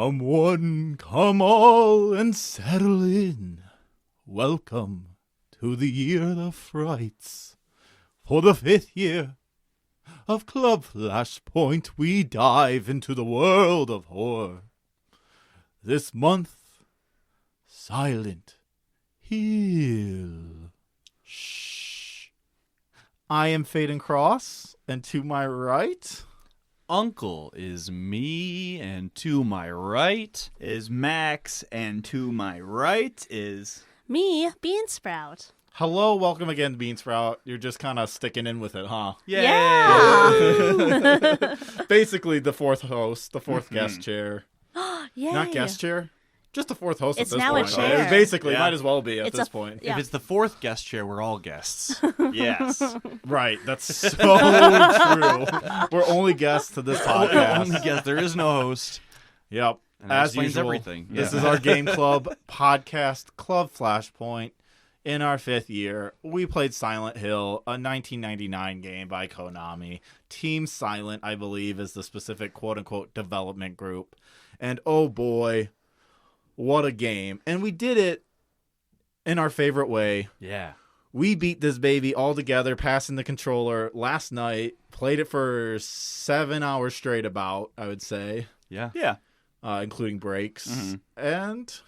Come one, come all, and settle in. Welcome to the year of frights. For the 5th year of Club Flashpoint, we dive into the world of horror. This month, Silent Hill. Shh. I am Faden Cross, and to my right... Uncle is me, and to my right is Max, and to my right is... Me, Beansprout. Hello, welcome again, Beansprout. You're just kind of sticking in with it, huh? Yeah. Basically, the fourth host, the fourth guest chair. Yay. Not guest chair, just the fourth host It's at this now a point. chair. Basically, Yeah. might as well be at It's this a- point. Yeah. If it's the fourth guest chair, we're all guests. Yes. Right, that's so true. We're only guests to this Only podcast. guest. There is no host. Yep, And that as explains usual. everything. This Yeah. is our Game Club podcast, Club Flashpoint. In our 5th year, we played Silent Hill, a 1999 game by Konami. Team Silent, I believe, is the specific quote-unquote development group. And oh boy, what a game. And we did it in our favorite way. Yeah. We beat this baby all together, passing the controller last night. Played it for 7 hours straight about, I would say, Yeah. Yeah. including breaks. Mhm. And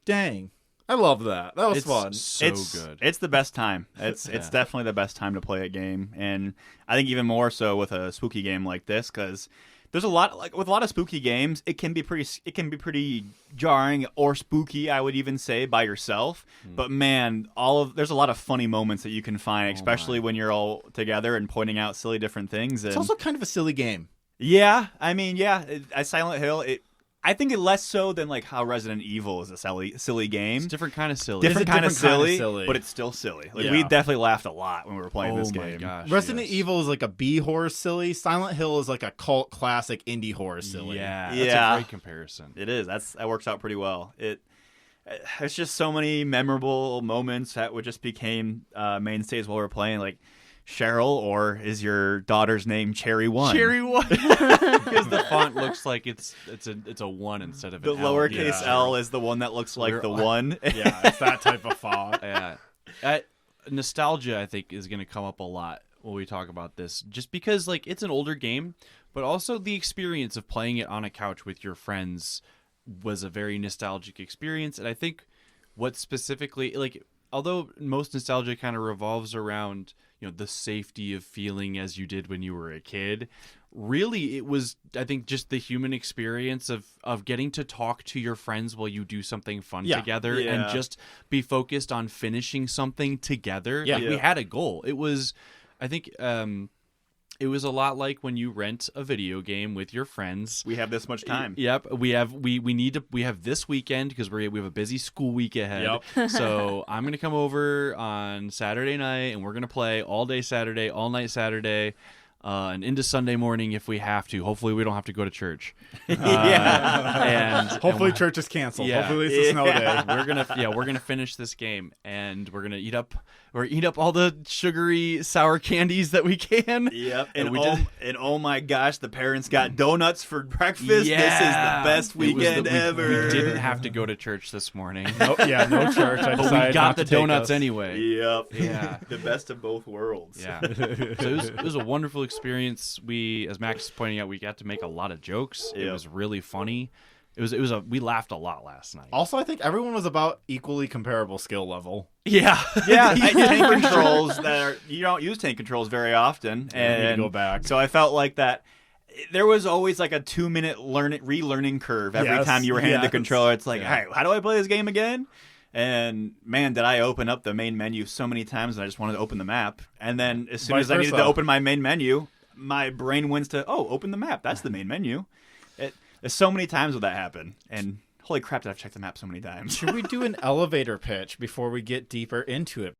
dang, I love that. That was It's fun. so it's good. It's the best time. It's Yeah. definitely the best time to play a game, and I think even more so with a spooky game like this, because there's a lot, like with a lot of spooky games, it can be pretty jarring or spooky, I would even say, by yourself. But man, there's a lot of funny moments that you can find, especially when you're all together and pointing out silly different things. And It's also kind of a silly game. yeah, I mean, at Silent Hill, I think it less so than like how Resident Evil is a silly game. It's different kind of silly. Different kind of different kinda silly, silly. but it's still silly. Like Yeah. we definitely laughed a lot when we were playing Oh this my game. gosh. Resident yes. Evil is like a B horror silly. Silent Hill is like a cult classic indie horror silly. Yeah. That's Yeah. a great comparison. It is. That works out pretty well. It's just so many memorable moments that would just became mainstays while we were playing. Like Cheryl, or is your daughter's name Cherry One? Cherry one. Because the font looks like it's a one instead of The an L. lowercase Yeah. L is the one that looks like We're- the one. Yeah, it's that type of font. Yeah. Nostalgia, I think, is going to come up a lot when we talk about this, just because like it's an older game, but also the experience of playing it on a couch with your friends was a very nostalgic experience. And I think what specifically, like, although most nostalgia kind of revolves around, you know, the safety of feeling as you did when you were a kid, really it was, I think, just the human experience of getting to talk to your friends while you do something fun Yeah. together Yeah. and just be focused on finishing something together. Yeah. Like, we Yeah. had a goal. It was, I think, it was a lot like when you rent a video game with your friends. We have this much time. Yep, we have this weekend because we have a busy school week ahead. So I'm gonna come over on Saturday night and we're gonna play all day Saturday, all night Saturday, and into Sunday morning if we have to. Hopefully we don't have to go to church. Yeah. And Hopefully, church is canceled. Yeah. Hopefully, it's a snow day. we're gonna finish this game and we're gonna eat up all the sugary sour candies that we can. Yep. And And, we oh, did- and oh my gosh, the parents got donuts for breakfast. This is the best It was weekend ever. We didn't have to go to church this morning, No church. I but decided we got not the to take donuts us. anyway. Yep. Yeah. The best of both worlds. Yeah. So it was a wonderful experience. We, as Max is pointing out, we got to make a lot of jokes. It Yep. was really funny. We laughed a lot last night. Also, I think everyone was about equally comparable skill level. Yeah. Yeah, tank controls you don't use tank controls very often, I need to and go back. so I felt like that. There was always like a 2-minute relearning curve every Yes, time you were handed the yes. controller. It's like, Yeah. hey, how do I play this game again? And man, did I open up the main menu so many times, and I just wanted to open the map. And then as soon Vice as I needed versa. to open my main menu, my brain went to, open the map. That's the main menu. There's so many times where that happened, and holy crap, did I check the map so many times. Should we do an elevator pitch before we get deeper into it?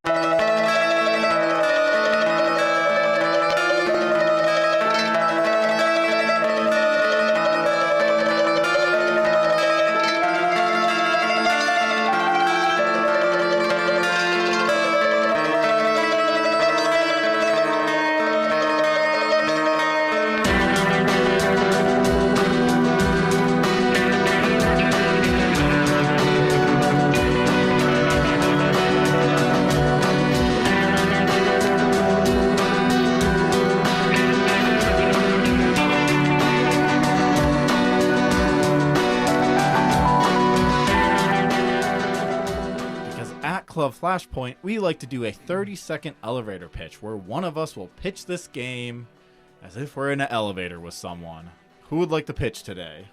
Club Flashpoint, we like to do a 30-second elevator pitch where one of us will pitch this game as if we're in an elevator with someone. Who would like to pitch today?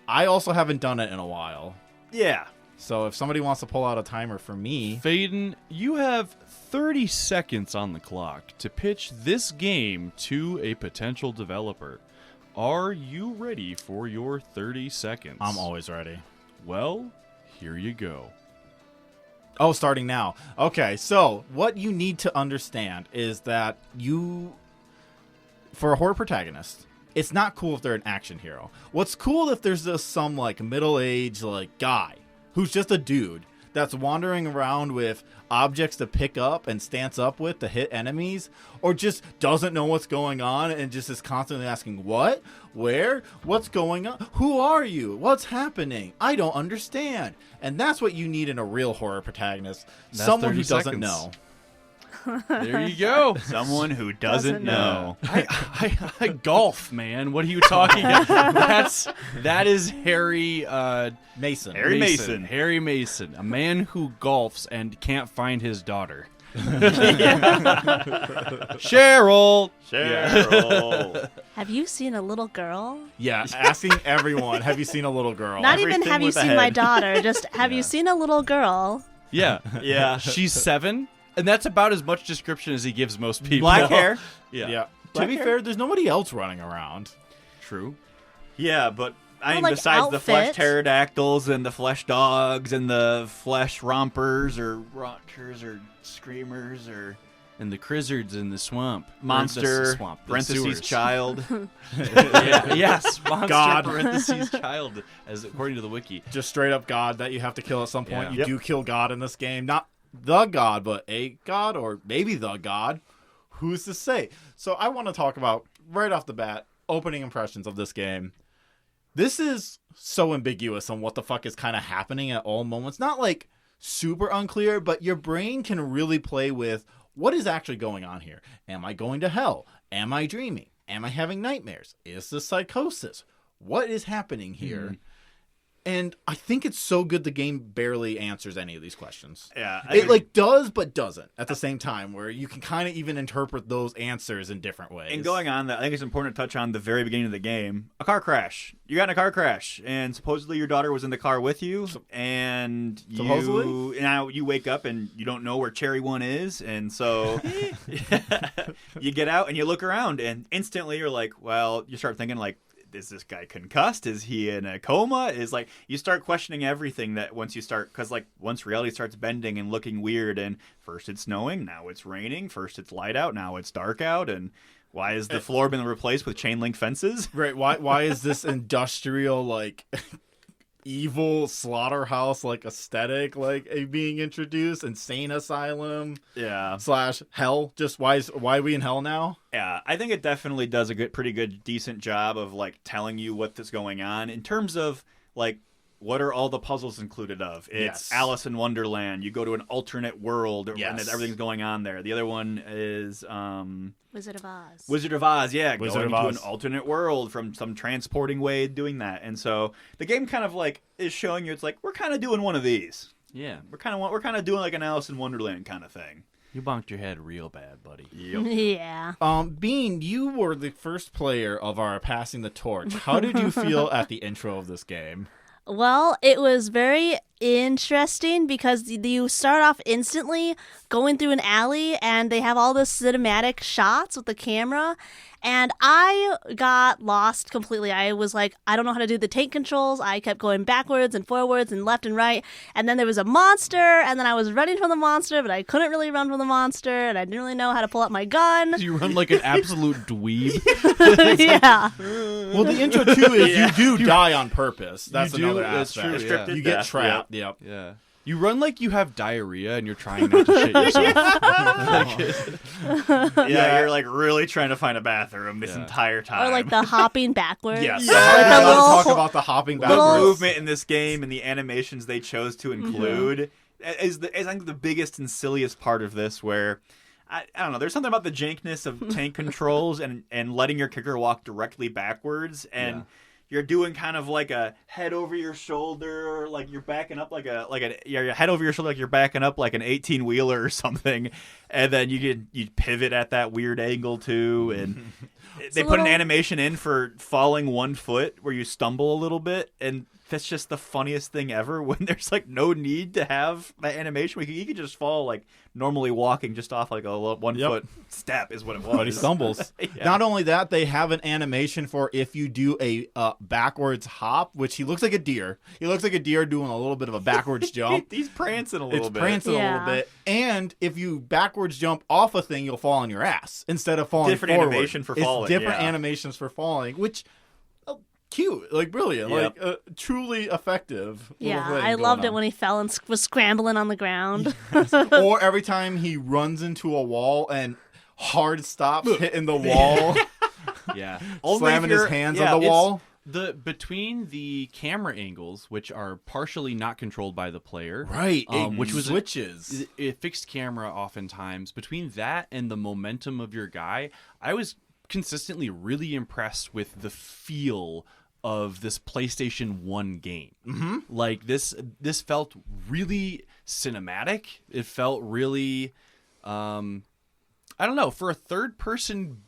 I also haven't done it in a while. Yeah. So if somebody wants to pull out a timer for me, Faden, you have 30 seconds on the clock to pitch this game to a potential developer. Are you ready for your 30 seconds? I'm always ready. Well, here you go. Oh, starting now. Okay, so what you need to understand is that for a horror protagonist, it's not cool if they're an action hero. What's cool if there's just some like middle-aged like guy who's just a dude that's wandering around with objects to pick up and stance up with to hit enemies, or just doesn't know what's going on and just is constantly asking, what? Where? What's going on? Who are you? What's happening? I don't understand. And that's what you need in a real horror protagonist. That's Someone who 30 doesn't seconds. know. There you go. Someone who doesn't know. I golf, man. What are you talking about? That is Harry Mason. Harry Mason. Harry Mason, a man who golfs and can't find his daughter. Cheryl. Cheryl. Have you seen a little girl? Yeah, asking everyone, have you seen a little girl? Not even everything have you with a seen my head. daughter, just have you seen a little girl? Yeah. Yeah. She's 7, and that's about as much description as he gives most people. Black hair. Yeah. Yeah. To Black be hair? fair, there's nobody else running around. True. Yeah, but I mean, like, besides the flesh outfit. pterodactyls and the flesh dogs and the flesh rompers or rockers or screamers or And the crizzards in the swamp. Or monster, the swamp, the parentheses sewers. child. Yeah, yes, monster God. parentheses child, as according to the wiki. Just straight up God that you have to kill at some point. Yeah. You Yep. do kill God in this game. Not the God, but a God, or maybe the God. Who's to say? So I want to talk about, right off the bat, opening impressions of this game. This is so ambiguous on what the fuck is kind of happening at all moments. Not like super unclear, but your brain can really play with what is actually going on here. Am I going to hell? Am I dreaming? Am I having nightmares? Is this psychosis? What is happening here? And I think it's so good the game barely answers any of these questions. Yeah, It like does but doesn't at the same time, where you can kind of even interpret those answers in different ways. And going on that, I think it's important to touch on the very beginning of the game. A car crash. You got in a car crash, and supposedly your daughter was in the car with you, and Supposedly? now you wake up and you don't know where Cherry 1 is, and so you get out and you look around, and instantly you're like, well, you start thinking like, is this guy concussed? Is he in a coma? Is like, you start questioning everything that once you start, because like once reality starts bending and looking weird, and first it's snowing, now it's raining, first it's light out, now it's dark out, and why has the floor been replaced with chain link fences? Right, why is this industrial like evil slaughterhouse like aesthetic like being introduced? Insane asylum Yeah. / hell. Just why are we in hell now? Yeah, I think it definitely does a pretty good, decent job of like telling you what's going on in terms of like what are all the puzzles included of. It's Yes. Alice in Wonderland. You go to an alternate world, Yes. and everything's going on there. The other one is Wizard of Oz. Wizard of Oz. Yeah, Wizard going of to Oz. an alternate world from some transporting way of doing that. And so the game kind of like is showing you it's like we're kind of doing one of these. Yeah. We're kind of doing like an Alice in Wonderland kind of thing. You bonked your head real bad, buddy. Yep. Yeah. Bean, you were the first player of our passing the torch. How did you feel at the intro of this game? Well, it was very interesting because you start off instantly going through an alley and they have all the cinematic shots with the camera. And I got lost completely. I was like, I don't know how to do the tank controls. I kept going backwards and forwards and left and right. And then there was a monster, and then I was running from the monster, but I couldn't really run from the monster, and I didn't really know how to pull out my gun. You run like an absolute dweeb. Yeah. Well, the intro too is you do die on purpose. That's You do, another that's aspect. true, yeah. You get Death, trapped. Yep. Yeah. You run like you have diarrhea and you're trying not to shit yourself. Yeah, you're like really trying to find a bathroom this entire time. Or like the hopping backwards. Yes. Yeah. I Like gotta the little- talk about the hopping the backwards. movement in this game and the animations they chose to include is I think the biggest and silliest part of this, where I don't know, there's something about the jankness of tank controls and letting your kicker walk directly backwards, and you're doing kind of like a head over your shoulder, like you're backing up your head over your shoulder, like you're backing up like an 18-wheeler or something, and then you pivot at that weird angle too, and they put an animation in for falling 1 foot where you stumble a little bit, and that's just the funniest thing ever when there's like no need to have that animation. You could just fall like normally walking just off like a 1 foot step is what it was. But he stumbles. Yeah. Not only that, they have an animation for if you do a backwards hop, which he looks like a deer. He looks like a deer doing a little bit of a backwards jump. He's prancing a little It's bit. prancing a little bit. And if you backwards jump off a thing, you'll fall on your ass instead of falling Different forward. animation for It's falling, different yeah. animations for falling, which cute, like brilliant, Yep. like truly effective. Yeah, little thing I going loved it on. when he fell and was scrambling on the ground. Or every time he runs into a wall and hard stops hitting the wall, Yeah. slamming his hands on the wall. Between the camera angles, which are partially not controlled by the player, Right, which was switches. a fixed camera oftentimes. Between that and the momentum of your guy, I was consistently really impressed with the feel of this PlayStation 1 game. Mm-hmm. Like this felt really cinematic. It felt really, I don't know, for a third-person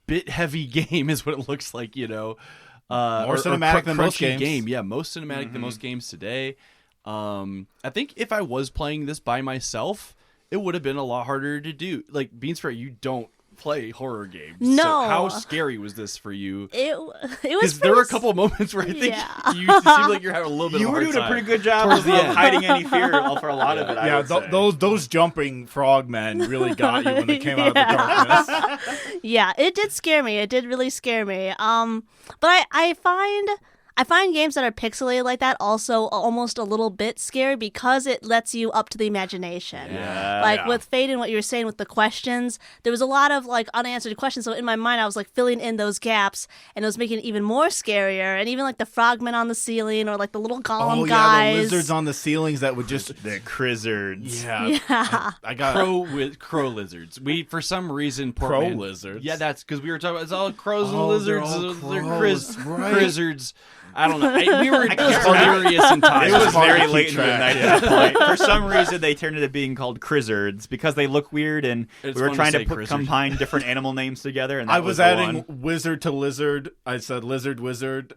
bit heavy game is what it looks like, you know. More cinematic than most crunchy games. game. Yeah, most cinematic than most games today. I think if I was playing this by myself, it would have been a lot harder to do. Like, Beanspray, you don't play horror games. No. So how scary was this for you? It was Because there were a couple of moments where I think Yeah. you seemed like you're having a little bit You of a were hard doing a time. pretty good job Towards of the end. hiding any fear for a lot of it. I Yeah, would say. those jumping frogmen really got you when they came out of the darkness. Yeah, it did scare me. It did really scare me. But I find games that are pixelated like that also almost a little bit scary because it lets you up to the imagination. Yeah, Like yeah. with Fate and what you were saying with the questions, there was a lot of like unanswered questions. So in my mind, I was like filling in those gaps, and it was making it even more scarier. And even like the frogmen on the ceiling or like the little golem Oh yeah, guys. the lizards on the ceilings that would just The Crizzards. Yeah. I got Crow lizards. We for some reason Crow Portman, lizards? Yeah, that's because we were talking about it's all crows and Oh, they're lizards. all They're crows, right. crizzards. I don't know. We were can't remember. delirious in time. It was hard to very keep late in the track, night at that point. For some reason, they turned into being called Crizzards because they look weird, and It's we were fun to trying to say Crizzard. combine different animal names together. And that I was the adding one. wizard to lizard. I said lizard wizard.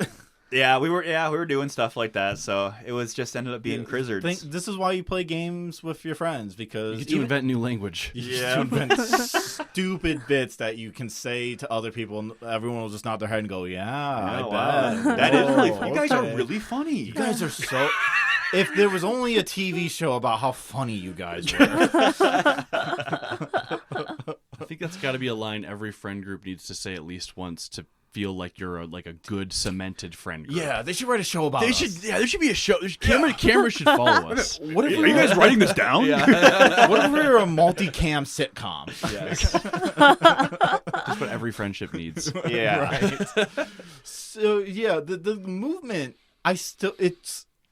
Yeah, we were doing stuff like that. So it was just ended up being Crizzards. This is why you play games with your friends, because You get to invent new language. you Yeah. just invent stupid bits that you can say to other people, and everyone will just nod their head and go, "Yeah, I Oh, wow. bet." That is really Oh, funny. You guys are okay. really funny. You guys are so. If there was only a TV show about how funny you guys were, I think that's got to be a line every friend group needs to say at least once to feel like you're a good cemented friend group. yeah, they should write a show about us. There should be a show. Camera should follow us. What if Are you guys writing this down? What if we were a multicam sitcom? Just what every friendship needs. Yeah. So yeah, the movement,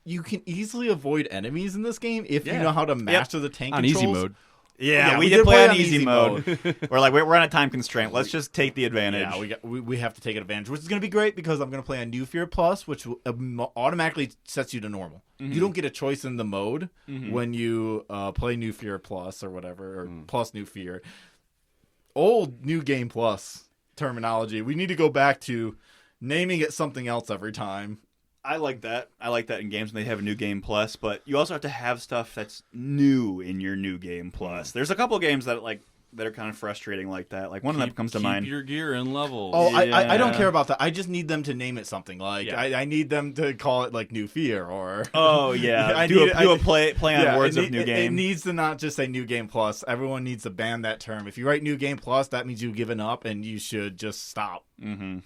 you can easily avoid enemies in this game if you Yeah. know how to master the tank On controls. easy mode. Yeah, we did play on easy mode. We're like, we're on a time constraint. Let's just take the advantage. Yeah, we have to take advantage, which is going to be great because I'm going to play on New Fear Plus, which automatically sets you to normal. You don't get a choice in the mode when you play New Fear Plus or whatever, or Plus New Fear. Old New Game Plus terminology. We need to go back to naming it something else every time. I like that. I like that in games when they have a new game plus, but you also have to have stuff that's new in your new game plus. There's a couple games that are kind of frustrating like that. Like one of them comes to mind. Keep your gear in levels. Oh, I don't Yeah. care about that. I just need them to name it something. Like Yeah. I need them to call it like New Fear or. Oh yeah, I do need- a play on Yeah, words it of new It game. needs to not just say New Game Plus. Everyone needs to ban that term. If you write New Game Plus, that means you've given up and you should just stop. Mm-hmm.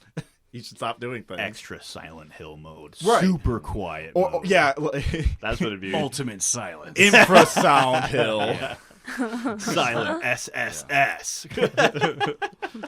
You should stop doing things. Extra Silent Hill mode, Right. super quiet. Or mode. yeah, that's what it'd be. Ultimate silence. infrasound hill. Silent SSS.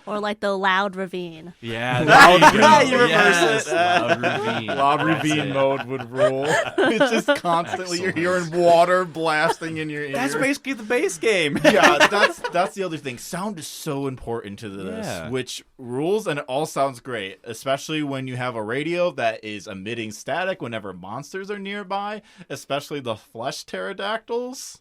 Or like the loud ravine. Yeah, Loud there you go. ravine. You reverse Yes, it. loud ravine. Loud That's ravine it. mode would rule. It's just constantly you're hearing water blasting in your ears. That's basically the base game. Yeah, that's the other thing. Sound is so important to this, Yeah. which rules, and it all sounds great, especially when you have a radio that is emitting static whenever monsters are nearby, especially the flesh pterodactyls.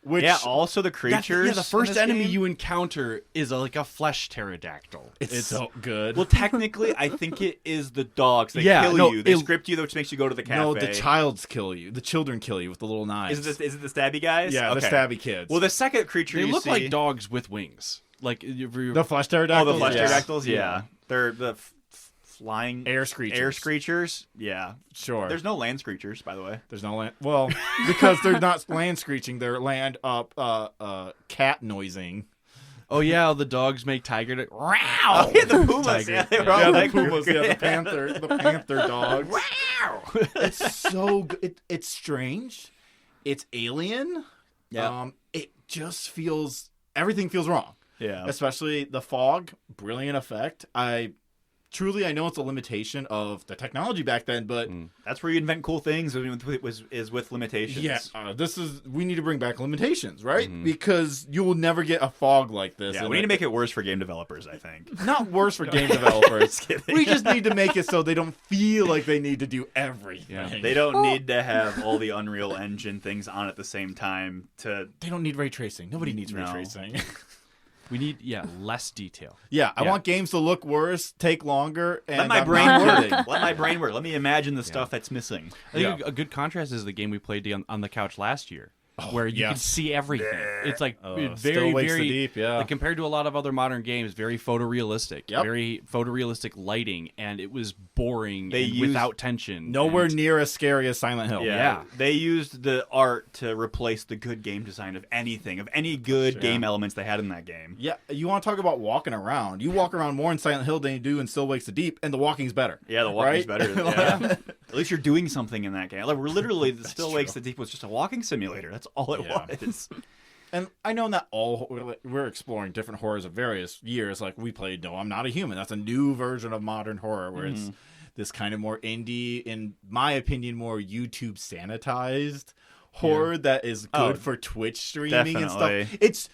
Which Yeah, also the That's- creatures. yeah, the first in this enemy game. you encounter is like a flesh pterodactyl. it's so good. Well, technically, I think it is the dogs. They Yeah, kill no, you. They it- script you, which makes you go to the cafe. no, the childs kill you. The children kill you with the little knives. Is it the stabby guys? Yeah, Okay. the stabby kids. Well, the second creature They you look see, like dogs with wings. Like the flesh Oh, pterodactyls. the flesh Yeah. pterodactyls. Yeah, they're the flying Air screechers. Air screechers. Yeah. Sure. There's no land screechers, by the way. There's no land. Well, because they're not land screeching, they're land up cat noising. Oh yeah, the dogs make tiger. Oh, yeah, the pumas. Tiger. Yeah, they were Yeah, all Yeah, the like pumas, yeah, the panther dogs. Wow. It's so good. It's strange. It's alien. Yeah. It just feels everything feels wrong. Yeah. Especially the fog, brilliant effect. I know it's a limitation of the technology back then, but That's where you invent cool things. Is with limitations. yeah, we need to bring back limitations, right? Because you will never get a fog like this. Yeah, and we need to make it worse for game developers, I think. not worse for game developers. Just kidding. We just need to make it so they don't feel like they need to do everything. Yeah. They don't need to have all the Unreal Engine things on at the same time to. They don't need ray tracing. Nobody needs ray No. tracing. We need less detail. Yeah, I Yeah. want games to look worse, take longer, and Let my I'm brain not work. kidding. Let my brain work. Let me imagine the stuff that's missing. I think Yeah. a good contrast is the game we played on the couch last year, where you can yes. see everything. It's like Still very, Wakes the very Deep, yeah. like compared to a lot of other modern games, very photorealistic, Yep. very photorealistic lighting, and it was boring They and used- without tension. Nowhere and- near as scary as Silent Hill. Yeah. They used the art to replace the good game design of anything, of any good game elements they had in that game. Yeah, you want to talk about walking around. You walk around more in Silent Hill than you do in Still Wakes the Deep, and the walking's better. Yeah, the walking's right? better. Yeah. At least you're doing something in that game. Like, we're literally, the Still Wakes the Deep was just a walking simulator. That's all it Yeah. was. And I know not all, we're exploring different horrors of various years. Like we played No, I'm Not a Human. That's a new version of modern horror where it's this kind of more indie, in my opinion, more YouTube sanitized horror that is good Oh, for Twitch streaming and definitely. stuff. It's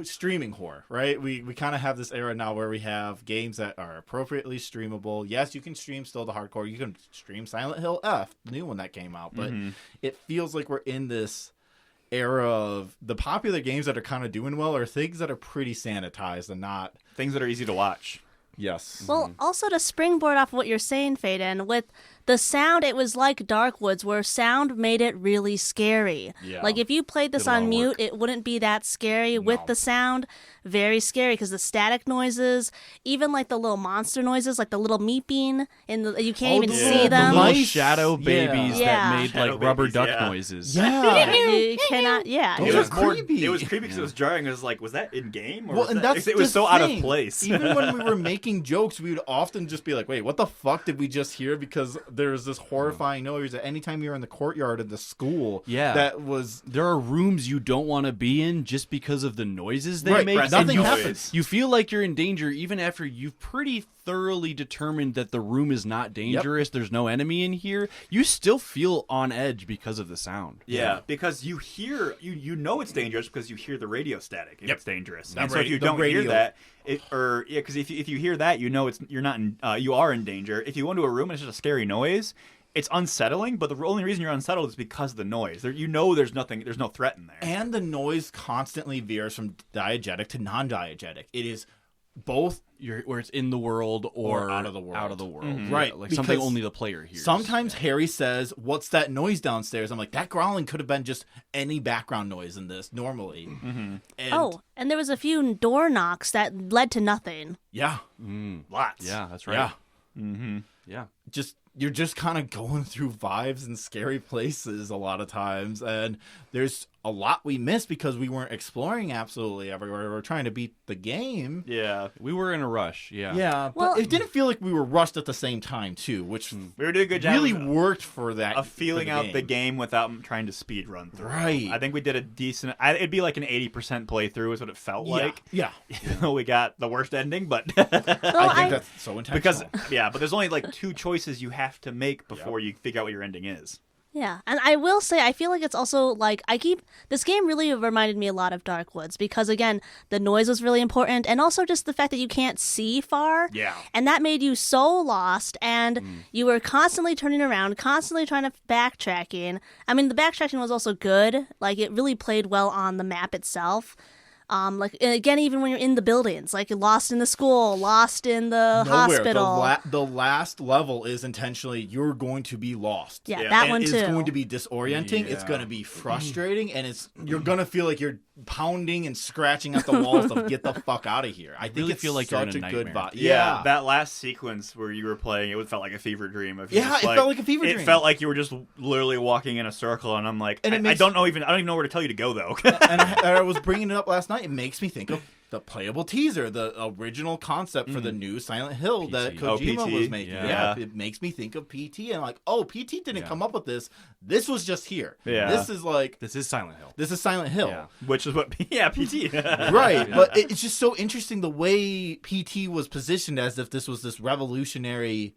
streaming horror, right? We kind of have this era now where we have games that are appropriately streamable. Yes, you can stream still the hardcore. You can stream Silent Hill F, the new one that came out, but it feels like we're in this era of the popular games that are kind of doing well are things that are pretty sanitized and not. Things that are easy to watch. Yes. Well, also to springboard off what you're saying, Faden, with the sound, it was like Darkwoods, where sound made it really scary. Yeah. Like if you played this Did a lot on of mute, work. it wouldn't be that scary. With No. the sound, very scary because the static noises, even like the little monster noises, like the little meeping, and you can't even the see little- the them. little Mice. shadow babies Yeah. that made Shadow like rubber babies, duck yeah. noises. Yeah. You cannot, yeah. Those It are was more creepy. It was creepy because it was jarring. It was like, was that in game? Or Well, was and that, that's it was the so out of thing. place. Even when we were making jokes, we would often just be like, "Wait, what the fuck did we just hear?" Because there was this horrifying noise that anytime you're in the courtyard of the school, Yeah. that was There are rooms you don't want to be in just because of the noises they Right, make. right, and nothing you, happens. You feel like you're in danger even after you've pretty thoroughly determined that the room is not dangerous. There's no enemy in here. You still feel on edge because of the sound. Yeah, because you hear you know it's dangerous because you hear the radio static. If Yep. it's dangerous, The and so if you the don't hear radio. that, because if you hear that, you know you're not in, you are in danger. If you go into a room and it's just a scary noise, it's unsettling. But the only reason you're unsettled is because of the noise. You know there's no threat in there. and the noise constantly veers from diegetic to non-diegetic. It is both. Where it's in the world or out of the world. Out of the world. Right, Yeah, like something because only the player hears. Sometimes Harry says, "What's that noise downstairs?" I'm like, that growling could have been just any background noise in this normally. And, Oh, and there was a few door knocks that led to nothing. yeah, Lots. Yeah, that's right. yeah. Yeah. You're just kind of going through vibes and scary places a lot of times, and there's a lot we missed because we weren't exploring absolutely everywhere. We're trying to beat the game. Yeah. We were in a rush. Yeah. Yeah, but Well- it didn't feel like we were rushed at the same time too, which We were doing a good job really of worked for that. of feeling for out the game without trying to speed run through. Right. I think we did a decent. It'd be like an 80% playthrough is what it felt like. Yeah, Even though we got the worst ending, but Well, I think that's so intentional. because but there's only like 2 choices you have to make before you figure out what your ending is. Yeah, and I will say I feel like it's also like this game really reminded me a lot of Dark Woods because again the noise was really important and also just the fact that you can't see far. Yeah. And that made you so lost and you were constantly turning around, constantly trying to backtracking. I mean the backtracking was also good. Like it really played well on the map itself. Like again, even when you're in the buildings, like you're lost in the school, lost in the hospital. The last level is intentionally you're going to be lost. Yeah, Yeah. that And one it's too. going to be disorienting. It's Yeah. going to be frustrating, and you're going to feel like you're pounding and scratching at the walls to get the fuck out of here. I think really it's feel like you're such in a a good nightmare. vibe. Yeah, that last sequence where you were playing, it felt like a fever dream. Of you Yeah, just, it felt like a fever It dream. felt like you were just literally walking in a circle, and I'm like, And it I makes- don't even know where to tell you to go though. And I was bringing it up last night. It makes me think of the playable teaser, the original concept for the new Silent Hill that PT. Kojima Oh, PT. was making. Yeah. It makes me think of PT, and like, oh, PT didn't come up with this. This was just here. Yeah. This is like This is Silent Hill. this is Silent Hill. Yeah. Which is what, PT. Right, but it's just so interesting the way PT was positioned as if this was this revolutionary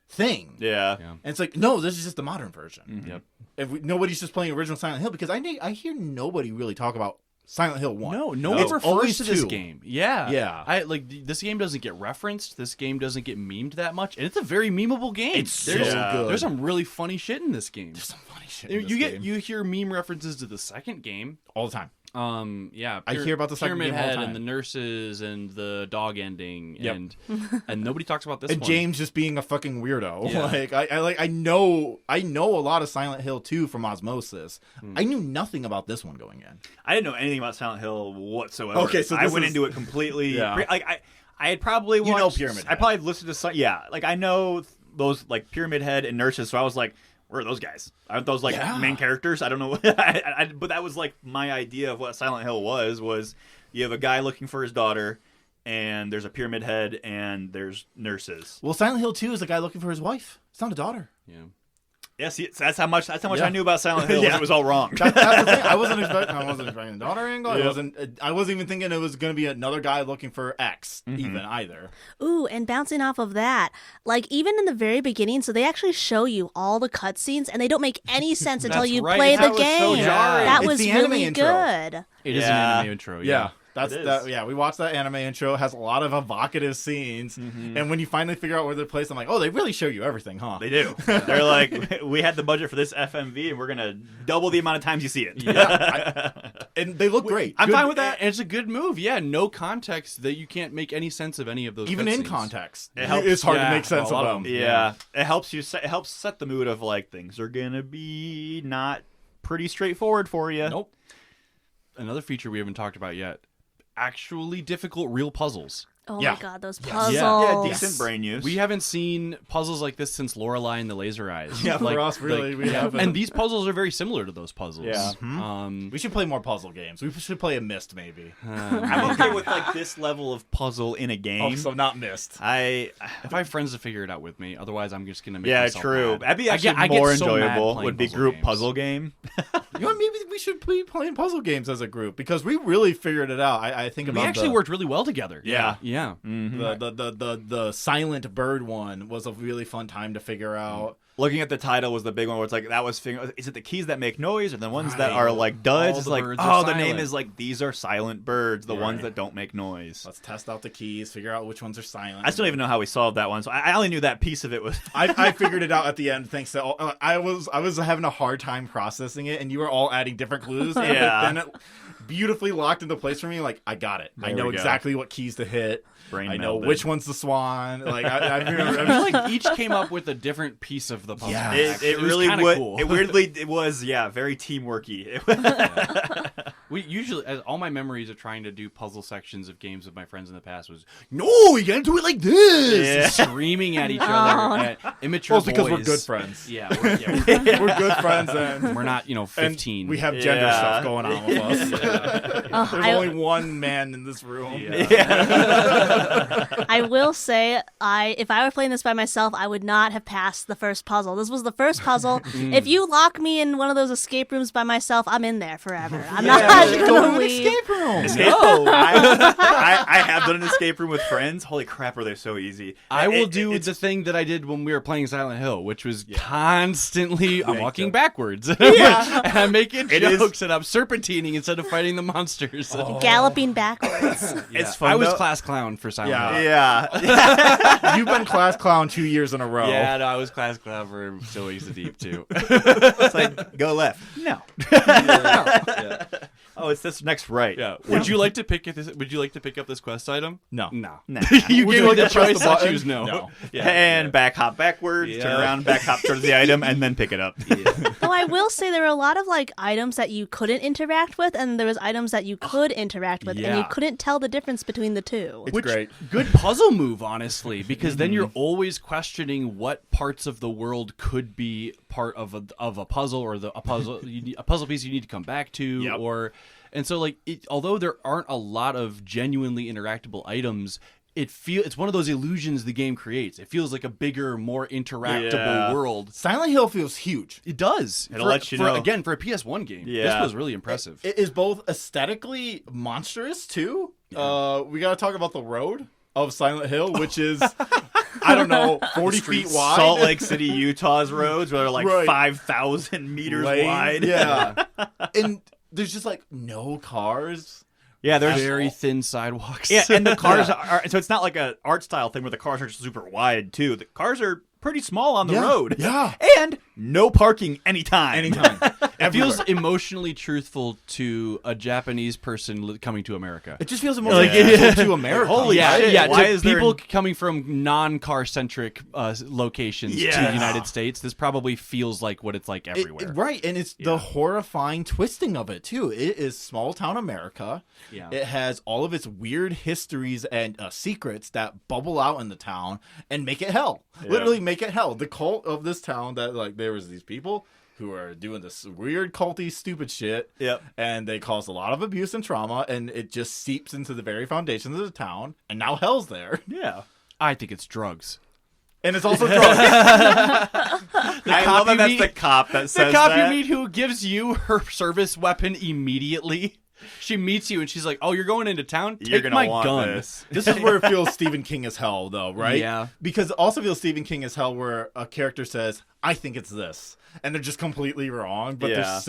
thing. Yeah. Yeah. And it's like, no, this is just the modern version. Yep. Nobody's just playing original Silent Hill because I hear nobody really talk about Silent Hill 1. No one It's refers always to this 2. game. Yeah. Yeah. I like this game doesn't get referenced. This game doesn't get memed that much, and it's a very memeable game. It's there's, so good. There's some really funny shit in this game. There's some funny shit in You this game. you hear meme references to the second game. all the time. Yeah, I hear about the second Pyramid game all the Head time. and the nurses and the dog ending Yep. and nobody talks about this And one. James just being a fucking weirdo. Yeah. Like I know a lot of Silent Hill 2 from osmosis. I knew nothing about this one going in. I didn't know anything about Silent Hill whatsoever. Okay, so I this went is- into it completely. Yeah. Like I had probably watched, know Pyramid I Head. probably listened to some. Yeah, like I know those like Pyramid Head and Nurses. So I was like, where are those guys? Aren't those like Yeah. main characters? I don't know. But that was like my idea of what Silent Hill was you have a guy looking for his daughter, and there's a Pyramid Head, and there's nurses. Well, Silent Hill 2 is the guy looking for his wife. It's not a daughter. Yeah. Yeah, see, that's how much Yeah. I knew about Silent Hill. Yeah. It was all wrong. That's the thing. I wasn't expecting a daughter angle. I wasn't even thinking it was going to be another guy looking for X even either. Ooh, and bouncing off of that, like even in the very beginning, so they actually show you all the cutscenes, and they don't make any sense until That's you right. play That the was game. so jarring. That It's was the anime really intro. good. It is Yeah. an anime intro. Yeah. That's It is. that. Yeah, we watched that anime intro. It has a lot of evocative scenes, and when you finally figure out where they're placed, I'm like, oh, they really show you everything, huh? They do. They're like, we had the budget for this FMV, and we're gonna double the amount of times you see it. And they look great. I'm Good- fine with that. And it's a good move. Yeah, no context that you can't make any sense of any of those. Even in cutscenes. context, It helps. it's hard Yeah, to make sense a lot of of them. them. Yeah, it helps you. It helps set the mood of like things are gonna be not pretty straightforward for you. Nope. Another feature we haven't talked about yet. Actually difficult real puzzles. Oh Yeah. my god, those puzzles. Yeah, decent brain use. We haven't seen puzzles like this since Lorelei and the Laser Eyes. Yeah, for us, really, we haven't. And these puzzles are very similar to those puzzles. Yeah. We should play more puzzle games. We should play a Myst, maybe. I'm okay with like this level of puzzle in a game. Oh, so not Myst. If I have friends to figure it out with me, otherwise I'm just gonna make Yeah, myself true. mad. That'd be I actually get more so mad enjoyable. playing Would be puzzle group games. puzzle game. You know what? Maybe we should be playing puzzle games as a group because we really figured it out. I think We about actually worked really well together. Yeah. Yeah. the silent bird one was a really fun time to figure out. Looking at the title was the big one where it's like that was is it the keys that make noise or the ones that Right. are like duds? All It's the like birds are the name silent. is like these are silent birds, the ones Right. that don't make noise. Let's test out the keys, figure out which ones are silent. I still don't even know how we solved that one, so I only knew that piece of it was. I figured it out at the end thanks to I was having a hard time processing it, and you were all adding different clues. And Yeah. then it beautifully locked into place for me. Like I got it. I There know we go. exactly what keys to hit. Brain I know melded. which one's the swan. Like I remember. I feel like each came up with a different piece of the puzzle. Yeah. It was really kinda would. cool. It weirdly it was very teamworky. We usually, all my memories of trying to do puzzle sections of games with my friends in the past was, No, you gotta do it like this. screaming at each other, at immature Well, it's because we're boys. good friends. Yeah, We're good friends, and we're not, 15. and we have gender Yeah. stuff going on with us. Oh, There's I, only one man in this room. I will say, if I were playing this by myself, I would not have passed the first puzzle. This was the first puzzle. If you lock me in one of those escape rooms by myself, I'm in there forever. I'm not gonna leave. room. No, I have done an escape room with friends. Holy crap, are they so easy? I will do it's- the thing that I did when we were playing Silent Hill, which was constantly I'm walking backwards. and I'm making It is- jokes and I'm serpentining instead of fighting the monsters. Galloping backwards. It's fun. I was though. class clown for Silent Yeah. Hill. Yeah, You've been class clown 2 years in a row. Yeah, no, I was class clown for So Easy Deep too. it's like go left. No. yeah. Oh, it's this next right. Yeah. Would you like to pick this? Would you like to pick up this quest item? No. No. Nah. You Would gave you me like the to press choice. the I button? choose no. No. Yeah. And back hop backwards, Yeah. turn around, back hop towards the item, and then pick it up. Though I will say there were a lot of items that you couldn't interact with, and there was items that you could interact with, and you Yeah. couldn't tell the difference between the two. It's great. Good puzzle move, honestly, because then you're always questioning what parts of the world could be part of a puzzle or a puzzle a puzzle piece you need to come back to, Yep. and so although there aren't a lot of genuinely interactable items. It's one of those illusions the game creates. It feels like a bigger, more interactable Yeah. world. Silent Hill feels huge. It does. It'll let you know. Again, for a PS1 game, this Yeah. was really impressive. It is both aesthetically monstrous too. We gotta talk about the road of Silent Hill, which is I don't know, 40 feet wide. Salt Lake City, Utah's roads, where they're like Right. 5,000 meters Lane. wide. Yeah. And there's just no cars. Yeah, there's Very thin sidewalks. Yeah, and the cars are so it's not like a art style thing where the cars are just super wide too. The cars are pretty small on the road. Yeah. And no parking anytime. Anytime. It feels emotionally truthful to a Japanese person coming to America. It just feels emotional to America. Holy yeah, shit. yeah. Why To is there people coming from non-car centric locations to Yeah. the United States, this probably feels like what it's like everywhere. Right, and it's the horrifying twisting of it too. It is small town America. Yeah. It has all of its weird histories and secrets that bubble out in the town and make it hell. Literally make it hell. The cult of this town that there was these people who are doing this weird culty stupid shit. Yep. And they cause a lot of abuse and trauma, and it just seeps into the very foundations of the town, and now hell's there. Yeah. I think it's drugs. And it's also drugs. I love that that's the cop that says The cop that. you meet who gives you her service weapon immediately. She meets you and she's like, "Oh, you're going into town? You're Take gonna my want gun." this. This is where it feels Stephen King as hell, though, right? Yeah. Because it also feels Stephen King as hell where a character says, I think it's this. And they're just completely wrong, but Yeah.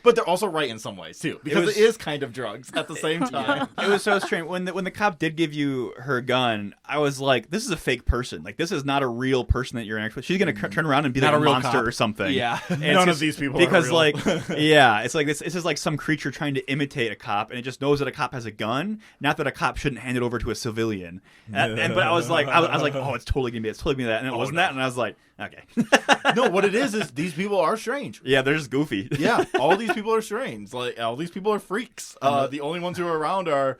but they're also right in some ways, too. Because it is kind of drugs at the same time. It was so strange when the cop did give you her gun. I was like, "This is a fake person. Like, this is not a real person that you're interacting with. She's gonna turn around and be Not like a a real monster cop. or something." Yeah. And None it's of just- these people because are real. like, yeah, it's like this is like some creature trying to imitate a cop, and it just knows that a cop has a gun. Not that a cop shouldn't hand it over to a civilian. But I was like, oh, it's totally gonna be that, and it wasn't that, and I was like, okay, No, what it is these people are strange. yeah, they're just goofy. Yeah, all these people are strange. Like, all these people are freaks. The only ones who are around are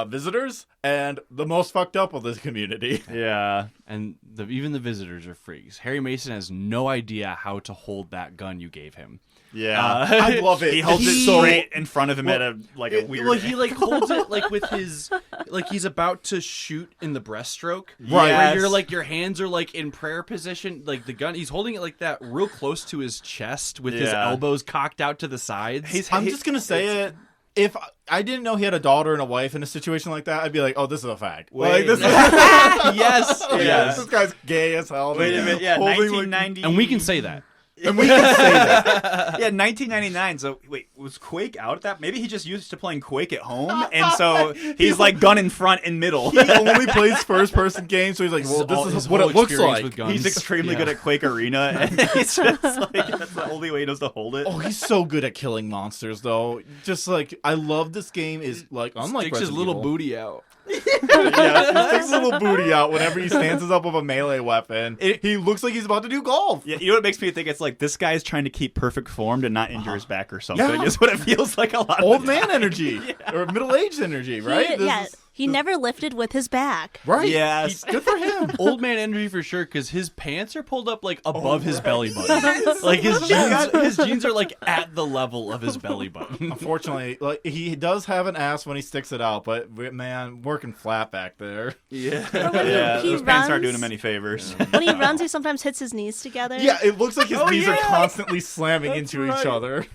visitors and the most fucked up of this community. Yeah. And even the visitors are freaks. Harry Mason has no idea how to hold that gun you gave him. Yeah. I love it. He holds it straight in front of him at a weird. Well, he holds it with his he's about to shoot in the breaststroke. Right. Where Yes. your hands are in prayer position, like the gun. He's holding it like that, real close to his chest, with his Yeah. elbows cocked out to the sides. I'm just going to say it. If I didn't know he had a daughter and a wife in a situation like that, I'd be like, oh, this is a fact. Like, this yes, Yes. This guy's gay as hell. Wait a minute. Yeah, Holding, 1990. and we can say that. and we can say that. Yeah, 1999. So wait, was Quake out at that? Maybe he just used to playing Quake at home, and so he's like gun in front and middle. He only plays first-person games, so he's like, well, this His is what whole it looks experience like. with guns. He's extremely Yeah. good at Quake Arena, and he's just like that's the only way he knows to hold it. Oh, he's so good at killing monsters, though. Just I love this game. Is unlike Sticks his Resident little Evil. booty out. Yeah, he sticks his little booty out whenever he stands up with a melee weapon. He looks like he's about to do golf. Yeah, you know what makes me think it's like this guy's trying to keep perfect form to not injure his back or something. Is what it feels like a lot. Old of the man time. energy or middle-aged energy, right? He never lifted with his back. Right. Yes. Good for him. Old man energy for sure, because his pants are pulled up like above his belly button. Like his jeans are like at the level of his belly button. Unfortunately, like he does have an ass when he sticks it out, but man, working flat back there. Yeah. Yeah, He those pants aren't runs- doing him any favors. When he runs, he sometimes hits his knees together. Yeah, it looks like his knees are yeah. constantly slamming into each other.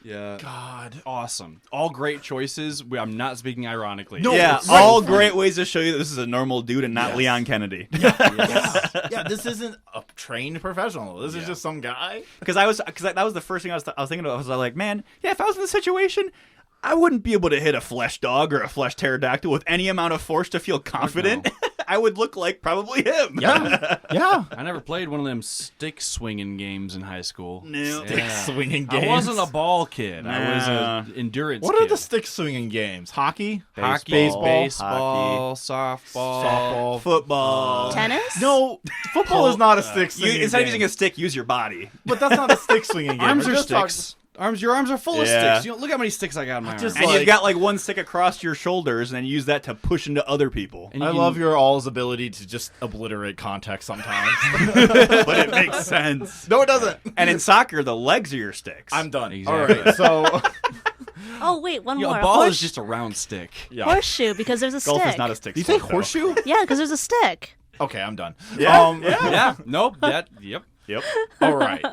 Yeah. God. Awesome. All great choices. I'm not speaking ironically. No, Yeah, it's all right. great ways to show you that this is a normal dude and not Yes. Leon Kennedy. Yeah, this isn't a trained professional. This is just some guy. Because that was the first thing I was thinking of. I was like, man, yeah, if I was in this situation, I wouldn't be able to hit a flesh dog or a flesh pterodactyl with any amount of force to feel confident. I would look like probably him. Yeah. Yeah. I never played one of them stick swinging games in high school. No. Stick swinging games. I wasn't a ball kid. I was Nah. an endurance What kid. are the stick swinging games? Hockey? Hockey, Baseball, baseball, softball. Softball? Football. Tennis? No, football is not a stick You, swinging instead of game. using a stick, use your body. But that's not a stick swinging game. Arms We're are just talking- sticks. Your arms are full of Yeah. sticks. You know, look how many sticks I got in my Just arms. And like- you've got like one stick across your shoulders, and then use that to push into other people. And I you love can- your all's ability to just obliterate context sometimes. But it makes sense. No, it doesn't. And in soccer, the legs are your sticks. I'm done. Exactly. All right, so Oh, wait, one Yeah, more. a ball is just a round stick. yeah. Horseshoe, because there's a Golf stick. is not a stick. Do you say sport, though. horseshoe? Yeah, because there's a stick. Okay, I'm done. Yeah, Yeah. Nope. Yep. Yep. All right.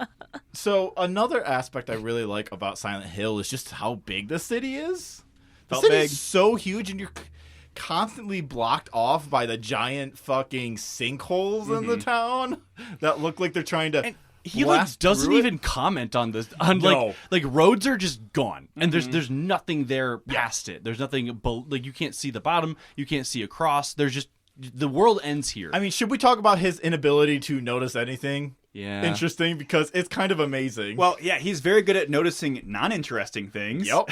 So another aspect I really like about Silent Hill is just how big the city is. The Felt city big. is so huge, and you're constantly blocked off by the giant fucking sinkholes in the town that look like they're trying to. He like blast doesn't through it. even comment on this. On No. like roads are just gone, and there's nothing there past it. There's nothing like you can't see the bottom. You can't see across. There's just the world ends here. I mean, should we talk about his inability to notice anything yeah. interesting? Because it's kind of amazing. Well, yeah, he's very good at noticing non-interesting things. yep.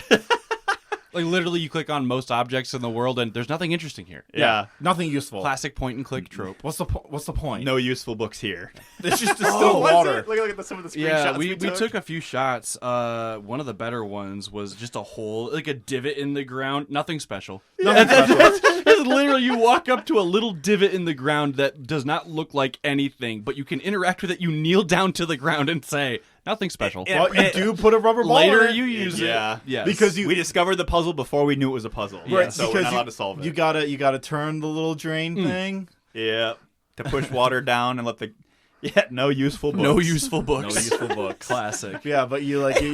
Like literally, you click on most objects in the world, and there's nothing interesting here. Yeah. Nothing useful. Classic point and click trope. What's the point? No useful books here. It's just distilled water. Look at some of the screenshots Yeah, we took a few shots. One of the better ones was just a hole, like a divot in the ground. Nothing special. Nothing special. It's literally, you walk up to a little divot in the ground that does not look like anything, but you can interact with it. You kneel down to the ground and say, nothing special. Well, you do put a rubber ball Later, in it. you use Yeah. it. Yes. Because you We discovered the puzzle before we knew it was a puzzle. right, So we're because not you, allowed to solve it. You gotta turn the little drain thing. Yeah. To push water down and let the... Yeah, no useful books. no useful books. No useful books. Classic. Yeah, but you like In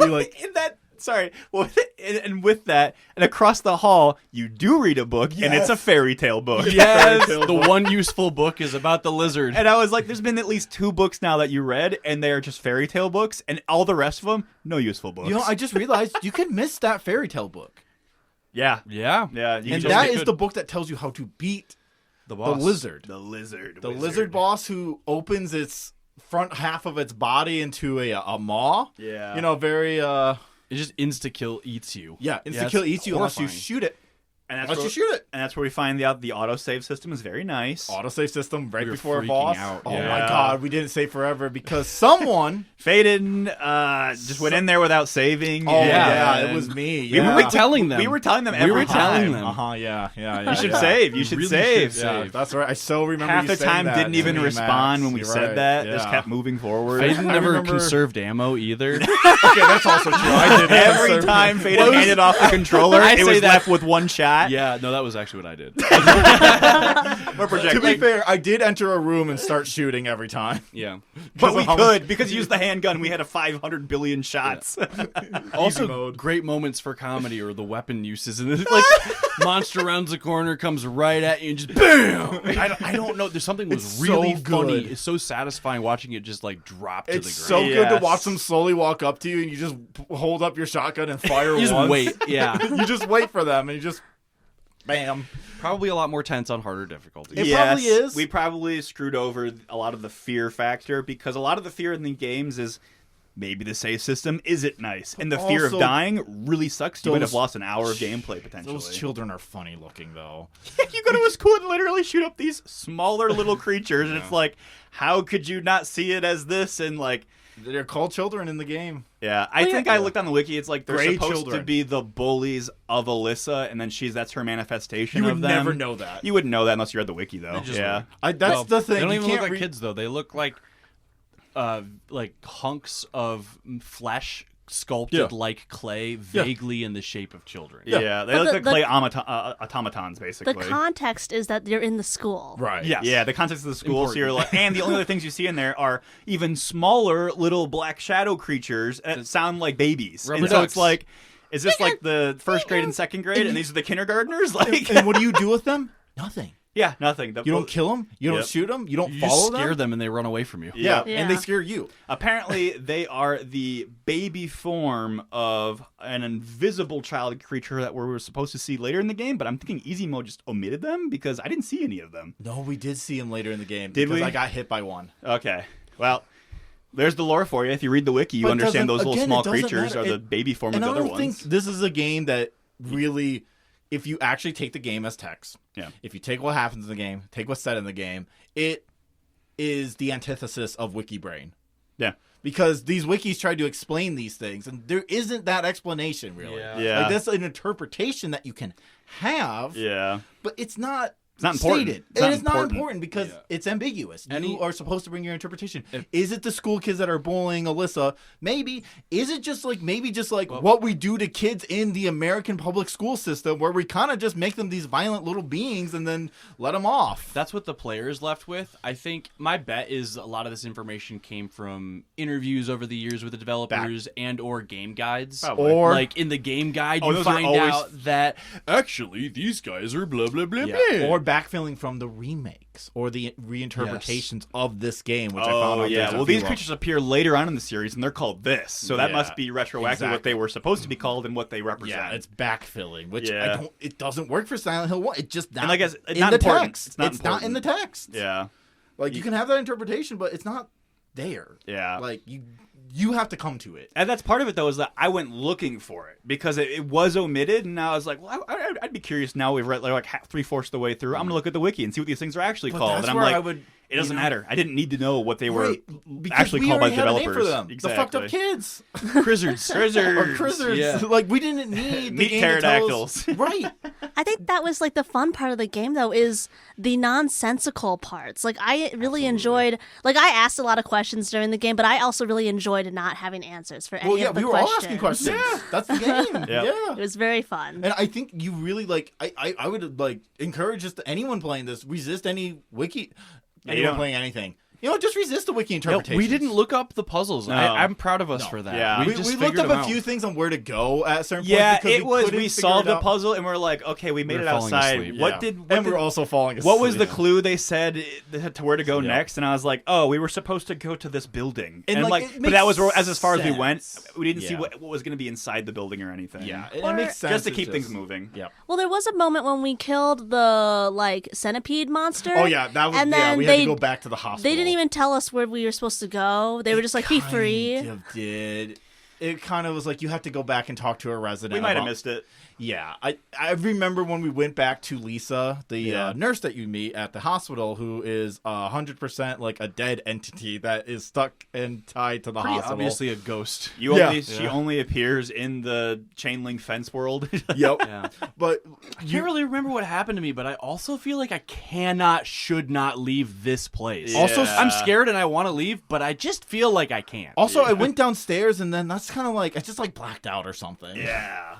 that... Sorry. Well, and with that, and across the hall, you do read a book, and it's a fairy tale book. Yes, the one useful book is about the lizard. And I was like, there's been at least 2 books now that you read, and they are just fairy tale books, and all the rest of them, no useful books. you know, I just realized you can miss that fairy tale book, Yeah. Yeah, Yeah. You and just that get is good- the book that tells you how to beat the the boss. lizard. The lizard. The lizard boss who opens its front half of its body into a maw. Yeah. You know, very It just insta-kill eats you. yeah, Yeah, insta kill it's eats you unless you horrifying. shoot it. And that's Unless where, you shoot it. And that's where we find out the autosave system is very nice. Autosave system right You're before a freaking boss. out, Oh yeah. my god, we didn't save forever because someone Faden just went in there without saving. Oh Yeah. yeah, it was me. We Yeah. We were telling them. We were telling them We every were telling time. them. Yeah. You should yeah. save. You should really save. should Yeah, save. that's right. I so remember Half you the saying time that didn't to even me, respond Max. when we You're said right. that. Yeah. Just kept moving forward. Faden never remember- conserved ammo either. Okay, that's also true. I did Every time Faden handed off the controller, I it say was that- left with one shot. Yeah, no, that was actually what I did. We're To projecting. be fair, I did enter a room and start shooting every time. Yeah. But we of how could, because you used the handgun, we had a 500 billion shots. Also, mode. great moments for comedy or the weapon uses. And it's like, monster rounds the corner, comes right at you, and just BAM! I don't know. There's something was It's really so funny. good. It's so satisfying watching it just like drop to It's the so ground. good to Yes. watch them slowly walk up to you and you just hold up your shotgun and fire You just once. wait. Yeah. You just wait for them and you just bam. Probably a lot more tense on harder difficulties. It probably is. We probably screwed over a lot of the fear factor because a lot of the fear in the games is maybe the save system isn't nice. And the fear of Also, dying really sucks. You might have those- lost an hour of gameplay potentially. Those children are funny looking though. You go to a school and literally shoot up these smaller little creatures, and it's like, how could you not see it as this? And like, They're called children in the game. Yeah, I think I looked on the wiki. It's like they're Gray supposed children. to be the bullies of Alyssa, and then that's her manifestation You of would them. never know that. You wouldn't know that unless you read the wiki, though. just Yeah. wouldn't. That's Well, the thing. They don't You even look can't like kids though. They look like hunks of flesh sculpted like clay, vaguely in the shape of children. Yeah, they But look like the- clay automatons, The basically. context is that they're in the school. Right. Yes. Yeah, the context of the school. So Important. you're like, and the only other things you see in there are even smaller little black shadow creatures that sound like babies. Rubber And so it's ducks. like, is this like the first grade and second grade, and these are the kindergartners? Like, And what do you do with them? Nothing. yeah, nothing. You don't kill them. You don't Yep. shoot them. You don't You follow just scare them and they run away from you. Yeah. Yeah. and they Yeah. scare you. Apparently, they are the baby form of an invisible child creature that we were supposed to see later in the game. But I'm thinking Easy Mode just omitted them because I didn't see any of them. No, we did see them later in the game. Did because we? I got hit by one. Okay, well. There's the lore for you. If you read the wiki, you But understand doesn't- those little again, small it doesn't creatures matter. are the It- baby form of And the I other don't ones. think this is a game that really, if you actually take the game as text, Yeah. if you take what happens in the game, take what's said in the game, it is the antithesis of WikiBrain. Yeah. Because these wikis try to explain these things, and there isn't that explanation really. Yeah. Like that's an interpretation that you can have, Yeah. but it's not. It's not important. Stated. It's not It is not important. important because it's ambiguous. Any- You are supposed to bring your interpretation. Is it the school kids that are bullying Alyssa? Maybe. Is it just like what we do to kids in the American public school system, where we kind of just make them these violent little beings and then let them off? That's what the player is left with. I think my bet is a lot of this information came from interviews over the years with the developers and or game guides. Probably. Or like in the game guide, Oh, you those are find always- out that actually these guys are blah blah blah yeah. blah. Or backfilling from the remakes or the reinterpretations of this game, which I found Oh out. yeah. there's a Well, few these of. creatures appear later on in the series, and they're called this. So that Yeah, must be retroactive what exactly. they were supposed to be called and what they represent. Yeah, it's backfilling, which Yeah. it doesn't work for Silent Hill 1. It just not And I guess it's in not the important. text. It's not not in the text. yeah. Like you can have that interpretation, but it's not there. Yeah. Like you have to come to it. And that's part of it, though, is that I went looking for it because it was omitted, and I was like, well, I'd be curious now. We've read like 3/4 the way through. I'm gonna look at the wiki and see what these things are actually But called. that's And I'm where like, I would- it doesn't you know- matter. I didn't need to know what they were Because actually we called by already the had a name developers. for them. The fucked up kids. Crizzards. Or crizzards. Yeah. Like we didn't need the Meat game to tell pterodactyls. us- Right. I think that was like the fun part of the game though is the nonsensical parts. Like I really enjoyed like I asked a lot of questions during the game, but I also really enjoyed not having answers for any Well, yeah, of the we were questions. all asking questions. Yeah, that's the game. Yep. Yeah. It was very fun. And I think you really like. I would like encourage just anyone playing this resist any wiki. you Anyone don't- playing anything. You know, just resist the wiki No, interpretation. we didn't look up the puzzles. No. I'm proud of us No. for that. Yeah. We just looked figured up them a out. few things on where to go at certain Yeah, points. because it was. couldn't We figure solved it the out. puzzle, and we're like, okay, we made We're it falling outside. asleep. What Yeah. did? and we're also falling asleep. What was the clue they said to where to go Yeah. next? And I was like, oh, we were supposed to go to this building. And, And, like, like, it but that was makes as far as we went. sense. We didn't see Yeah. what was going to be inside the building or anything. Yeah, it Or makes sense. just to It's keep things just- moving. Yeah. Well, there was a moment when we killed the like centipede monster. Oh yeah, that was. And yeah, then we had to go back to the hospital. They didn't even tell us where we were supposed to go. They were just like, "Be free." Kind of did. It kind of was like you have to go back and talk to a resident. We might have about- missed it. Yeah, I remember when we went back to Lisa, the Yeah. nurse that you meet at the hospital, who is 100% like a dead entity that is stuck and tied to the Pretty hospital. obviously a ghost. You Yeah. only she only appears in the chain link fence world. Yep. Yeah. But I can't really remember what happened to me, but I also feel like I should not leave this place. Also, Yeah. I'm scared and I want to leave, but I just feel like I can't. also, I went downstairs and then that's kind of like I just like blacked out or something. yeah.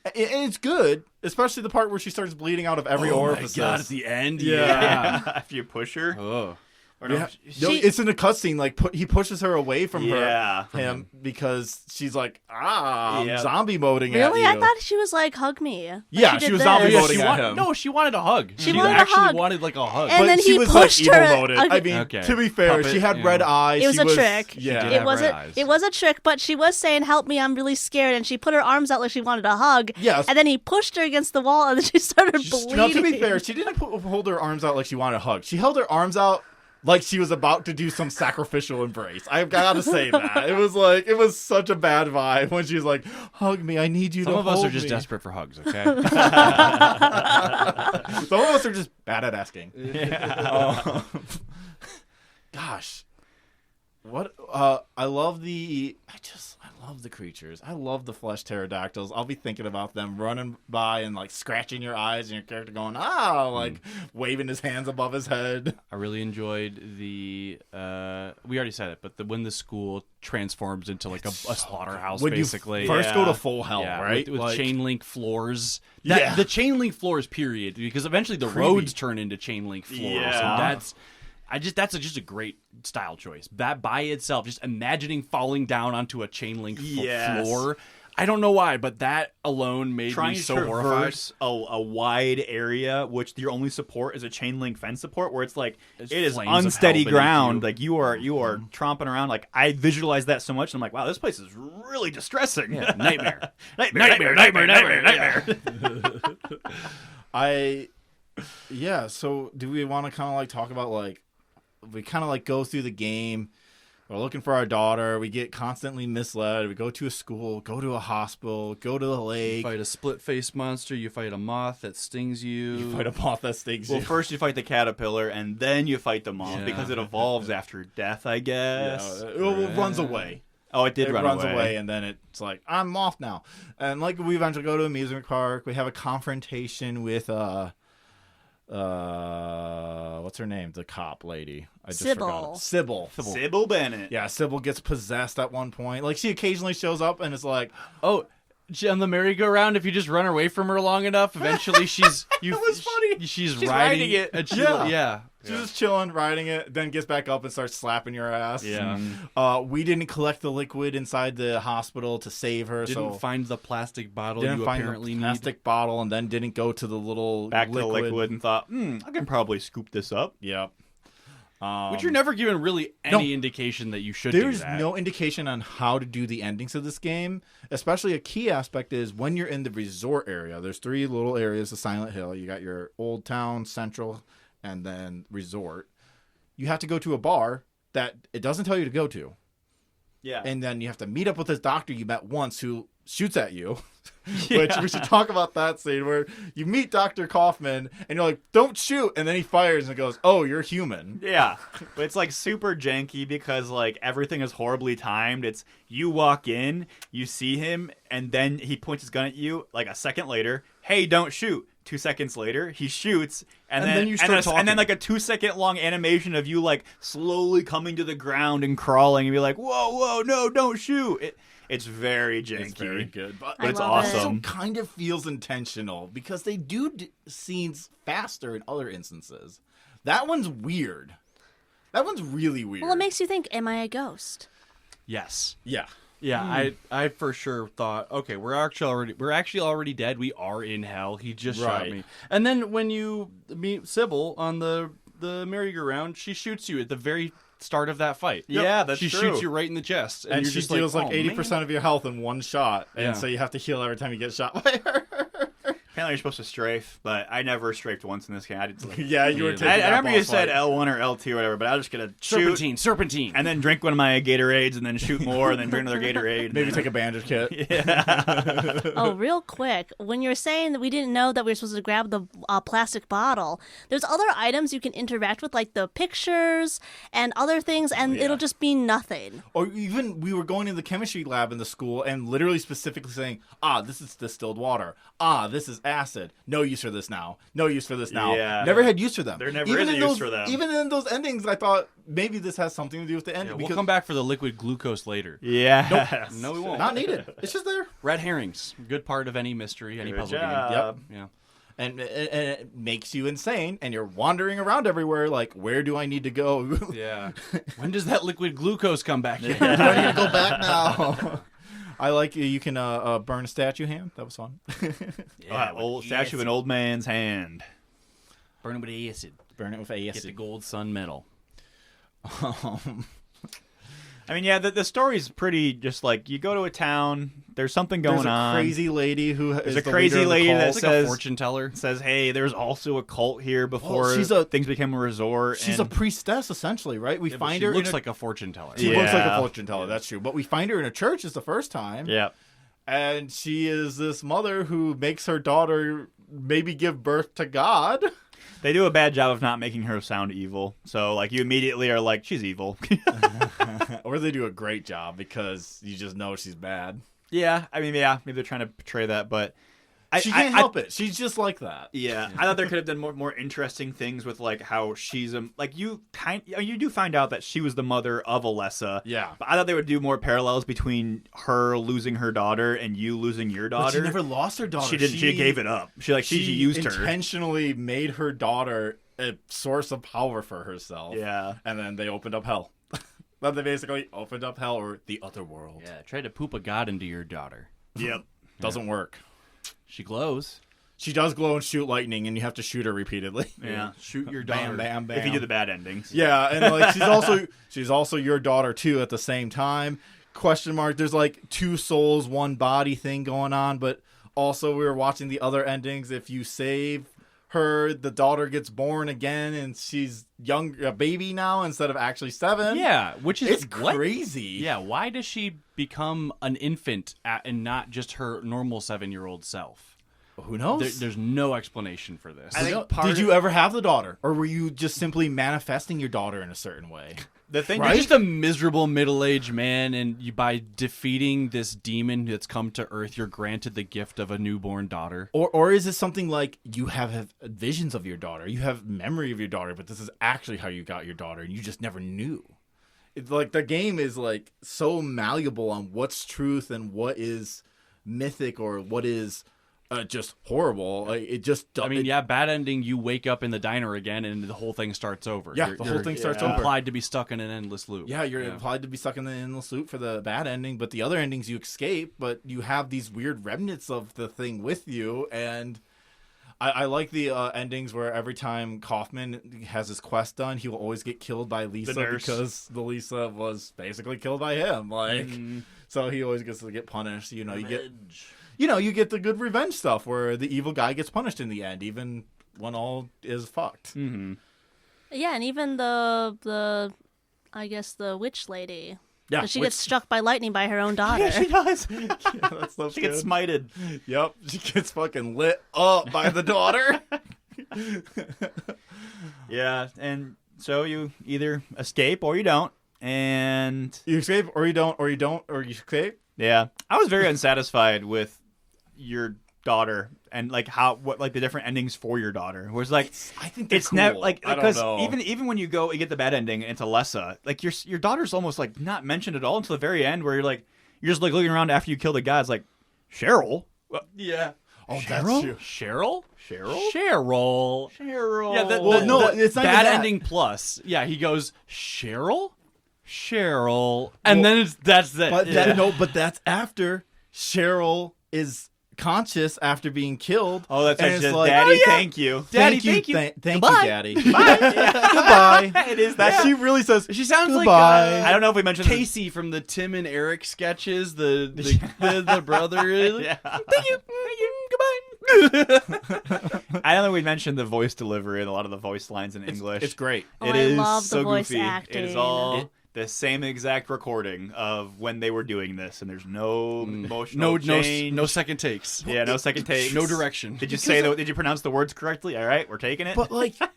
And it's good, especially the part where she starts bleeding out of every oh my orifice. god, at the end. Yeah. If you push her. Oh. Or Yeah. no, No, it's in a cutscene. Like he pushes her away from Yeah. him because she's like, I'm Yeah. zombie moding Really? at I you. thought she was like, "Hug me." Like, Yeah, did she was this. zombie Yeah, moding she at wanted, him. no, she wanted a hug. She wanted a actually hug. wanted like a hug. And But then she he was pushed like her- evil moded. I mean, Okay. to be fair, Puppet, she had yeah. red eyes. It was she a trick. She Yeah. did It have wasn't. red eyes. It was a trick, but she was saying, "Help me! I'm really scared." And she put her arms out like she wanted a hug. Yes. And then he pushed her against the wall, and then she started bleeding. Now, to be fair, she didn't hold her arms out like she wanted a hug. She held her arms out like she was about to do some sacrificial embrace. I've got to say that. It was such a bad vibe when she was like, hug me, I need you Some to of us hold are just me. desperate for hugs, okay? Some of us are just bad at asking. Gosh. What I love the creatures. I love the flesh pterodactyls. I'll be thinking about them running by and like scratching your eyes and your character going, like waving his hands above his head. I really enjoyed we already said it, but when the school transforms into like a slaughterhouse, When basically. you first go to full hell, Yeah, right? With Like, chain link floors. Yeah. The chain link floors, period. Because eventually the Creepy. roads turn into chain link floors. Yeah. And that's just a great style choice. That by itself, just imagining falling down onto a chain link Yes. floor. I don't know why, but that alone made Trying me to so horrified. traverse a wide area, which your only support is a chain link fence support, where it's like There's it is flames of unsteady hell beneath ground. you. Like you are tromping around. Like I visualize that so much, and I'm like, wow, this place is really distressing. Yeah, nightmare. nightmare. So do we want to kind of like talk about like we kind of like go through the game. We're looking for our daughter. We get constantly misled. We go to a school, go to a hospital, go to the You lake. fight a split face monster. You fight a moth that stings you. You fight a moth that stings Well, you. first you fight the caterpillar, and then you fight the moth Yeah. because it evolves after death, I guess. It runs away. Oh, it did It run runs away. away, and then it's like I'm moth now. And like we eventually go to an amusement park. We have a confrontation with what's her name? The cop lady. I just forgot. Sybil. Sybil. Sybil Bennett. Yeah, Sybil gets possessed at one point. Like she occasionally shows up and it's like, Oh, on the merry-go-round, if you just run away from her long enough, eventually she's was funny. She's riding it. and Yeah. she's yeah. just chilling, riding it, then gets back up and starts slapping your ass. Yeah. We didn't collect the liquid inside the hospital to save her, Didn't so find the plastic bottle didn't you find apparently the need. plastic bottle, and then didn't go to the little Back to the liquid and thought, I can probably scoop this up. Yep. Which you're never given really any indication that you should There's do that. no indication on how to do the endings of this game. Especially a key aspect is when you're in the resort area. There's 3 little areas of Silent Hill. You got your Old Town, Central, and then Resort. You have to go to a bar that it doesn't tell you to go to. Yeah. And then you have to meet up with this doctor you met once who shoots at you. Which we should talk about that scene where you meet Dr. Kaufman and you're like, don't shoot. And then he fires and goes, oh, you're human. Yeah, but it's like super janky because like everything is horribly timed. It's you walk in, you see him, and then he points his gun at you. Like a second later, hey, don't shoot. 2 seconds later, he shoots, and then you start and then talking. like a 2-second long animation of you like slowly coming to the ground and crawling, and be like, whoa, no, don't shoot. It's very janky. It's very good. But I it's love it. also awesome. kind of feels intentional because they do scenes faster in other instances. That one's weird. That one's really weird. Well, it makes you think, am I a ghost? Yes. yeah. Yeah, I for sure thought, okay, we're actually already dead. We are in hell. He just shot Right. me. And then when you meet Sybil on the merry-go-round, she shoots you at the very start of that fight. Yeah, that's she true. shoots you right in the chest, And you're she just steals like oh, 80% man. of your health in one shot. And Yeah. so you have to heal every time you get shot by her. Apparently, you're supposed to strafe, but I never strafed once in this game. I did. yeah, you were I- taking I that remember you boss said fight. L1 or L2 or whatever, but I was just gonna shoot Serpentine. and then drink one of my Gatorades and then shoot more and then drink another Gatorade. Maybe take a bandage kit. Oh, real quick. When you're saying that we didn't know that we were supposed to grab the plastic bottle, there's other items you can interact with, like the pictures and other things, and it'll just mean nothing. Or even we were going to the chemistry lab in the school and literally specifically saying, this is distilled water. This is acid. No use for this now. No use for this now. Yeah. Never had use for them. There never even is a in use those, for them. Even in those endings, I thought maybe this has something to do with the ending. We'll because come back for the liquid glucose later. Yeah. No, we won't. not needed. It's just there. Red herrings. Good part of any mystery, any Good puzzle job. game. Yeah. And it makes you insane, and you're wandering around everywhere like, where do I need to go? Yeah. When does that liquid glucose come back in? Do I need to go back now? I like you can burn a statue hand. That was fun. Old statue of an old man's hand. Burn it with acid. Burn it with Get the acid. gold sun medal. I mean, yeah, the story's pretty just like you go to a town, there's something going There's a on. crazy lady who is a the crazy leader of the lady cult. that It's like says- a fortune teller. Says, hey, there's also a cult here before she's things became a resort. She's and a priestess, essentially, right? We find She her. looks in a, like a fortune teller. she looks like a Yeah. fortune teller. That's true. But we find her in a church. It's the first time. Yeah. And she is this mother who makes her daughter maybe give birth to God. They do a bad job of not making her sound evil. So, like, you immediately are like, she's evil. Or they do a great job because you just know she's bad. Yeah, I mean, maybe they're trying to portray that, but She can't help it. She's just like that. Yeah, I thought there could have done more interesting things with like how she's like you do find out that she was the mother of Alessa. Yeah. But I thought they would do more parallels between her losing her daughter and you losing your daughter. But she never lost her daughter. She didn't. She gave it up. She used her. Intentionally made her daughter a source of power for herself. Yeah. And then they opened up hell. Then they basically opened up hell or the other world. Yeah, try to poop a god into your daughter. Yep. Doesn't work. She glows. She does glow and shoot lightning, and you have to shoot her repeatedly. Yeah. Shoot your daughter. Bam, bam, bam. If you do the bad endings. Yeah, and like she's also your daughter too at the same time. Question mark. There's like two souls, one body thing going on, but also we were watching the other endings. If you save her, the daughter gets born again, and she's a baby now instead of actually 7. Yeah, which is It's what? crazy. Yeah, why does she become an infant and not just her normal 7-year-old self? Who knows? There's no explanation for this. I think part Did of- you ever have the daughter, or were you just simply manifesting your daughter in a certain way? The thing, You're just a miserable middle-aged man, and by defeating this demon that's come to Earth, you're granted the gift of a newborn daughter. Or is it something like you have visions of your daughter, you have memory of your daughter, but this is actually how you got your daughter, and you just never knew? It's like the game is like so malleable on what's truth and what is mythic or what is just horrible. Like, it just. I mean, bad ending. You wake up in the diner again, and the whole thing starts over. Yeah, the whole thing starts over. Implied to be stuck in an endless loop. Yeah, you're implied to be stuck in the endless loop for the bad ending, but the other endings you escape, but you have these weird remnants of the thing with you, and I like the endings where every time Kaufman has his quest done, he will always get killed by Lisa because the Lisa was basically killed by him. Like, so he always gets to get punished. You know, you get the good revenge stuff where the evil guy gets punished in the end, even when all is fucked. Mm-hmm. Yeah, and even the I guess the witch lady. Yeah, She gets struck by lightning by her own daughter. Yeah, she does. that stuff's She gets good. smited. Yep, she gets fucking lit up by the daughter. Yeah, and so you either escape or you don't. And You escape, or you don't, or you don't, or you escape. yeah, I was very unsatisfied with your daughter and like the different endings for your where whereas like I think they're it's cool. never like I don't because know. even when you go and get the bad ending into Alessa, like your daughter's almost like not mentioned at all until the very end where you're just like looking around after you kill the guy. It's like Cheryl. Well, Yeah. Oh, Cheryl? that's true. Cheryl? Cheryl. Cheryl. Yeah, Well, no, it's not even bad that. ending plus. Yeah, he goes, Cheryl? And then that's it. But Yeah. but that's after Cheryl is conscious after being killed. Oh, that's and right. it's Just, like, Daddy, oh, yeah. thank you. Daddy, thank you. Thank Goodbye. you, Daddy. Goodbye. It is that. She really says. She sounds Goodbye. like I don't know if we mentioned Casey from the Tim and Eric sketches, the brother. Yeah. Thank you. Goodbye. I don't know if we mentioned the voice delivery and a lot of the voice lines in English. It's great. Oh, It I is love the so voice goofy. acting. It is all the same exact recording of when they were doing this, and there's no emotional change. No second takes. Yeah, no second takes. No direction. Did you did you pronounce the words correctly? All right, we're taking it. But like, Like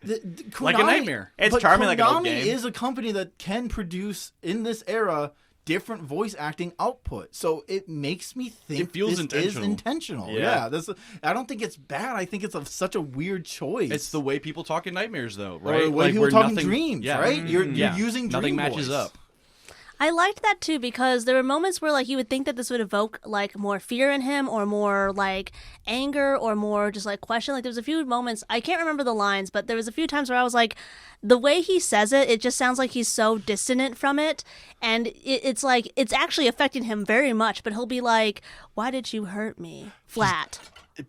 a Konami- nightmare. It's but charming like an old Konami game. is a company that can produce in this era different voice acting output, so it makes me think It feels this intentional. is intentional. Yeah. Yeah, I don't think it's bad. I think it's such a weird choice. It's the way people talk in nightmares, though, or right? the way people where talk in nothing- dreams, yeah. right? You're Yeah. using dream Nothing matches voice. up. I liked that too because there were moments where like you would think that this would evoke like more fear in him or more like anger or more just like question. Like there was a few moments, I can't remember the lines, but there was a few times where I was like, the way he says it just sounds like he's so dissonant from it, and it's like it's actually affecting him very much. But he'll be like, "Why did you hurt me?" Flat.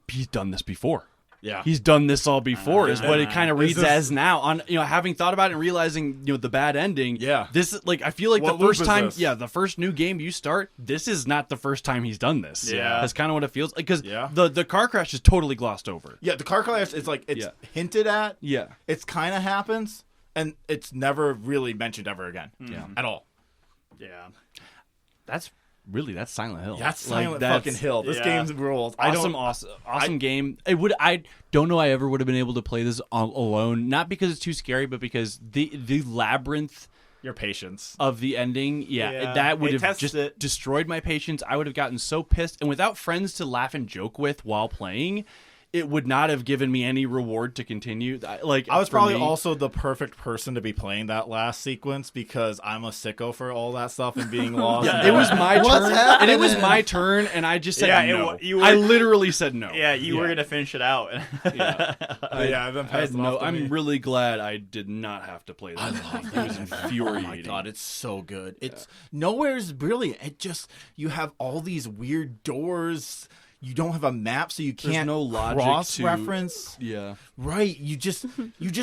He's done this before. Yeah. He's done this all before, is what it kind of reads This is- as now. On having thought about it and realizing the bad ending. Yeah. This I feel like What the first loop is time, this? the first new game you start, this is not the first time he's done this. Yeah. That's kind of what it feels like because Yeah. the car crash is totally glossed over. Yeah, the car crash is like it's Yeah. hinted at. Yeah. It's kind of happens, and it's never really mentioned ever again. Yeah. At all. Yeah, that's really, that's Silent Hill. That's Like, Silent that's fucking Hill. This yeah. game's rules. Awesome game. I don't know I ever would have been able to play this alone. Not because it's too scary, but because the labyrinth Your patience. of the ending, Yeah, that would it have tests just it. destroyed my patience. I would have gotten so pissed, and without friends to laugh and joke with while playing, it would not have given me any reward to continue. Like I was for probably me- also the perfect person to be playing that last sequence because I'm a sicko for all that stuff and being lost. Yeah, it was my What's turn, happening? and it was my turn, and I just said Yeah, no. you were- I literally said no. Yeah, you were gonna finish it out. Yeah. Yeah, then I pass had it no, off to I'm me. really glad I did not have to play that. It was infuriating. Oh my god, it's so good. It's nowhere's brilliant. It just you have all these weird doors. You don't have a map, so you There's can't no logic cross to- reference. Yeah. Right, you just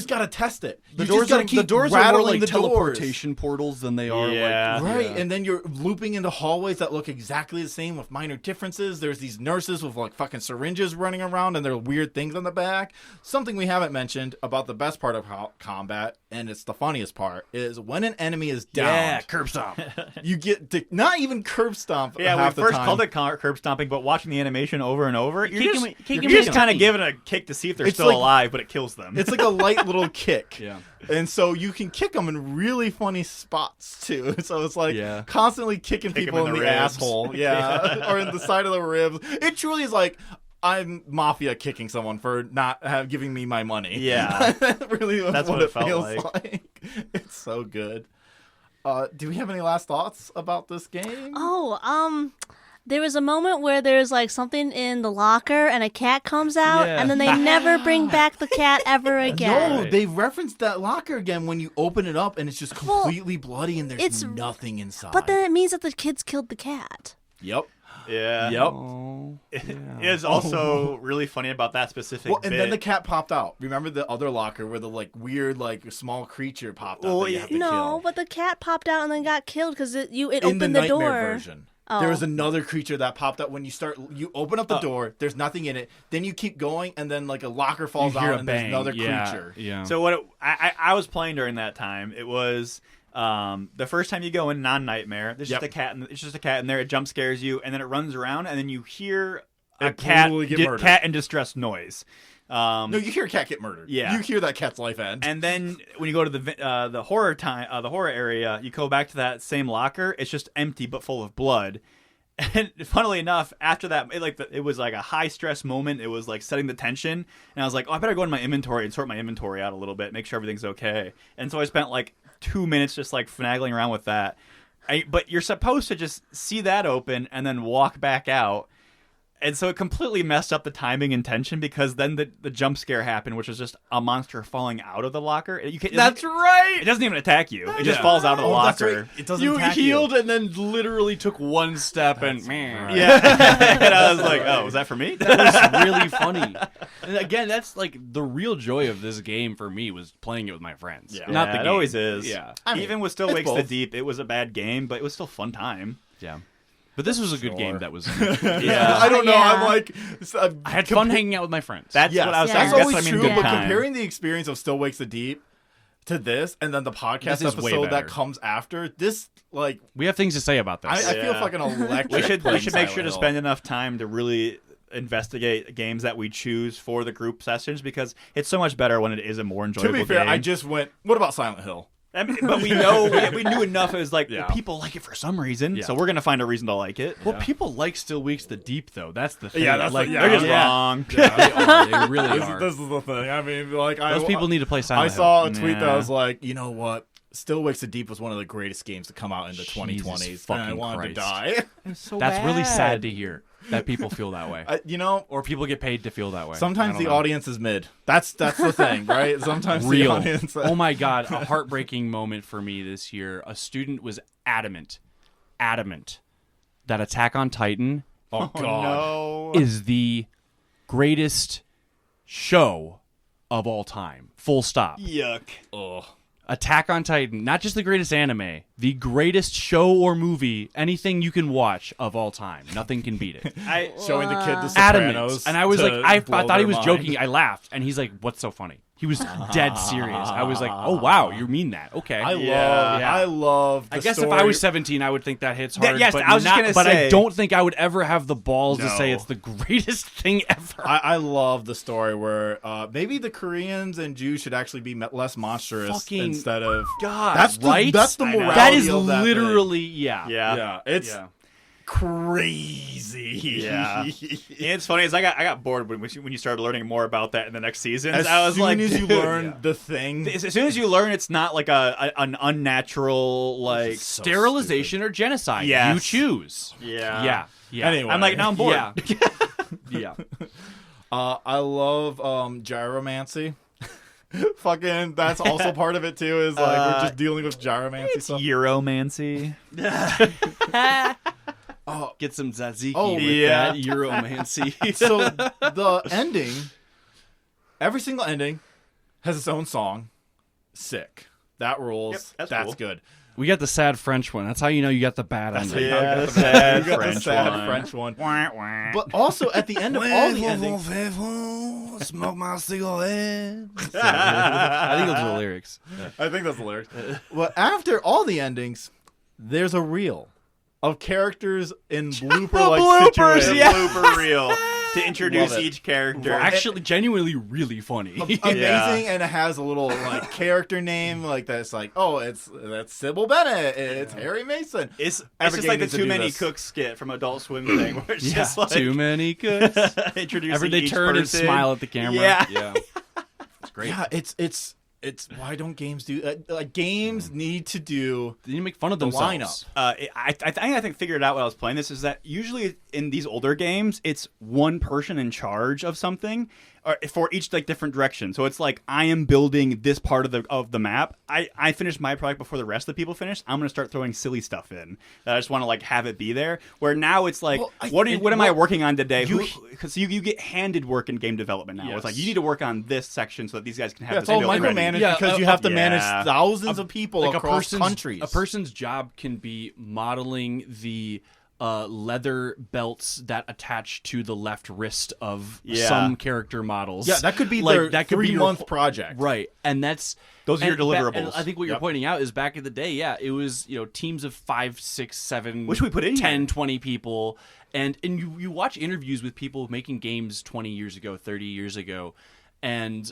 gotta test it. The You doors, just gotta are, keep the doors are more rattling like the doors. teleportation portals than they are Yeah. like Right, and then you're looping into hallways that look exactly the same with minor differences. There's these nurses with like fucking syringes running around and there are weird things on the back. Something we haven't mentioned about the best part of combat, and it's the funniest part, is when an enemy is down, curb stomp. you get to not even curb stomp. Yeah, half we the first time. called it curb stomping, but watching the animation over and over, you're Kick 'em just with kind your of giving a kick to see if they're It's still like- alive, but it kills them. It's like a light little kick. Yeah. And so you can kick them in really funny spots too. So it's like Yeah. constantly kicking Kick 'em people in in the the ribs. asshole. Yeah. Or in the side of the ribs. It truly is like I'm mafia kicking someone for not giving me my money. Yeah. Really That's what what it it felt feels like. It's so good. Do we have any last thoughts about this game? There was a moment where there's like something in the locker and a cat comes out, Yeah. and then they never bring back the cat ever again. No, they referenced that locker again when you open it up and it's just Well, completely bloody and there's it's- nothing inside. But then it means that the kids killed the cat. Yep. yeah. Yep. Oh. It is also really funny about that specific Well, and bit. then the cat popped out. Remember the other locker where the like weird like small creature popped out Well, that you have to No, kill? but the cat popped out and then got killed because it In opened the the nightmare door. version. Oh. There was another creature that popped out when you open up the door, there's nothing in it, then you keep going and then like a locker falls You hear out a and bang. there's another Yeah, creature. Yeah. So what I was playing during that time, it was the first time you go in non-nightmare. There's Yep. just a cat. It's just a cat in there. It jump scares you, and then it runs around, and then you hear a It cat brutally get murdered. cat in distress noise. No, you hear a cat get murdered. Yeah. You hear that cat's life end. And then when you go to the horror the horror area, you go back to that same locker. It's just empty but full of blood. And funnily enough, after that, it was like a high stress moment. It was like setting the tension, and I was like, "Oh, I better go in my inventory and sort my inventory out a little bit, make sure everything's okay." And so I spent like 2 minutes just like finagling around with that. But you're supposed to just see that open and then walk back out. And so it completely messed up the timing and tension because then the jump scare happened, which was just a monster falling out of the locker. That's right. It doesn't even attack you. It just Yeah. falls out of the Oh, that's locker. right. It doesn't You attack healed and then literally took one step and man. Yeah. And I was like, oh, was that for me? That was really funny. And again, that's like the real joy of this game for me was playing it with my friends. Yeah. Not Yeah, the it game. always is. Yeah. I mean, Even with Still it's Wakes the both. Deep, it was a bad game, but it was still fun time. Yeah. But this was a good Sure. game that was Yeah. I don't know. Yeah. I'm like I had fun hanging out with my friends. That's Yes, what I was Yeah. saying. that's That's always what I mean, true. good But time. comparing the experience of Still Wakes the Deep to this, and then the podcast This is way episode that better. comes after this, like we have things to say about this. I feel Yeah. fucking electric. we should playing make Silent sure to Hill. spend enough time to really investigate games that we choose for the group sessions because it's so much better when it is a more To enjoyable be fair, game. I just went. What about Silent Hill? I mean, but we know we knew enough. It was like Yeah. well, people like it for some reason, Yeah. so we're gonna find a reason to like it. well, people like Still Wakes the Deep though. That's the thing. Yeah, that's like the- yeah. They're just yeah. wrong. They are. They really This, are. this is the thing. I mean, like Those people need to play I Silent Hill. saw a tweet that Yeah. was like, you know what? Still Wakes the Deep was one of the greatest games to come out in the Jesus 2020s, and I fucking wanted to Christ. die. So That's really sad to hear that people feel that way, You know, or people get paid to feel that way. sometimes I the don't know. audience is mid. That's the thing, right? Sometimes the Real. audience. Oh my god, a heartbreaking moment for me this year. A student was adamant that Attack on Titan Oh god. no. is the greatest show of all time. Full stop. Yuck. Ugh. Attack on Titan, not just the greatest anime, the greatest show or movie, anything you can watch of all time. Nothing can beat it. I Showing the kid the Adamant. Sopranos. And I was to like, I blow thought he their was mind. joking. I laughed. And he's like, what's so funny? He was dead serious. I was like, "Oh wow, you mean that? Okay." I love. The I guess story. if I was 17, I would think that hits hard. yes, but I was just gonna but I say- don't think I would ever have the balls to say No. it's the greatest thing ever. I love the story where maybe the Koreans and Jews should actually be less monstrous Fucking instead of. God, That's the, right? That's the I know. morality. That is of that literally thing. yeah. Yeah, it's Yeah. crazy. Yeah. It's funny is I got bored when you started learning more about that in the next season. As I was soon like, as you dude. learn the thing, As soon as you learn it's not like an unnatural like so Sterilization or genocide. Yes. You choose. yeah. Yeah. Anyway. I'm like now I'm bored. Yeah. Yeah. I love gyromancy. Fucking, that's also part of it too. Is like we're just dealing with gyromancy It's stuff. Euromancy. Get some tzatziki Oh, with yeah. that Euromancy. So the ending, every single ending, has its own song. Sick. That rules. Yep, that's cool. good. We got the sad French one. That's how you know you got the bad That's ending. how you Yeah, got the the sad you got French the sad one. French one. Wah, wah. But also at the end of all the endings, Smoke my cigarette. I think those are the lyrics. I think that's the lyrics. But after all the endings, there's a reel of characters in blooper-like bloopers, situations. yeah. Blooper reel to introduce Love it. each character. Actually, genuinely really funny. Amazing, Yeah. and it has a little like character name like that's like, oh, that's Sybil Bennett, it's Harry Mason. It's Every just game like the needs to Too do Many this. Cooks skit from Adult Swim thing, where it's Yeah, just like too many cooks. introducing Every they each turn and person. smile at the camera. Yeah. It's great. Yeah, it's why don't games do games need to do They need to make fun of the themselves. lineup. I think figured out while I was playing this is that usually in these older games it's one person in charge of something or for each like different direction. So it's like I am building this part of the map. I finished my project before the rest of the people finished. I'm gonna start throwing silly stuff in. I just want to like have it be there. Where now it's like Well, what am I well, working on today? you- Because you get handed work in game development now. It's like you need to work on this section so that these guys can have Yeah, this it's all build ready. micromanaged Yeah, because you have to yeah. manage thousands of people Like across countries. A person's job can be modeling the leather belts that attach to the left wrist of Yeah. some character models. Yeah, that could be like, their that could be your 3-month project. Right, and that's Those are your and deliverables. and I think what you're Yep. pointing out is back in the day, yeah, it was teams of 5, 6, 7, Which we put in 10, here. 20 people, and you watch interviews with people making games 20 years ago, 30 years ago, and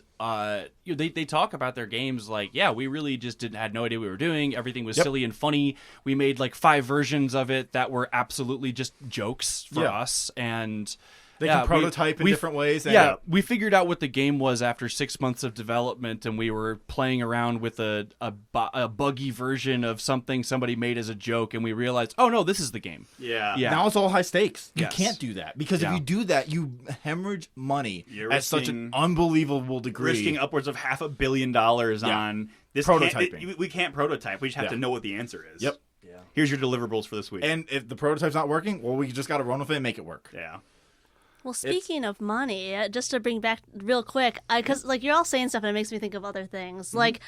they talk about their games like, yeah, we really just had no idea what we were doing. Everything was silly and funny. We made like 5 versions of it that were absolutely just jokes for Yeah. us, and They yeah, can prototype in we- different ways. And Yeah, we figured out what the game was after 6 months of development, and we were playing around with a buggy version of something somebody made as a joke, and we realized, oh no, this is the game. Yeah. Yeah. Now it's all high stakes. You Yes. can't do that because Yeah. if you do that, you hemorrhage money You're at such an risking- unbelievable degree. risking upwards of $500 million on this Prototyping. We can't prototype. We just have Yeah. to know what the answer is. Yep. Here's your deliverables for this week. And if the prototype's not working, well, we just got to run with it and make it work. yeah. Well, speaking of money, just to bring back real quick, because like you're all saying stuff and it makes me think of other things. Like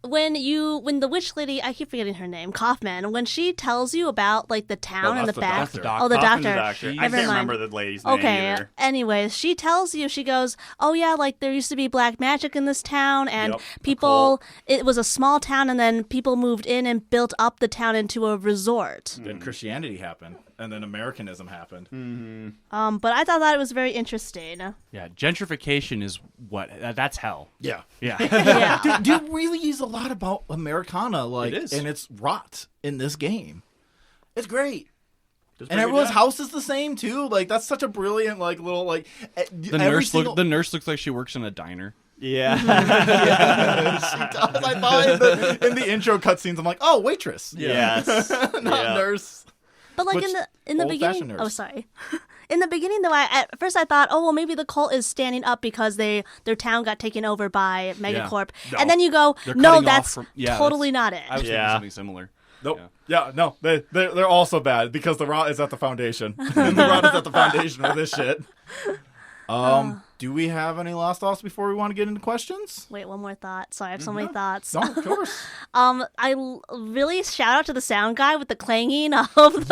when the witch lady, I keep forgetting her name, Kaufman, when she tells you about like the town and that's the the back. doctor. Oh, the Kaufman's doctor. the doctor. I Never can't mind. remember the lady's name Okay. either. Anyways, she tells you, she goes, "Oh yeah, like there used to be black magic in this town, and Yep, people. It was a small town, and then people moved in and built up the town into a resort. Then Christianity happened, and then Americanism happened. But I thought that it was very interesting. Yeah, gentrification is what that's hell. Yeah. Yeah, Yeah. Dude really is a lot about Americana, like, It is. and it's rot in this game. It's great. Does And pretty everyone's good. house is the same too. Like that's such a brilliant, like little, like the nurse looks like she works in a diner. Yeah. She does. I thought in the intro cutscenes, I'm like, oh, waitress, Yes. not Yeah. nurse. But like Which in the old-fashioned beginning, nurse. oh sorry, in the beginning though, at first I thought, oh well, maybe the cult is standing up because their town got taken over by Megacorp, No. and then you go, They're no, cutting off that's from- yeah, totally not it. I was thinking Yeah. something similar. Nope. Yeah, no, they're also bad because the rot is at the foundation. And the rot is at the foundation of this shit. Do we have any last thoughts before we want to get into questions? Wait, one more thought. Sorry, I have so many thoughts. No, of course. Really shout out to the sound guy with the clanging of the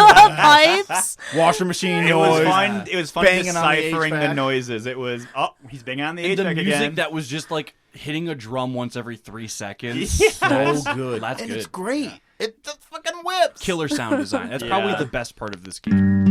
pipes. Washer machine It noise. was fun. It was fun Banging on the deciphering the HVAC. noises. It was he's banging on the And the HVAC music again. that was just like hitting a drum once every 3 seconds. Yeah. So good. That's and good. it's great. It just fucking whips. Killer sound design. That's Yeah. probably the best part of this game.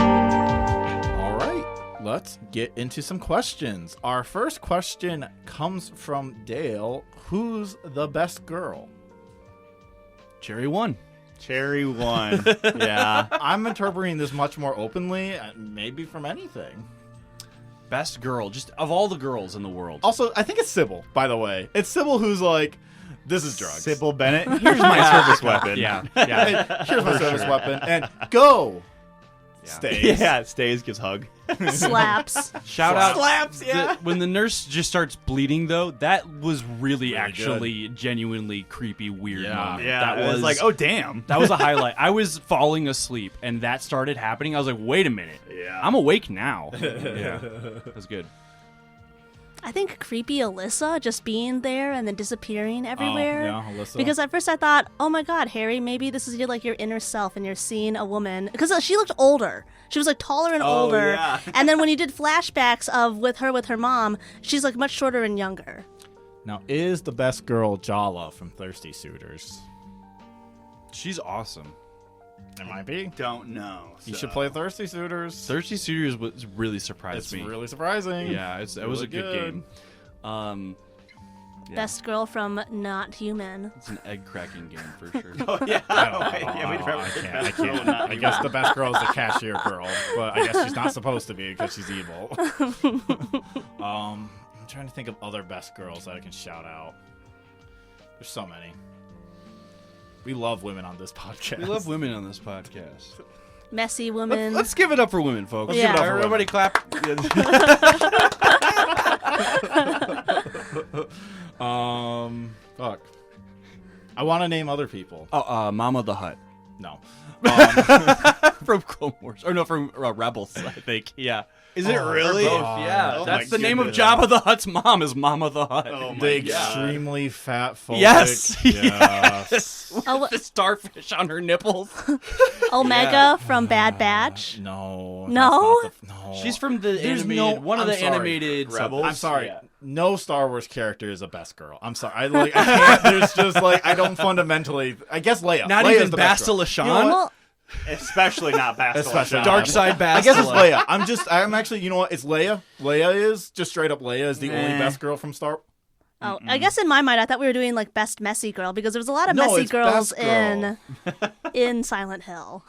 All right, let's get into some questions. Our first question comes from Dale. Who's the best girl? Cherry 1. Cherry 1. Yeah. I'm interpreting this much more openly, maybe from anything. Best girl, just of all the girls in the world. Also, I think it's Sybil, by the way. It's Sybil who's like, this is drugs. Sybil Bennett. Here's my service weapon. Yeah. Hey, here's my service weapon. And go! Stays. Yeah. Stays, gives hug. Slaps. Shout out. Slaps. Yeah. When the nurse just starts bleeding, though, that was really Really actually genuinely creepy, weird Yeah. moment. Yeah. That it was like, oh damn. that was a highlight. I was falling asleep, and that started happening. I was like, wait a minute. Yeah. I'm awake now. Yeah. That was good. I think creepy Alyssa just being there and then disappearing everywhere. Oh, yeah, Alyssa. Because at first I thought, oh my god, Harry, maybe this is your inner self and you're seeing a woman. Because she looked older. She was like taller and Oh, older. yeah. And then when you did flashbacks of with her mom, she's like much shorter and younger. Now, is the best girl Jala from Thirsty Suitors? She's awesome. It might be. Don't know. You so. should play Thirsty Suitors. Thirsty Suitors was really surprised It's me. really surprising. Yeah, it was a Really good game. Yeah. Best girl from Not Human. It's an egg cracking game for sure. Oh, yeah. I don't know. Yeah, we I can't. I guess the best girl is the cashier girl, but I guess she's not supposed to be because she's evil. I'm trying to think of other best girls that I can shout out. There's so many. We love women on this podcast. We love women on this podcast. Messy woman. Let's give it up for women, folks. Let's give it up for Everybody clap. Fuck. I want to name other people. Mama the Hutt. No. From Clone Wars. Or no, from Rebels, I think. Yeah. Is it really? Both, yeah. Oh That's my the name of goodness. Jabba the Hutt's mom is Mama the Hutt. Oh my The God. extremely fat phobic. Yes. Yes. Oh, The starfish on her nipples. Omega Yeah. from Bad Batch. No. No? that's not no. She's from the There's animated, one of I'm the sorry. animated Rebels? I'm sorry. Yeah. No Star Wars character is the best girl. I'm sorry. I can't. There's just like I don't fundamentally. I guess Leia. Not Leia's even the best girl. Bastila You know what? Well, Especially not Bastila. Especially not. Dark Side Bastila. I guess it's Leia. I'm actually. You know what? It's Leia. Leia is just straight up. Leia is the only Eh. best girl from Star. oh, I guess in my mind I thought we were doing like best messy girl because there was a lot of No, messy it's girls best girl. in Silent Hill.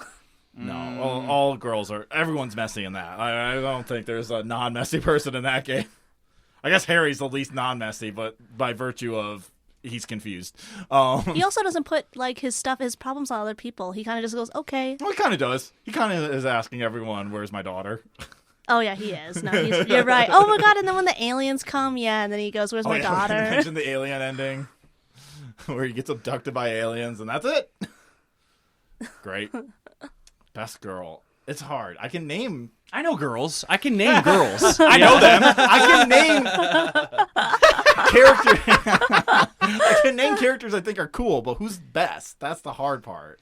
No, all girls are. Everyone's messy in that. I don't think there's a non-messy person in that game. I guess Harry's the least non-messy, but by virtue of he's confused. He also doesn't put like his problems on other people. He kind of just goes, okay. Well, he kind of does. He kind of is asking everyone, "Where's my daughter?" Oh yeah, he is. No, you're right. Oh my god! And then when the aliens come, yeah, and then he goes, "Where's my daughter?" Imagine the alien ending, where he gets abducted by aliens, and that's it. Great. Best girl. It's hard. I can name. I know girls. I can name girls. I know them. I can name characters. I can name characters I think are cool, but who's best? That's the hard part.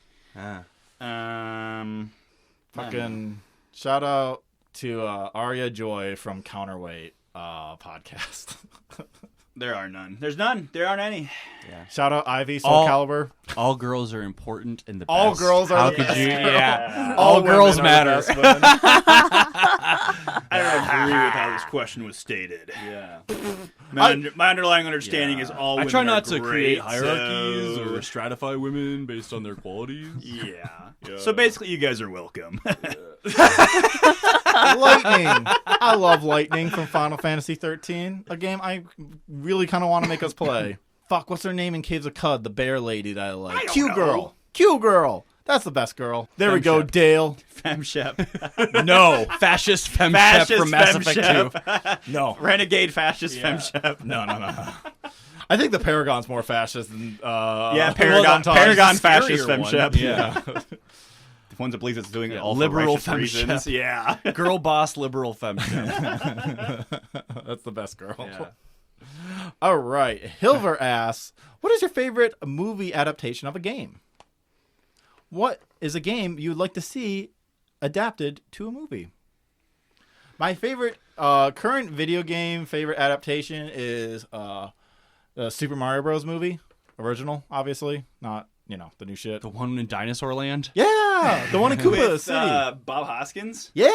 Fucking shout out to Arya Joy from Counterweight podcast. There are none. There's none. There aren't any. Shout out Ivy, Soul All- Calibur. All girls are important and the best. All girls are How the could best. you? Yeah. All All girls women are the matter. best women. I don't agree with how this question was stated. Yeah. My underlying understanding is all I women try are not to great, create hierarchies so- or stratify women based on their qualities. Yeah. So basically, you guys are welcome. Lightning. I love Lightning from Final Fantasy 13, a game I really kind of want to make us play. Fuck, what's her name in Caves of Cud? The bear lady that I like. I don't Q know. girl. Q girl. That's the best girl. There we go, Femshep. Dale. Femshep. No. Fascist femshep Fascist from Mass Effect 2. No. Renegade fascist Yeah. Femshep. No. I think the Paragon's more fascist than Yeah, Paragon Paragon the fascist scarier one. Femshep. Yeah. The ones that believes it's doing it all Liberal for righteous Femshep. reasons. Yeah. Girl boss liberal femshep. That's the best girl. Yeah. All right. Hilver asks, what is your favorite movie adaptation of a game? What is a game you'd like to see adapted to a movie? My favorite current video game favorite adaptation is the Super Mario Bros. Movie. Original, obviously. Not, the new shit. The one in Dinosaur Land. Yeah! The one in Koopa With City. Bob Hoskins. Yeah!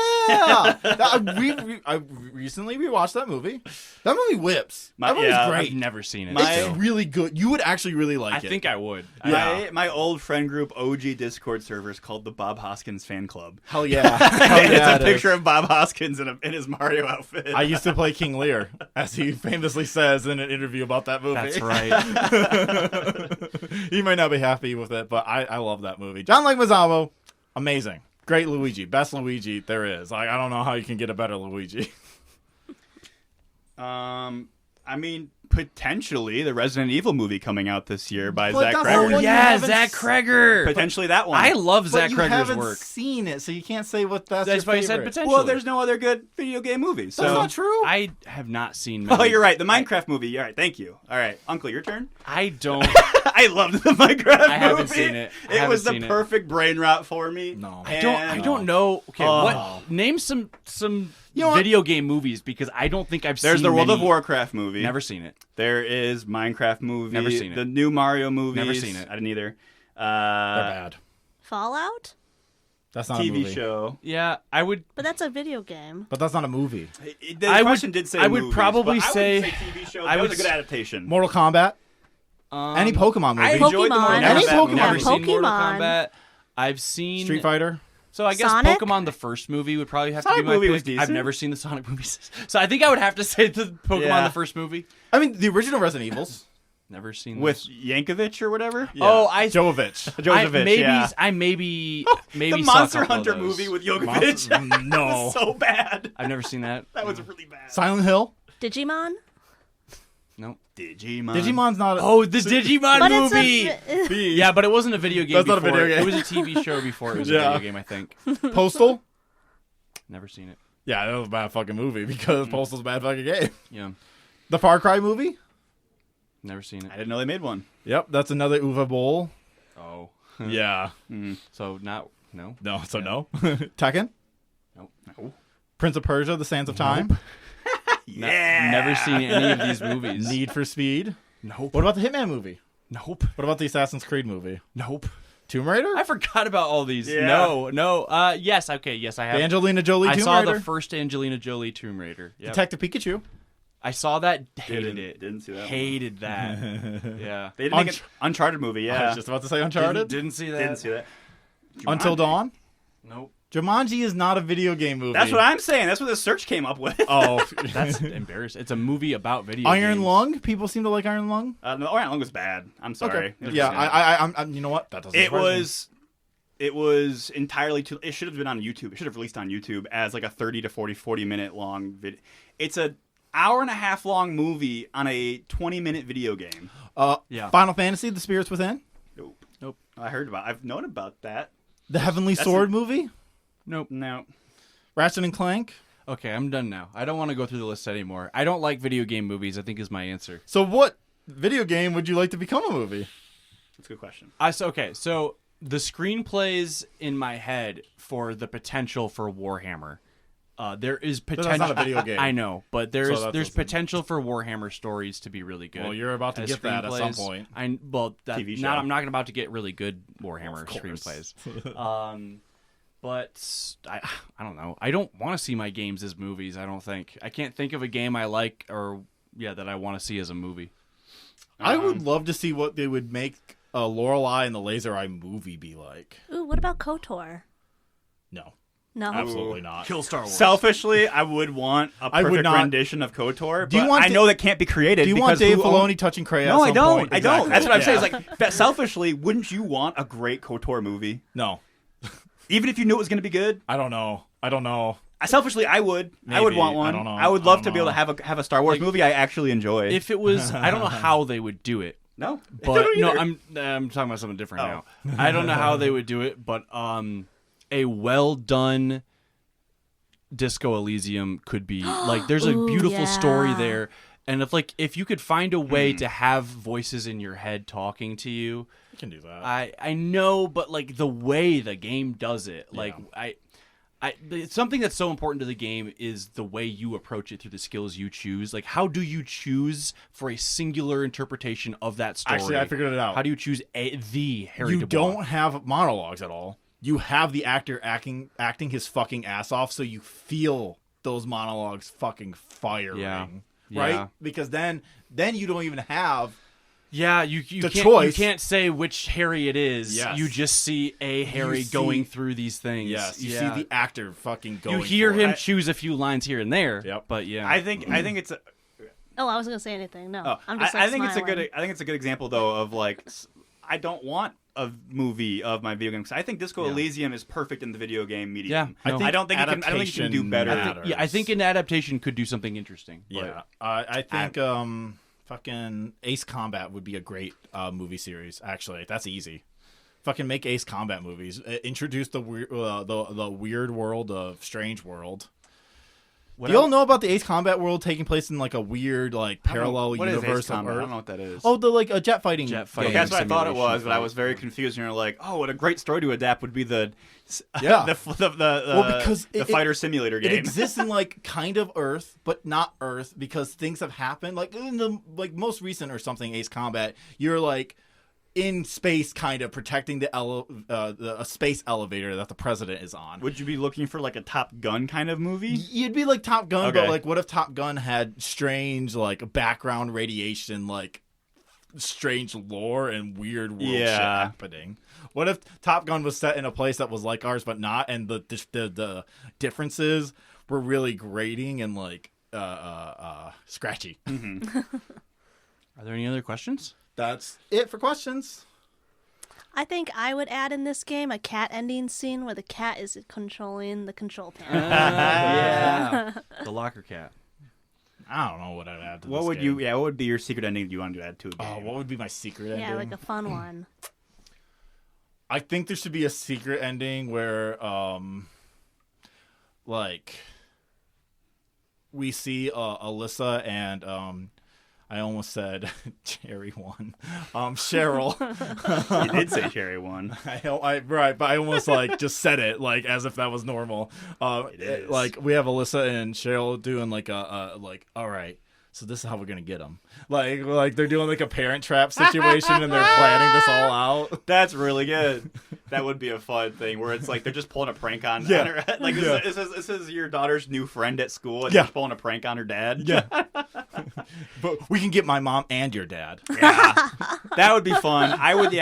I recently rewatched that movie. That movie whips. That movie's great. I've never seen it. It's really good. You would actually really like I it. think I would. Yeah. My old friend group OG Discord servers called the Bob Hoskins fan club. Hell yeah. Hell yeah, It's a it is. picture of Bob Hoskins in his Mario outfit. I used to play King Lear, as he famously says in an interview about that movie. That's right. He might not be happy with it, but I love that movie. John Leguizamo, amazing. Great Luigi. Best Luigi there is. I don't know how you can get a better Luigi. Potentially the Resident Evil movie coming out this year by But Zach that's Cregger. the one you yeah, haven't Zach Kreger. Potentially that one. I love But Zach you Kreger's haven't work. seen it, so you can't say what that's That's your why I said favorite. potentially. Well, there's no other good video game movies. So. That's not true. I have not seen. Oh, many. you're right. The Minecraft movie. All right, thank you. All right, Uncle, your turn. I don't. I loved the Minecraft movie. I haven't seen it. It was the perfect brain rot for me. No. I don't know. Okay, what? Name some know what? video game movies because I don't think I've There's seen the World of many. Warcraft movie. Never seen it. There is Minecraft movie. Never seen it. The new Mario movies. Never seen it. I didn't either. They're bad. Fallout? That's not a TV movie. show. Yeah, I would. But that's a video game. But that's not a movie. The I would- question did say I would movies, probably but say- I would say TV show. I That was would a good s- adaptation. Mortal Kombat. Any Pokemon movie. I enjoyed the Mortal Pokemon. Any Kombat Pokemon. movie. Never seen Mortal Pokemon. Kombat. I've seen Street Fighter. So I guess Sonic? Pokemon the first movie would probably have Sonic to be my movie pick. was decent. I've never seen the Sonic movies, so I think I would have to say the Pokemon Yeah. the first movie. I mean, the original Resident Evils. Never seen With those. Yankovic or whatever. Oh, I Jovovich. Jovovich, I maybe the saw a Monster couple of Hunter those. movie with Yokovic. No. so bad. I've never seen that. That was really bad. Silent Hill. Digimon? No. Digimon. Digimon's not. Oh, the Digimon But movie. it's a... Yeah, but it wasn't a video game. That's not a before. video game. It was a TV show before it was Yeah. a video game. I think. Postal. Never seen it. Yeah, that was a bad fucking movie because Postal's a bad fucking game. Yeah, The Far Cry movie. never seen it. I didn't know they made one. Yep, that's another Uwe Boll. Oh, Yeah. so not no. No, so no. Tekken. Nope. No. Prince of Persia: The Sands of Time. Yeah. Never seen any of these movies. Need for Speed. Nope. What about the Hitman movie? Nope. What about the Assassin's Creed movie? Nope. Tomb Raider. I forgot about all these. Yeah. No. Yes. Okay. Yes, I have. The Angelina Jolie I Tomb saw Raider. the first Angelina Jolie Tomb Raider. Yep. Detective Pikachu. I saw that. Hated it. Didn't see that one. Hated that. Yeah. They didn't make an Uncharted movie, I yeah. was just about to say Uncharted. Didn't see that. Didn't see that. Until Dawn. Nope. Jumanji is not a video game movie. That's what I'm saying. That's what the search came up with. Oh, That's embarrassing. It's a movie about video Iron games. Lung. People seem to like Iron Lung. No, Iron Lung was bad. I'm sorry. Okay. Yeah, I'm. You know what? That doesn't. It surprise me. was. It was entirely too. It should have been on YouTube. It should have released on YouTube as like a 30 to 40 minute long video. It's a hour and a half long movie on a 20-minute video game. Yeah. Final Fantasy: The Spirits Within. Nope. I've known about that. The Heavenly Sword movie. Nope. No. Ratchet and Clank. Okay, I'm done now. I don't want to go through the list anymore. I don't like video game movies, I think is my answer. So, what video game would you like to become a movie? That's a good question. So the screenplays in my head for the potential for Warhammer There is But potential. that's not a video game. I know, but So there's that's potential for Warhammer stories to be really good. Well, you're about to as get that at some screenplays. point. TV show. I'm not about to get really good Warhammer Of course. screenplays. But I don't know. I don't want to see my games as movies. I don't think. I can't think of a game I like or that I want to see as a movie. I would love to see what they would make a Lorelei and the Laser Eye movie be like. Ooh, what about KOTOR? No, No. absolutely not. Kill Star Wars. Selfishly, I would want a I would perfect not- rendition of KOTOR, Do you but want I Da- know that can't be created. Do you want because Dave who owns- Filoni touching Cray? No, at I some don't. point? I don't. Exactly. That's what I'm saying. Yeah. It's like, that selfishly, wouldn't you want a great KOTOR movie? No, Even if you knew it was going to be good? I don't know. Selfishly, I would. I would Maybe. want one. I don't know. I would I love don't to be able to know. have a Star Wars movie I actually enjoy. If it was, I don't know how they would do it. no, But no, I'm talking about something different Oh. now. I don't know how they would do it, but a well done Disco Elysium could be like there's a Ooh, beautiful story yeah. there, and if you could find a way to have voices in your head talking to you, You can do that. I know, but like the way the game does it, like it's something that's so important to the game is the way you approach it through the skills you choose. Like, how do you choose for a singular interpretation of that story? Actually, I figured it out. How do you choose the Harry You Dubois? don't have monologues at all. You have the actor acting his fucking ass off, so you feel those monologues fucking firing. Yeah. Right? Yeah. Because then you don't even have Yeah, you The can't choice. you can't say which Harry it is. Yes. You just see a Harry see- going through these things. you see the actor fucking going. You hear for him it. choose a few lines here and there. Yep. But yeah, I think it's a. Oh, I wasn't gonna say anything. No, Oh, I'm just. I Like, think it's a smiling. good. I think it's a good example though of like, I don't want a movie of my video game because I think Disco Yeah. Elysium is perfect in the video game medium. Yeah, no. I don't think it can. I don't think it can do adaptation better. matters. I think an adaptation could do something interesting. but- Yeah, I think fucking Ace Combat would be a great movie series. Actually, that's easy. Fucking make Ace Combat movies. Introduce the weird world of Strange World. What Do you all else? know about the Ace Combat world taking place in like a weird like parallel What is Ace universe of Combat? I Earth? don't know what that is. Oh, the like a jet fighting. Jet fighting. Okay, that's what I thought it simulation was, but I fight. was very confused. And you're like, oh, what a great story to adapt would be the Yeah. the because the it- fighter simulator It game. exists in like kind of Earth, but not Earth because things have happened. Like in the most recent or something, Ace Combat, you're like in space, kind of protecting a space elevator that the president is on. Would you be looking for like a Top Gun kind of movie? You'd be like Top Gun, Okay. but like, what if Top Gun had strange like background radiation, like strange lore and weird world shit Yeah. happening? What if Top Gun was set in a place that was like ours but not, and the differences were really grating and like scratchy? Are there any other questions? That's it for questions. I think I would add in this game a cat ending scene where the cat is controlling the control panel. Yeah, the locker cat. I don't know what I'd add to What this would game. you? Yeah, what would be your secret ending you want to add to a game? Oh, what would be my secret ending? Yeah, like a fun one. I think there should be a secret ending where, like, we see Alyssa and I almost said Cherry one, Cheryl. You did say Cherry one. Right, but I almost like just said it like as if that was normal. It is. Like we have Alyssa and Cheryl doing like a like, all right, so this is how we're gonna get them. Like they're doing like a Parent Trap situation and they're planning this all out. That's really good. That would be a fun thing where it's like they're just pulling a prank on Yeah. her. Like Yeah. this is your daughter's new friend at school and Yeah. she's pulling a prank on her dad. Yeah, but we can get my mom and your dad. Yeah. That would be fun. I would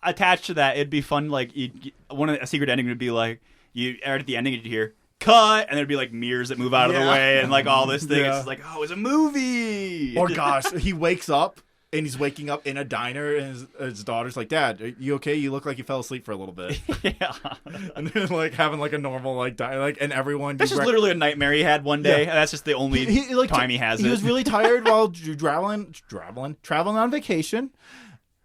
attached to that it'd be fun like a secret ending would be like you right at the ending you'd hear cut and there'd be like mirrors that move out of the Yeah. way and like all this thing. Yeah. It's just like, oh, it's a movie. Or gosh, he wakes up and he's waking up in a diner and his daughter's like, Dad, are you okay? You look like you fell asleep for a little bit. Yeah. And then like having like a normal like diner, like, and everyone That's just literally a nightmare he had one day. Yeah. And that's just the only time he has it. He was really tired while traveling on vacation,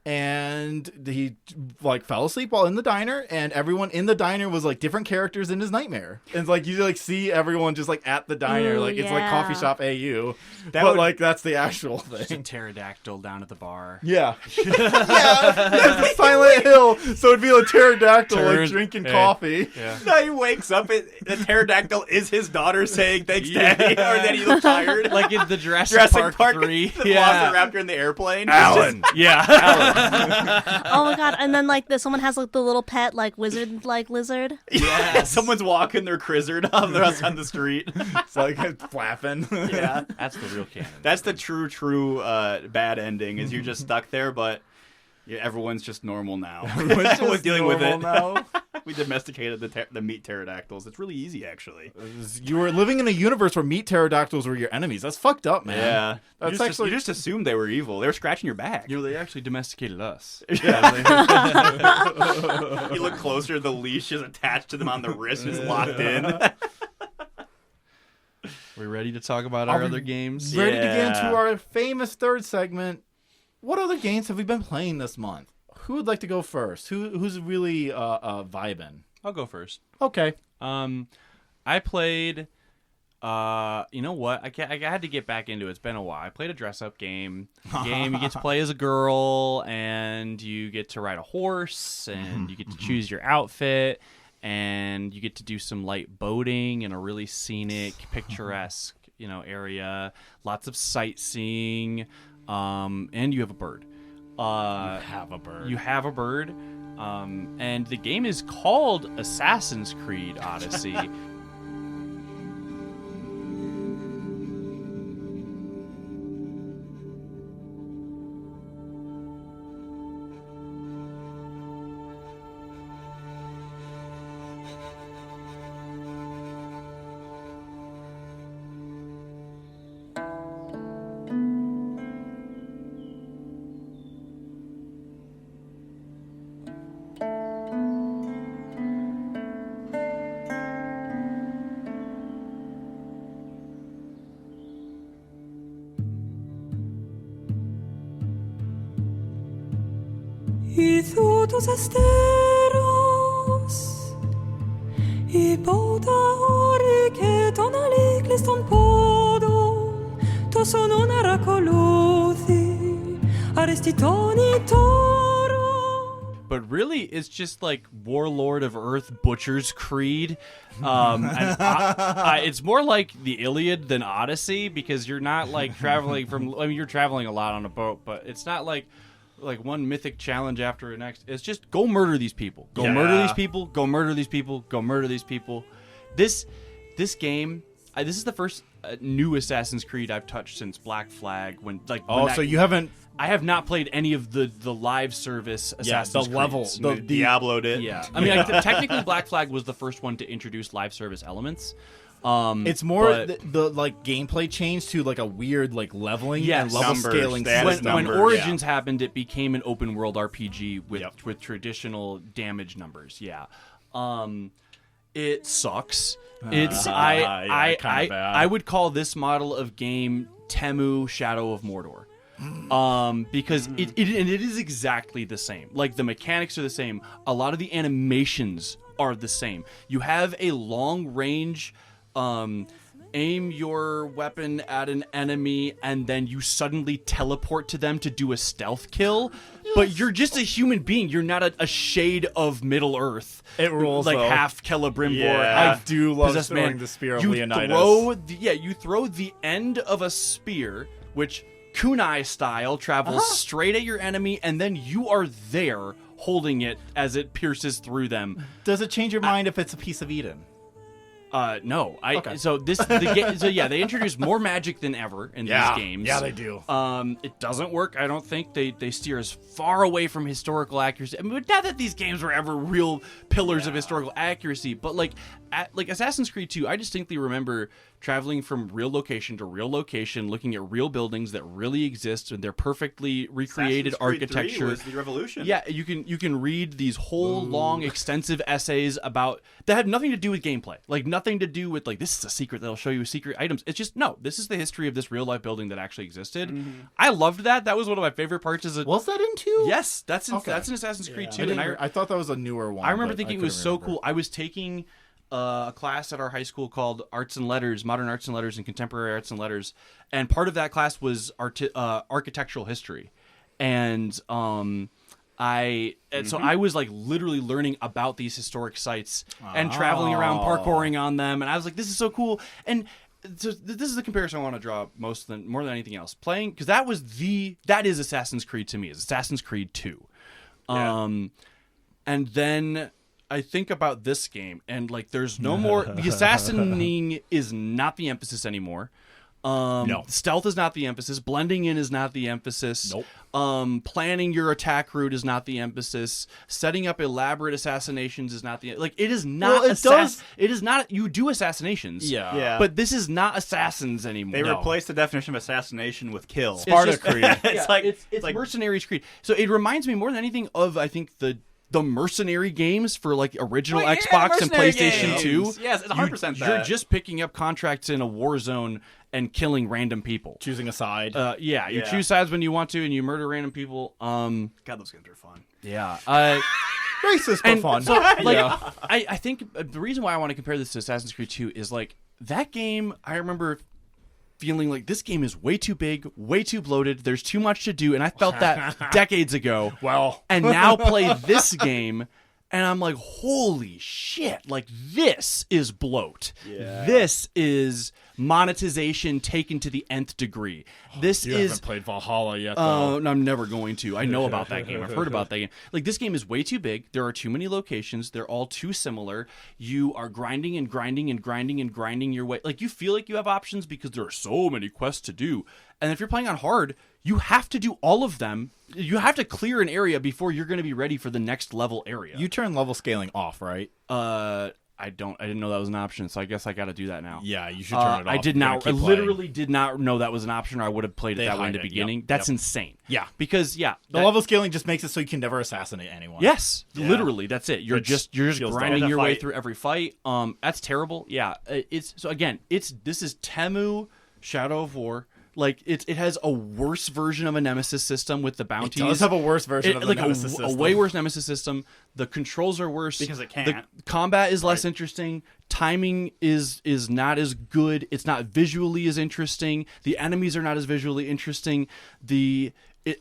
and he like fell asleep while in the diner, and everyone in the diner was like different characters in his nightmare. And like you like see everyone just like at the diner, Ooh, like it's like yeah. coffee shop AU, That but would- like that's the actual Just a thing. pterodactyl down at the bar. Yeah, yeah, it's Silent Hill, so it'd be a pterodactyl like Turn- drinking hey. coffee. Yeah. No, he wakes up, the pterodactyl is his daughter saying thanks, Daddy, or that he looks tired. Like in the Jurassic, Jurassic Park 3. the Yeah. Velociraptor in the airplane. Alan. Yeah. Oh my god! And then like someone has like the little pet like wizard like lizard. Yeah, someone's walking their crizzard on the street. It's like flapping. Yeah. That's the real canon. That's the true bad ending, is you're just stuck there, but yeah, everyone's just normal now. Everyone's dealing with it. now. We domesticated the meat pterodactyls. It's really easy, actually. You were living in a universe where meat pterodactyls were your enemies. That's fucked up, man. Yeah. That's You just assumed they were evil. They were scratching your back. You know, they actually domesticated us. You look closer, the leash is attached to them on the wrist, is locked in. We ready to talk about Are our we other games? Ready to get Yeah. into our famous third segment. What other games have we been playing this month? Who would like to go first? Who's really vibing? I'll go first. Okay. I played. You know what? I had to get back into it. It's been a while. I played a dress-up game. You get to play as a girl, and you get to ride a horse, and you get to choose your outfit, and you get to do some light boating in a really scenic, picturesque, area. Lots of sightseeing, and you have a bird. Have a bird. You have a bird, and the game is called Assassin's Creed Odyssey. Y todos esteros I båda orike tonali kliston podon To sono nära kolothi Aristitoni toro But really, it's just like Warlord of Earth Butcher's Creed. And it's more like the Iliad than Odyssey, because you're not like traveling from. I mean, you're traveling a lot on a boat, but it's not like one mythic challenge after the next. It's just go murder these people. Go murder these people. Go murder these people. Go murder these people. This game. This is the first new Assassin's Creed I've touched since Black Flag. So you haven't. I have not played any of the live service Assassin's the level. Creeds. The Diablo'd it. Yeah, I mean, technically, Black Flag was the first one to introduce live service elements. It's more but- the like gameplay change to like a weird like leveling Yes. and level Numbers, scaling. status system. when numbers, Origins happened, it became an open world RPG with Yep. with traditional damage numbers. Yeah, it sucks. It's yeah, kinda bad. I would call this model of game Temu Shadow of Mordor. Because it is exactly the same. Like, the mechanics are the same. A lot of the animations are the same. You have a long range, aim your weapon at an enemy, and then you suddenly teleport to them to do a stealth kill. But you're just a human being. You're not a shade of Middle Earth. It rules, like though. half Celebrimbor. Yeah. half I do love possessed throwing man. the spear of you Leonidas. You throw the end of a spear, which kunai style travels straight at your enemy, and then you are there holding it as it pierces through them. Does it change your mind if it's a piece of Eden? No, Okay. so they introduced more magic than ever in these games. Yeah, they do. It doesn't work. I don't think they steer as far away from historical accuracy. I mean, not that these games were ever real pillars of historical accuracy, but like like Assassin's Creed 2, I distinctly remember traveling from real location to real location, looking at real buildings that really exist and they're perfectly recreated Assassin's Creed 3 architecture. was the revolution. Yeah, you can read these whole long, extensive essays about that have nothing to do with gameplay, like nothing to do with like this is a secret that'll show you secret items. It's just no, this is the history of this real life building that actually existed. I loved that. That was one of my favorite parts. Was that in 2? Yes, that's Okay. an Assassin's Creed 2. I, And I thought that was a newer one. I remember but thinking it couldn't was so remember. cool. I was taking a class at our high school called Arts and Letters, Modern Arts and Letters, and Contemporary Arts and Letters, and part of that class was architectural history, and so I was like literally learning about these historic sites and traveling around, parkouring on them, and I was like, this is so cool. And so this is the comparison I want to draw more than anything else. Playing because that is Assassin's Creed to me. Is Assassin's Creed 2. And then I think about this game and like there's no more the assassinating is not the emphasis anymore. No. Stealth is not the emphasis. Blending in is not the emphasis. Nope. Planning your attack route is not the emphasis. Setting up elaborate assassinations is not the like. It is not. Well, it does- It is not. You do assassinations. Yeah. But this is not assassins anymore. They replaced the definition of assassination with kill. It's Sparta just- Creed. It's like Mercenaries Creed. So it reminds me more than anything of I think the mercenary games for like original Well, yeah, Xbox and mercenary PlayStation games. 2. Yes, it's 100% You're that. just picking up contracts in a war zone and killing random people. Choosing a side. You Yeah. choose sides when you want to, and you murder random people. God, those games are fun. Yeah. Racist but And fun. so, like, Yeah. I think the reason why I want to compare this to Assassin's Creed 2 is like that game. I remember feeling like this game is way too big, way too bloated. There's too much to do, and I felt that decades ago. Well. And now play this game, and I'm like, holy shit! Like this is bloat. Yeah. This is monetization taken to the nth degree. This You is haven't played Valhalla yet, Oh, though. no, I'm never going to. I know about that game. I've heard about that game. Like, this game is way too big. There are too many locations. They're all too similar. You are grinding and grinding and grinding and grinding your way. Like, you feel like you have options because there are so many quests to do. And if you're playing on hard, you have to do all of them. You have to clear an area before you're going to be ready for the next level area. You turn level scaling off, right? I didn't know that was an option, so I guess I got to do that now. Yeah, you should turn it off. I did if you're gonna not. I keep literally playing. did not know that was an option, or I would have played it They that way in hide the it. beginning. Yep, That's yep. insane. Yeah. Because The that- level scaling just makes it so you can never assassinate anyone. Yes, Yeah. literally. That's it. You're Which just feels grinding dumb. your way Fight. through every fight. That's terrible. Yeah. It's so again. This is Temu Shadow of War. Like it has a worse version of a Nemesis system with the It bounties. does have a worse version of the like Nemesis a system. way worse Nemesis system. The controls are worse Because it The can't. combat is less interesting. Timing is not as good. It's not visually as interesting. The enemies are not as visually interesting.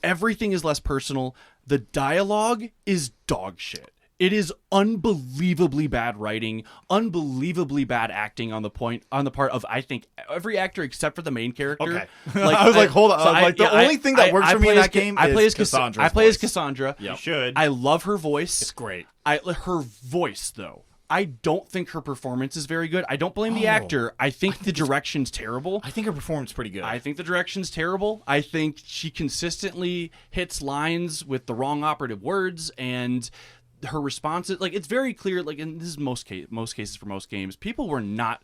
Everything is less personal. The dialogue is dog shit. It is unbelievably bad writing, unbelievably bad acting on the part of I think every actor except for the main character. Okay. I was like, hold on. so I was like, the only thing that works for me in that game I play is as Cassandra's I play as voice. Cassandra. Yep. You should. I love her voice. It's great. Her voice though. I don't think her performance is very good. I don't blame the actor. I think the direction's terrible. I think her performance is pretty good. I think the direction's terrible. I think she consistently hits lines with the wrong operative words, and her responses, like, it's very clear, like, and this is most cases for most games, people were not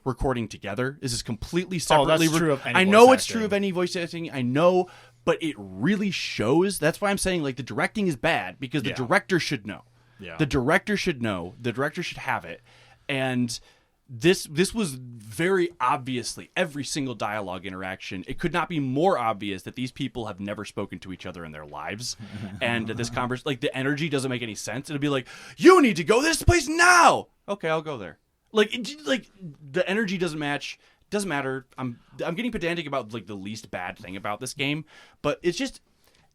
recording together. This is completely separately. that's true of any I know voice it's true acting. of any voice acting. I know, but it really shows. That's why I'm saying, like, the directing is bad because the Yeah. director should know. Yeah. The director should know. The director should have it. And this was very obviously every single dialogue interaction. It could not be more obvious that these people have never spoken to each other in their lives, and that this conversation, like, the energy doesn't make any sense. It'll be like, "You need to go this place now." Okay, I'll go there. Like, the energy doesn't match. Doesn't matter. I'm getting pedantic about like the least bad thing about this game, but it's just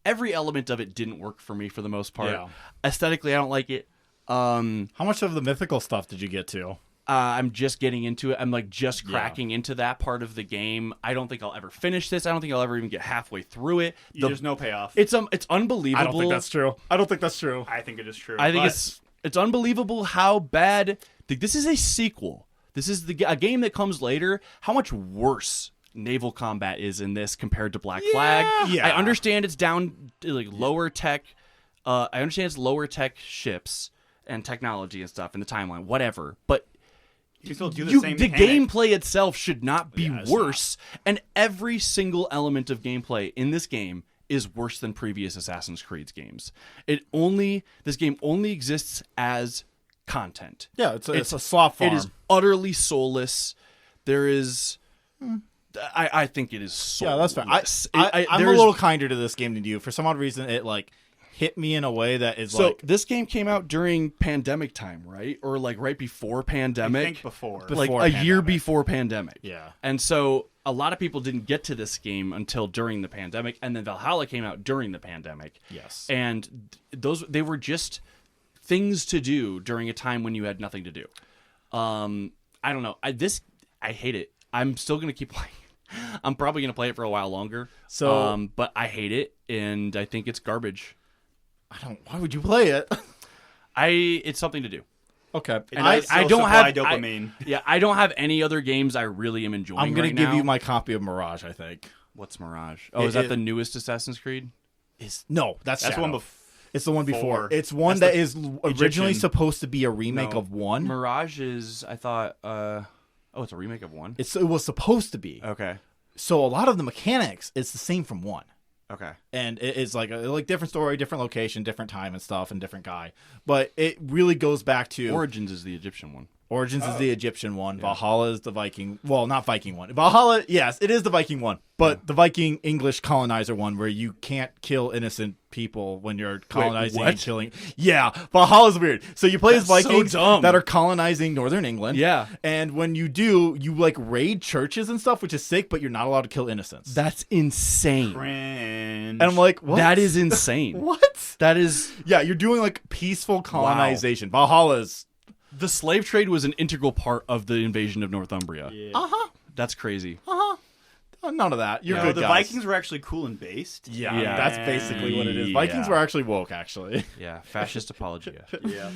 every element of it didn't work for me for the most part. Yeah. Aesthetically, I don't like it. How much of the mythical stuff did you get to? I'm just getting into it. I'm like just cracking into that part of the game. I don't think I'll ever finish this. I don't think I'll ever even get halfway through it. There's no payoff. It's unbelievable. I don't think that's true. I don't think that's true. I think it is true. I think but it's unbelievable how bad. This is a sequel. This is a game that comes later. How much worse naval combat is in this compared to Black Flag. Yeah. I understand it's down to like lower tech. I understand it's lower tech ships and technology and stuff in the timeline, whatever. But You still do the the same mechanic. gameplay itself should not be Yeah, it's worse, and every single element of gameplay in this game is worse than previous Assassin's Creed games. This game only exists as content. Yeah, it's a slop farm. It is utterly soulless. There is. I think it is soulless. Yeah, that's fair. I'm a there's- little kinder to this game than you. For some odd reason, it like hit me in a way that is So like this game came out during pandemic time, right? Or like right before I pandemic? think before. Before like a year pandemic. before pandemic. Yeah. And so a lot of people didn't get to this game until during the pandemic, and then Valhalla came out during the pandemic. Yes. And they were just things to do during a time when you had nothing to do. I don't know. I hate it. I'm still gonna keep playing. I'm probably gonna play it for a while longer. So- but I hate it, and I think it's garbage. Why would you play it? It's something to do. Okay. It I does still don't supply have dopamine. I don't have any other games I really am enjoying. I'm gonna right give now. you my copy of Mirage. I think. What's Mirage? Oh, is that It- the newest Assassin's Creed? No, that's That's Shadow. one before. It's the one before. Four. It's one That's that the is originally Egyptian. supposed to be a remake No. of one. Mirage is. I thought. It's a remake of one. It was supposed to be. Okay. So a lot of the mechanics is the same from one. Okay. And it's like a different story, different location, different time and stuff, and different guy. But it really goes back to Origins is the Egyptian one. Origins is the Egyptian one. Valhalla is the Viking. Well, not Viking one. Valhalla, yes, it is the Viking one, but the Viking English colonizer one, where you can't kill innocent people when you're colonizing what? and killing. Yeah, Valhalla's weird. So you play as That's so Vikings dumb. that are colonizing northern England. Yeah. and when you do, you like raid churches and stuff, which is sick, but you're not allowed to kill innocents. That's insane. Cringe. and I'm like, what? That is insane. what? That is. Yeah, you're doing like peaceful colonization. Valhalla's. The slave trade was an integral part of the invasion of Northumbria. Uh huh. That's crazy. None of that. You're No, good the guys. Vikings were actually cool and based. Yeah, Yeah. that's basically what it is. Vikings Yeah. were actually woke, actually. Yeah. Fascist apologia. Yeah.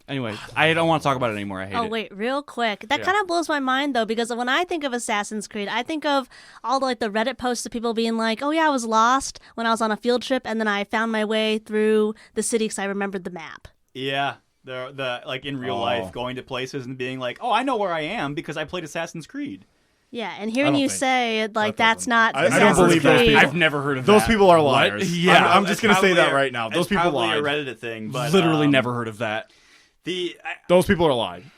Anyway, I don't want to talk about it anymore. I hate Oh it. wait, real quick. That Yeah. kind of blows my mind though, because when I think of Assassin's Creed, I think of all the Reddit posts of people being like, "Oh yeah, I was lost when I was on a field trip, and then I found my way through the city because I remembered the map." Yeah. The like in real Oh. life, going to places and being like, "Oh, I know where I am because I played Assassin's Creed." Yeah, and hearing don't you think say that that's doesn't- not I don't Assassin's believe those Creed. people. I've never heard of Those that. people are What? liars. Yeah. I'm just gonna say Probably that right now. Those it's people probably lied. a Reddit thing, but Literally never heard of that. Those people are lying.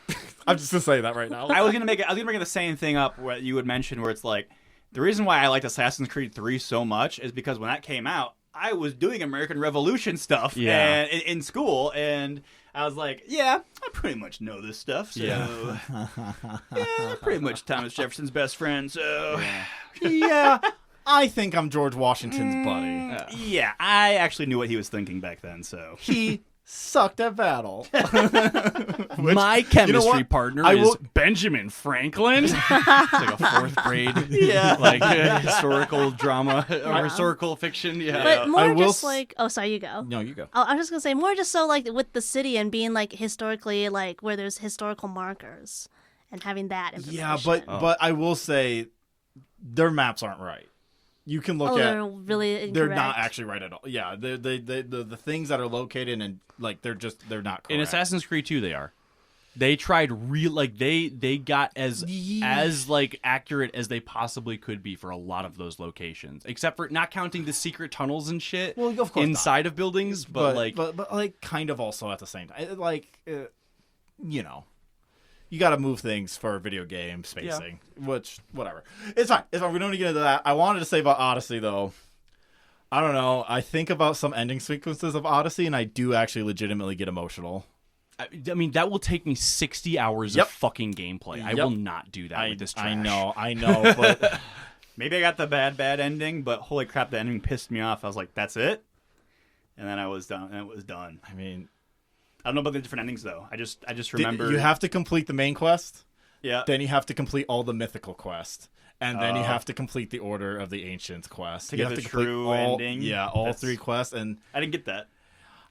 I'm just gonna say that right now. I was gonna make the same thing up what you would mention, where it's like the reason why I liked Assassin's Creed 3 so much is because when that came out, I was doing American Revolution stuff Yeah. in school, and I was like, yeah, I pretty much know this stuff. So Yeah. yeah, pretty much Thomas Jefferson's best friend. So Yeah, I think I'm George Washington's buddy. yeah, I actually knew what he was thinking back then. So He sucked at battle. My chemistry what? partner I is will- Benjamin Franklin. It's like a fourth grade, historical drama or historical fiction. Yeah. But I more will just s- oh, sorry, you go. No, you go. Oh, I was just gonna say more just so with the city and being historically where there's historical markers and having that information. Yeah, but I will say their maps aren't right. You can look at they're really incorrect. they're not actually right at all. Yeah, the things that are located and they're not correct. In Assassin's Creed 2, they are. They tried they got as accurate as they possibly could be for a lot of those locations, except for not counting the secret tunnels and shit. Well, of course inside of buildings, but kind of also at the same time, you got to move things for video game spacing, which whatever. It's fine. It's fine. We don't need to get into that. I wanted to say about Odyssey though. I don't know. I think about some ending sequences of Odyssey, and I do actually legitimately get emotional. I mean, that will take me 60 hours Yep. of fucking gameplay. I Yep. will not do that with this trash. I know, but maybe I got the bad ending, but holy crap, the ending pissed me off. I was like, that's it, and then I was done. And it was done. I mean, I don't know about the different endings though. I just remember you have to complete the main quest. Yeah. Then you have to complete all the mythical quests. And then you have to complete the Order of the Ancients quest. To you get have the to complete true all, ending? Yeah, all That's- 3 quests. And I didn't get that.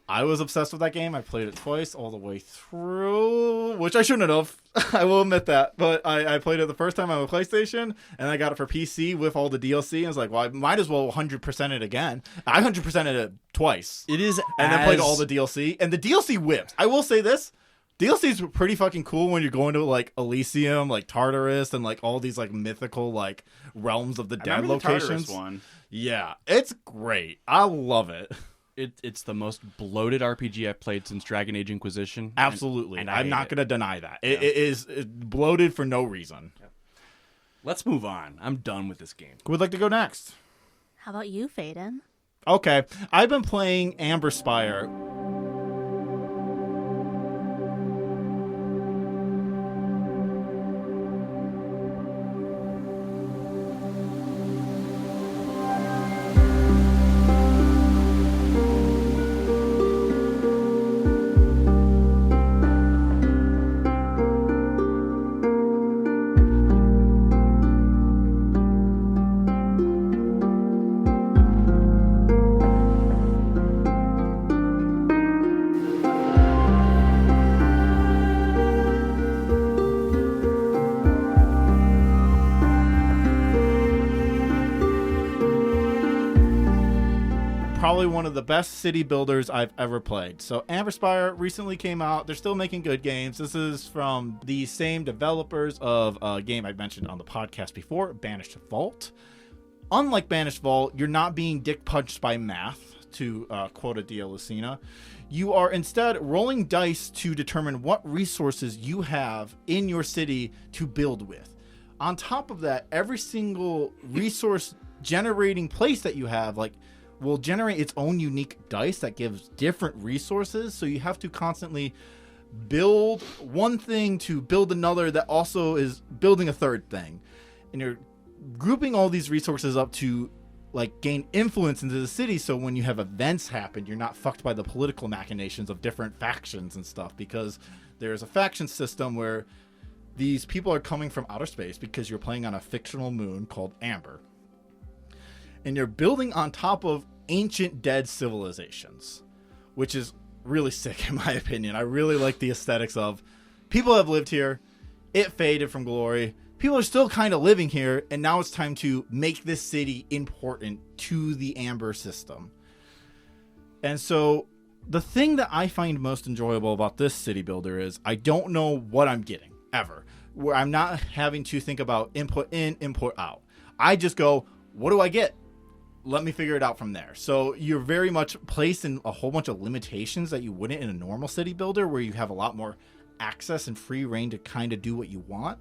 I was obsessed with that game. I played it twice all the way through, which I shouldn't have. I will admit that. But I played it the first time on a PlayStation, and I got it for PC with all the DLC. And I was like, well, I might as well 100% it again. I 100%ed it twice. It is, And then played all the DLC. And the DLC whips. I will say this. DLC's pretty fucking cool when you're going to like Elysium, like Tartarus, and like all these like mythical like realms of the I dead remember the Tartarus locations. one. Yeah, it's great. I love it. It's the most bloated RPG I've played since Dragon Age Inquisition. Absolutely. and I I'm hate not it. going to deny that. It is bloated for no reason. Let's move on. I'm done with this game. Who would like to go next? How about you, Faden? Okay. I've been playing Amber Spire. Probably one of the best city builders I've ever played. So Amber Spire recently came out. They're still making good games. This is from the same developers of a game I mentioned on the podcast before, Banished Vault. Unlike Banished Vault, you're not being dick punched by math, to quote Adia Lucina. You are instead rolling dice to determine what resources you have in your city to build with. On top of that, every single resource generating place that you have, like, will generate its own unique dice that gives different resources. So you have to constantly build one thing to build another that also is building a third thing. And you're grouping all these resources up to like gain influence into the city. So when you have events happen, you're not fucked by the political machinations of different factions and stuff, because there's a faction system where these people are coming from outer space because you're playing on a fictional moon called Amber. And you're building on top of ancient dead civilizations, which is really sick in my opinion. I really like the aesthetics of people have lived here. It faded from glory. People are still kind of living here. And now it's time to make this city important to the Amber system. And so the thing that I find most enjoyable about this city builder is I don't know what I'm getting ever, where I'm not having to think about input in, input out. I just go, what do I get? Let me figure it out from there. So you're very much placed in a whole bunch of limitations that you wouldn't in a normal city builder, where you have a lot more access and free reign to kind of do what you want.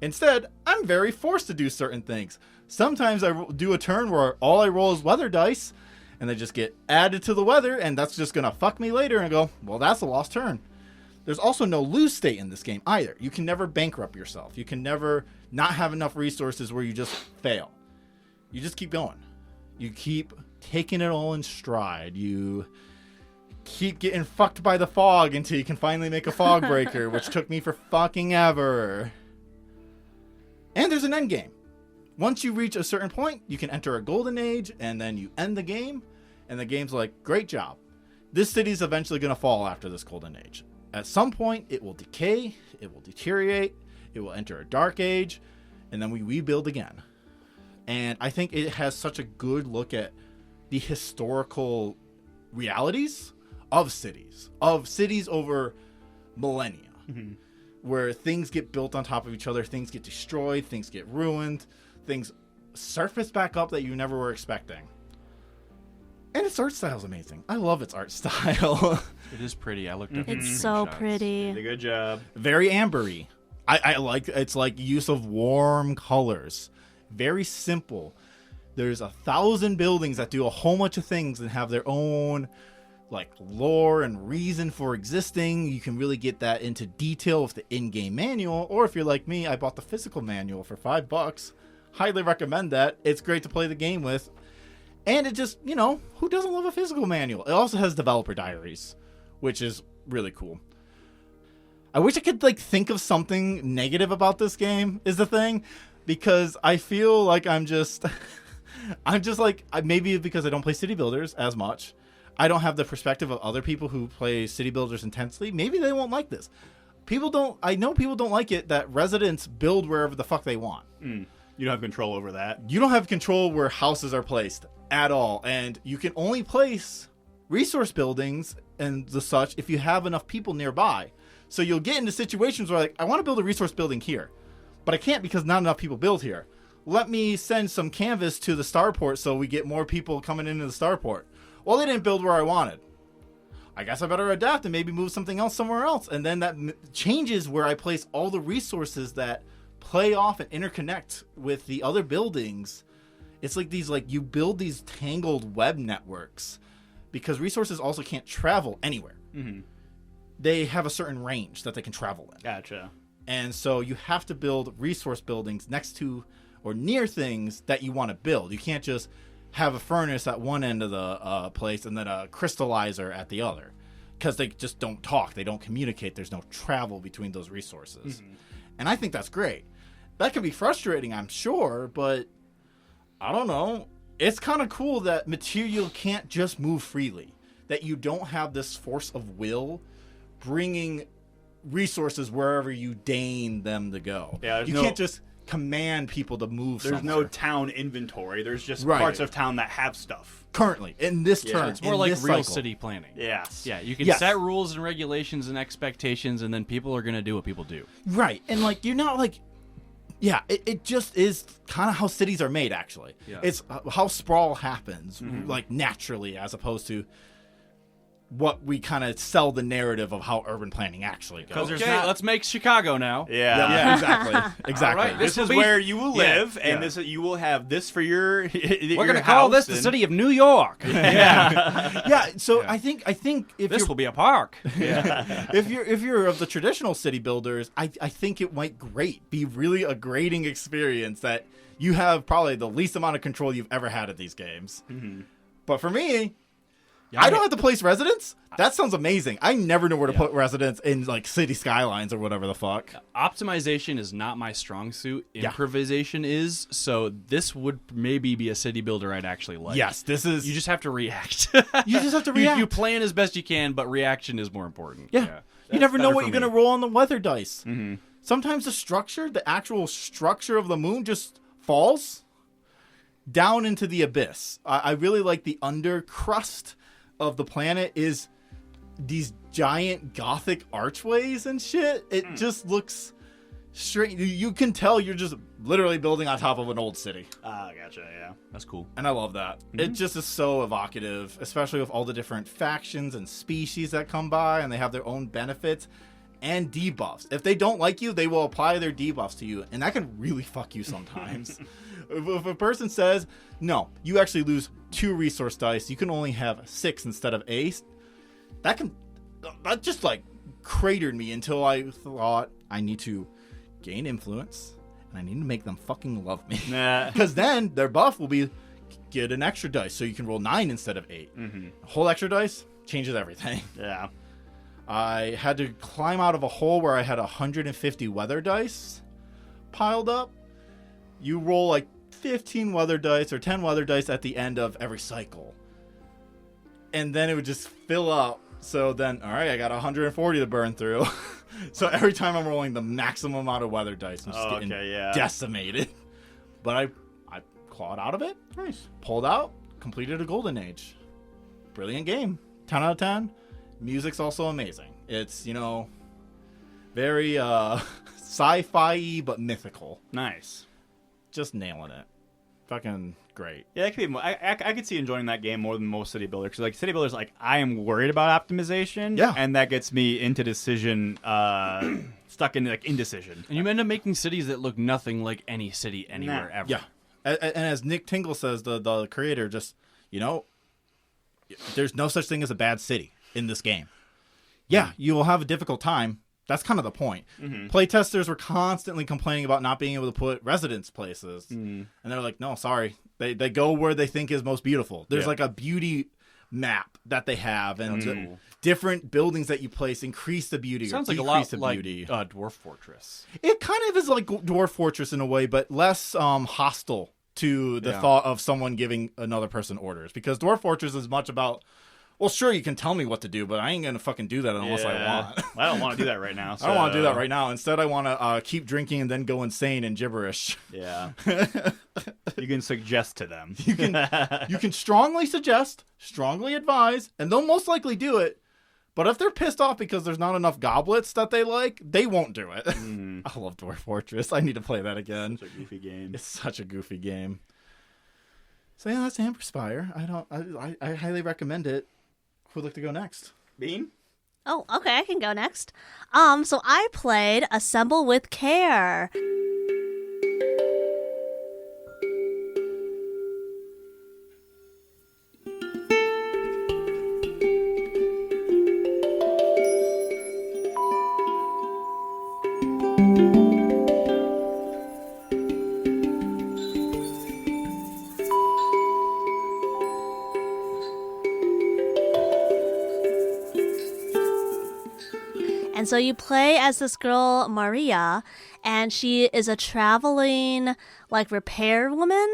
Instead, I'm very forced to do certain things. Sometimes I do a turn where all I roll is weather dice, and they just get added to the weather, and that's just going to fuck me later, and I go, well, that's a lost turn. There's also no lose state in this game either. You can never bankrupt yourself. You can never not have enough resources where you just fail. You just keep going. You keep taking it all in stride. You keep getting fucked by the fog until you can finally make a fog breaker, which took me for fucking ever. And there's an end game. Once you reach a certain point, you can enter a golden age, and then you end the game, and the game's like, great job. This city's eventually going to fall after this golden age. At some point, it will decay, it will deteriorate, it will enter a dark age, and then we rebuild again. And I think it has such a good look at the historical realities of cities over millennia, where things get built on top of each other, things get destroyed, things get ruined, things surface back up that you never were expecting. And its art style is amazing. I love its art style. It is pretty. I looked at It's the so screenshots. pretty. Did a good job. Very ambery. I like it's like use of warm colors. Very simple. There's 1,000 buildings that do a whole bunch of things and have their own like lore and reason for existing. You can really get that into detail with the in-game manual, or if you're like me, I bought the physical manual for $5. Highly recommend that. It's great to play the game with. And it just, you know, who doesn't love a physical manual? It also has developer diaries, which is really cool. I wish I could like think of something negative about this game is the thing, because I feel like I'm just like, maybe because I don't play city builders as much. I don't have the perspective of other people who play city builders intensely. Maybe they won't like this. I know people don't like it that residents build wherever the fuck they want. You don't have control over that. You don't have control where houses are placed at all. And you can only place resource buildings and the such if you have enough people nearby. So you'll get into situations where like, I want to build a resource building here, but I can't because not enough people build here. Let me send some canvas to the starport so we get more people coming into the starport. Well, they didn't build where I wanted. I guess I better adapt and maybe move something else somewhere else. And then that changes where I place all the resources that play off and interconnect with the other buildings. It's like these, like, you build these tangled web networks because resources also can't travel anywhere. Mm-hmm. They have a certain range that they can travel in. Gotcha. And so you have to build resource buildings next to or near things that you want to build. You can't just have a furnace at one end of the place and then a crystallizer at the other, because they just don't talk. They don't communicate. There's no travel between those resources. Mm-hmm. And I think that's great. That can be frustrating, I'm sure, but I don't know. It's kind of cool that material can't just move freely, that you don't have this force of will bringing resources wherever you deign them to go. Yeah, you can't just command people to move There's somewhere. no town inventory. There's just Right. parts of town that have stuff. Currently, in this turn. It's more in like this real cycle. city planning. Yes. Yeah, you can Yes. set rules and regulations and expectations, and then people are going to do what people do. Right. And, like, you're not, like... Yeah, it just is kind of how cities are made, actually. Yeah. It's how sprawl happens, Mm-hmm. like, naturally, as opposed to what we kind of sell the narrative of how urban planning actually goes. there's Okay, not- let's make Chicago now. Yeah. Yeah, exactly. Exactly. All right, This will is be- where you will live, and Yeah. this you will have this for your. We're going to call this the city of New York. Yeah, so I think if This you're will be a park. if you're of the traditional city builders, I think it might be really a grading experience that you have probably the least amount of control you've ever had at these games. Mm-hmm. But for me, I don't have to place residents. That sounds amazing. I never know where to put residents in like city skylines or whatever the fuck. Optimization is not my strong suit. Improvisation is. So this would maybe be a city builder I'd actually like. Yes, this is. You just have to react. You just have to react. You plan as best you can, but reaction is more important. Yeah. You never know better what for you're going to me. roll on the weather dice. Mm-hmm. Sometimes the actual structure of the moon just falls down into the abyss. I really like the under crust of the planet is these giant Gothic archways and shit. It just looks straight. You can tell you're just literally building on top of an old city. Ah, gotcha. Yeah. That's cool. And I love that. It just is so evocative, especially with all the different factions and species that come by, and they have their own benefits and debuffs. If they don't like you, they will apply their debuffs to you, and that can really fuck you sometimes. If a person says, no, you actually lose 2 resource dice, you can only have 6 instead of 8, that just like cratered me until I thought I need to gain influence, and I need to make them fucking love me. Nah. Because then their buff will be get an extra dice, so you can roll 9 instead of 8. Mm-hmm. A whole extra dice changes everything. Yeah. I had to climb out of a hole where I had 150 weather dice piled up. You roll like 15 weather dice or 10 weather dice at the end of every cycle. And then it would just fill up. So then, all right, I got 140 to burn through. So every time I'm rolling the maximum amount of weather dice, I'm just getting decimated. But I clawed out of it. Nice. Pulled out, completed a golden age. Brilliant game. 10 out of 10. Music's also amazing. It's, very sci-fi but mythical. Nice. Just nailing it. Fucking great. Yeah, that could be more, I could see enjoying that game more than most city builders. Because like city builders, like I am worried about optimization. Yeah. And that gets me into decision, stuck in like indecision. And you end up making cities that look nothing like any city anywhere Nah. ever. Yeah. And as Nick Tingle says, the creator, just, there's no such thing as a bad city in this game. Yeah, you will have a difficult time. That's kind of the point. Mm-hmm. Playtesters were constantly complaining about not being able to put residence places. And they're like, no, sorry. They go where they think is most beautiful. There's like a beauty map that they have, and different buildings that you place increase the beauty Sounds or like a decrease lot the like beauty. Dwarf Fortress. It kind of is like Dwarf Fortress in a way, but less hostile to the thought of someone giving another person orders. Because Dwarf Fortress is much about, well, sure, you can tell me what to do, but I ain't going to fucking do that unless I want. I don't want to do that right now. I don't want to do that right now. Instead, I want to keep drinking and then go insane and gibberish. Yeah. You can suggest to them. You can strongly suggest, strongly advise, and they'll most likely do it, But if they're pissed off because there's not enough goblets that they like, they won't do it. I love Dwarf Fortress. I need to play that again. Such a goofy game. It's such a goofy game. So yeah, that's Amber Spire. I highly recommend it. Who would like to go next? Bean? Oh, okay, I can go next. So I played Assemble with Care. And so you play as this girl, Maria, and she is a traveling, like, repair woman.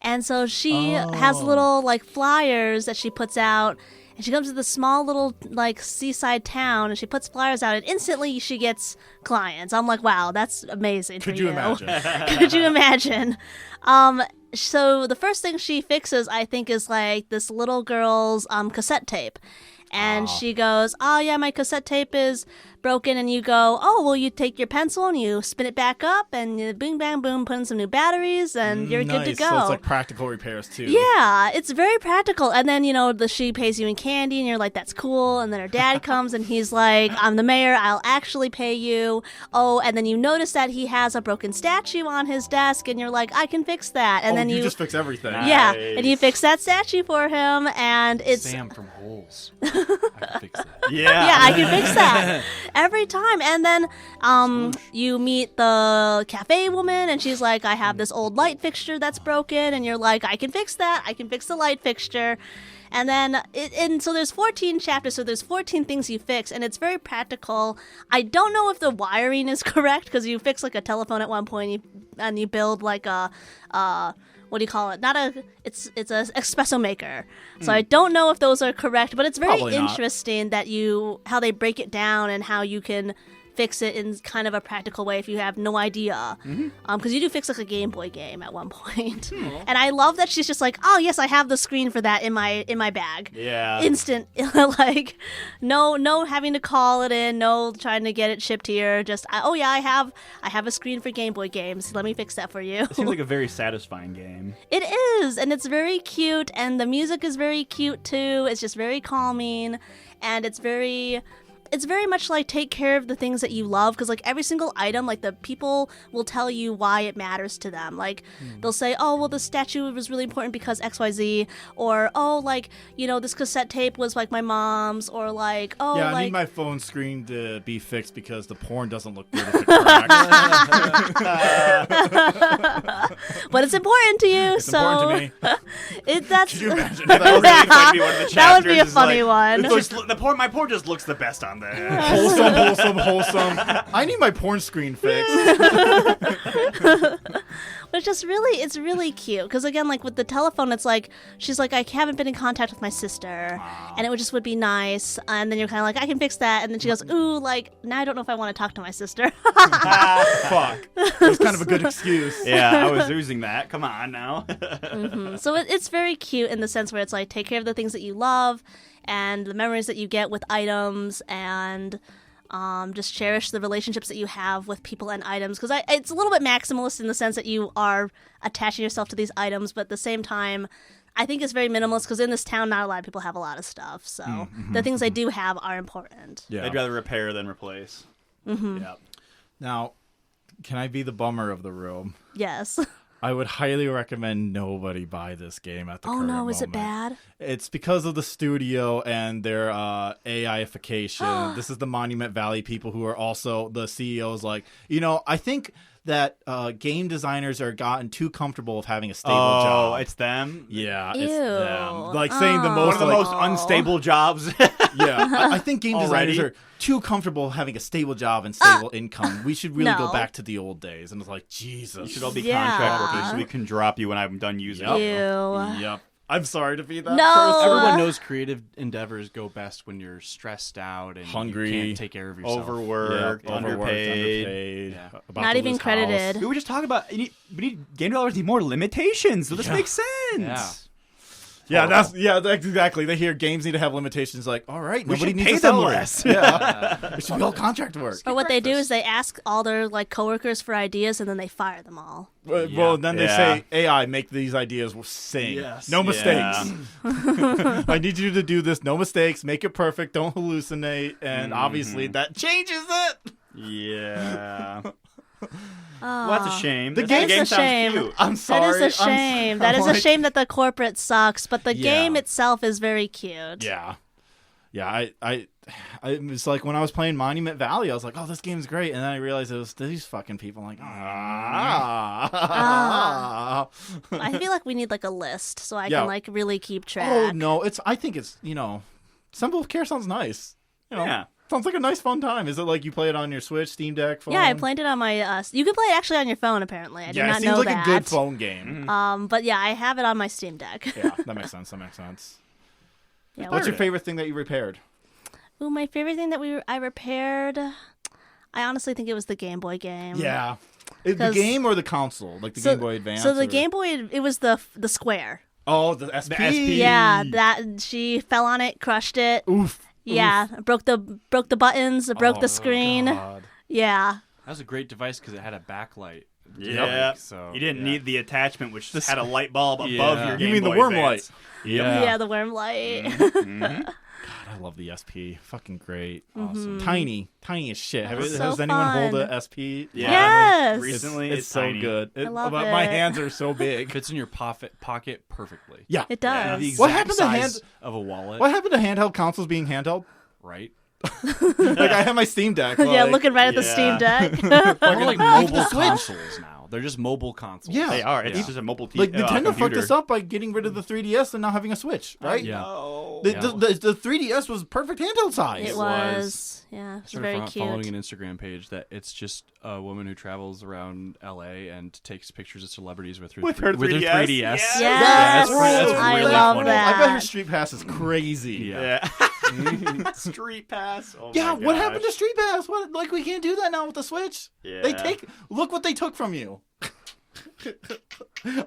And so she has little, like, flyers that she puts out. And she comes to this small little, like, seaside town, and she puts flyers out, and instantly she gets clients. I'm like, wow, that's amazing for you. Could you imagine? Could you imagine? So the first thing she fixes, I think, is, like, this little girl's cassette tape. And she goes, oh, yeah, my cassette tape is broken. And you go, oh, well, you take your pencil and you spin it back up and you bing, bang, boom, put in some new batteries and you're good to go. So it's like practical repairs, too. Yeah, it's very practical. And then, she pays you in candy and you're like, that's cool. And then her dad comes and he's like, I'm the mayor. I'll actually pay you. Oh, and then you notice that he has a broken statue on his desk and you're like, I can fix that. And then you just fix everything. Yeah, and you fix that statue for him and it's... Sam from Holes. I can fix that. Yeah, I can fix that every time. And then you meet the cafe woman, and she's like, I have this old light fixture that's broken. And you're like, I can fix that. I can fix the light fixture. And then, so there's 14 chapters, so there's 14 things you fix, and it's very practical. I don't know if the wiring is correct, because you fix, like, a telephone at one point, and you build, like, what do you call it? It's an espresso maker. So I don't know if those are correct, but it's very Probably not. interesting that how they break it down and how you can fix it in kind of a practical way if you have no idea. Because you do fix like a Game Boy game at one point. And I love that she's just like, oh yes, I have the screen for that in my bag. Yeah. Instant, like no having to call it in, no trying to get it shipped here. Just oh yeah, I have a screen for Game Boy games. Let me fix that for you. It seems like a very satisfying game. It is, and it's very cute, and the music is very cute too. It's just very calming, and it's very much like take care of the things that you love, because like every single item, like the people will tell you why it matters to them. Like they'll say, oh well, the statue was really important because XYZ, or oh like this cassette tape was like my mom's, or like oh yeah, I like need my phone screen to be fixed because the porn doesn't look good if it cracks. but it's important to you. It's so important to me. that's Could you imagine? That would really fucking be one of the That would be a chapters is funny like, one. it looks, my porn just looks the best on there. wholesome. I need my porn screen fixed. But it's really cute, because again, like with the telephone, it's like she's like, I haven't been in contact with my sister, and it would be nice. And then you're kind of like, I can fix that. And then she goes, ooh, like now I don't know if I want to talk to my sister. Fuck. It was kind of a good excuse. Yeah, I was using that. Come on now. So it's very cute in the sense where it's like take care of the things that you love and the memories that you get with items, and just cherish the relationships that you have with people and items, because it's a little bit maximalist in the sense that you are attaching yourself to these items, but at the same time I think it's very minimalist, because in this town not a lot of people have a lot of stuff, so the things they do have are important. Yeah. I'd rather repair than replace. Yeah. Now, can I be the bummer of the room? Yes. I would highly recommend nobody buy this game at the current no, is it moment. bad? It's because of the studio and their AIification. This is the Monument Valley people who are also the CEOs. Like, I think that game designers are gotten too comfortable with having a stable job. Oh, it's them? Yeah, Ew. it's them. Like saying the most One of the like, most unstable jobs. Yeah, I think game designers Already? are too comfortable having a stable job and stable income. We should really No. go back to the old days. And it's like, Jesus. You should all be Yeah. contract workers so we can drop you when I'm done using Yep. it. Ew. Yep. I'm sorry to be that No. person. Everyone knows creative endeavors go best when you're stressed out and Hungry, you can't take care of yourself. Overworked, Yeah, underpaid. Yeah. about Not to even lose credited. house. We were just talking about game developers need more limitations, so this makes sense. Yeah. Yeah, that's exactly. They hear games need to have limitations. Like, all right, nobody should needs pay to sell them less. less. Yeah, it should be all contract work. Or what they do is they ask all their like coworkers for ideas and then they fire them all. Well, then they Yeah. say, AI, make these ideas sing. Yes. No mistakes. Yeah. I need you to do this. No mistakes. Make it perfect. Don't hallucinate. And obviously, that changes it. Yeah. Oh, Well, that's a shame. The That game is a sounds shame. cute. I'm That sorry. is a shame. That I'm is a like- shame that the corporate sucks, but the Yeah. game itself is very cute. Yeah. Yeah, I it was like when I was playing Monument Valley, I was like, oh, this game's great. And then I realized it was these fucking people. I'm like, I feel like we need like a list so I Yeah. can like really keep track. Oh, no. I think it's, Symbol of Care sounds nice. Yeah. Sounds like a nice, fun time. Is it like you play it on your Switch, Steam Deck, phone? Yeah, I played it on my. You can play it actually on your phone. Apparently, I did Yeah, not it seems know like that. a good phone game. But yeah, I have it on my Steam Deck. Yeah, that makes sense. That makes sense. Yeah, What's we're- your favorite thing that you repaired? Ooh, my favorite thing that I repaired. I honestly think it was the Game Boy game. Yeah. The 'Cause- game or the console? Like the Game Boy Advance? So the or- Game Boy, it was the square. Oh, the SP. The SP. Yeah, that she fell on it, crushed it. Oof. Yeah, broke the buttons, broke Oh, the screen. God. Yeah. That was a great device because it had a backlight. Yeah. So You didn't yeah. need the attachment, which had a light bulb above Yeah. your You Game mean the Boy worm Advance. Yeah, the worm light. God, I love the SP. Fucking great. Awesome. Tiny as shit. was Has so anyone hold fun. a SP? Yeah. Yes. Recently, It's so tiny. good. I love but my it. hands are so big. Fits in your pocket perfectly. Yeah. It Yeah. does. The What exact happened to size of a wallet, What happened to handheld consoles being handheld? right? Like I have my Steam Deck. Yeah, like- looking right at the yeah. Steam Deck. They're like mobile consoles now. They're just mobile consoles. Yeah. They are. It's Yeah. just a mobile Like Nintendo fucked computer. this up by getting rid of the 3DS and now having a Switch, right? Yeah. No. The 3DS was perfect handheld size. It was. Yeah, it's Started very following cute. an Instagram page that it's just a woman who travels around LA and takes pictures of celebrities with her With her 3DS? 3DS. Yes. Yes, that's I really love funny. that. I bet her Street Pass is crazy. Yeah. Yeah. Street Pass. Oh Yeah, my what gosh. happened to Street Pass? What, like we can't do that now with the Switch. Yeah. Look what they took from you.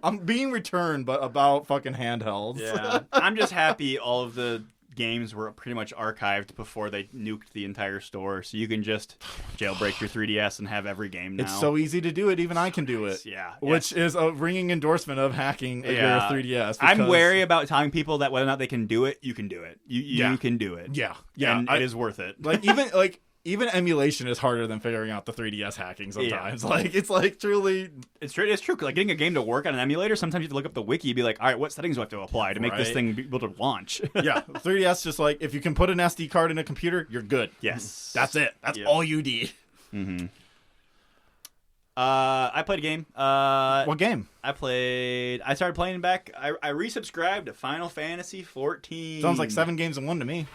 I'm being returned, but about fucking handhelds. Yeah. I'm just happy all of the games were pretty much archived before they nuked the entire store, so you can just jailbreak your 3DS and have every game now. It's so easy to do it. Even I can do it. Yeah. Which is a ringing endorsement of hacking Yeah. your 3DS. I'm because- wary about telling people that whether or not they can do it, you can do it. You Yeah. can do it. Yeah, yeah. And it is worth it. like even emulation is harder than figuring out the 3DS hacking sometimes. Like it's like truly. It's true. It's true. Like getting a game to work on an emulator, sometimes you have to look up the wiki and be like, all right, what settings do I have to apply to make this Right. thing be able to launch? Yeah, 3DS just like if you can put an SD card in a computer, you're good. Yes. That's it. That's Yep. all you need. I played a game. What game? I started playing back. I resubscribed to Final Fantasy 14. Sounds like 7 games in one to me.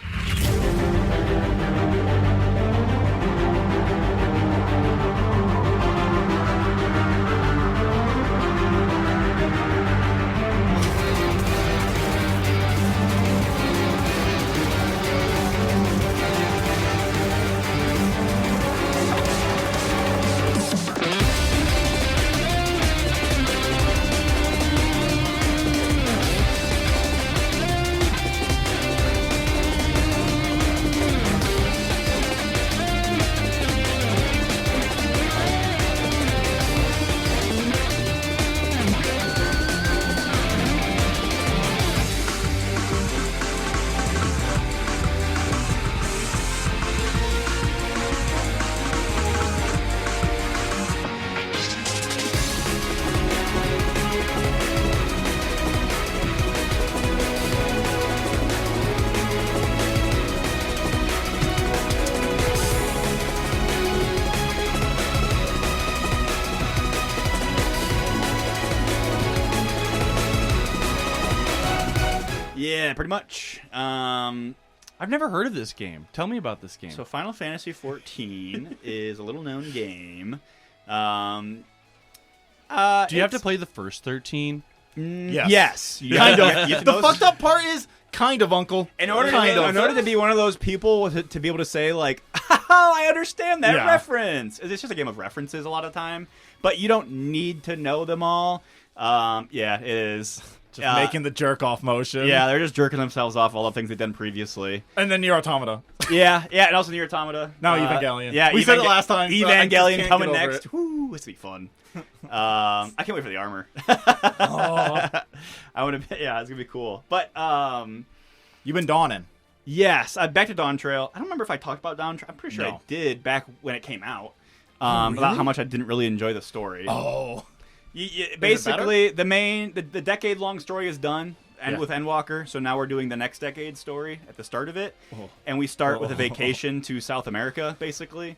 Yeah, pretty much. I've never heard of this game. Tell me about this game. So Final Fantasy 14 is a little known game. Do you have to play the first 13? Yes. Yes. You Kind you of. have to The know- fucked up part is kind of, Uncle. In order Kind to be one of those people to be able to say like, oh, I understand that Yeah. reference. It's just a game of references a lot of time, but you don't need to know them all. Yeah, it is. Just making the jerk off motion. Yeah, they're just jerking themselves off all the things they've done previously. And then Nier Automata. Yeah, and also Nier Automata. Now Evangelion. Yeah, we said it last time. So I just Evangelion can't coming get over next. it. Woo, this will be fun. I can't wait for the armor. Oh. I want to. Yeah, it's gonna be cool. But You've been dawning. yes, back to Dawn Trail. I don't remember if I talked about Dawn Trail. I'm pretty sure I No. did back when it came out. About how much I didn't really enjoy the story. Oh. Basically, the decade-long story is done, and Yeah. with Endwalker. So now we're doing the next decade story at the start of it, and we start with a vacation to South America, basically.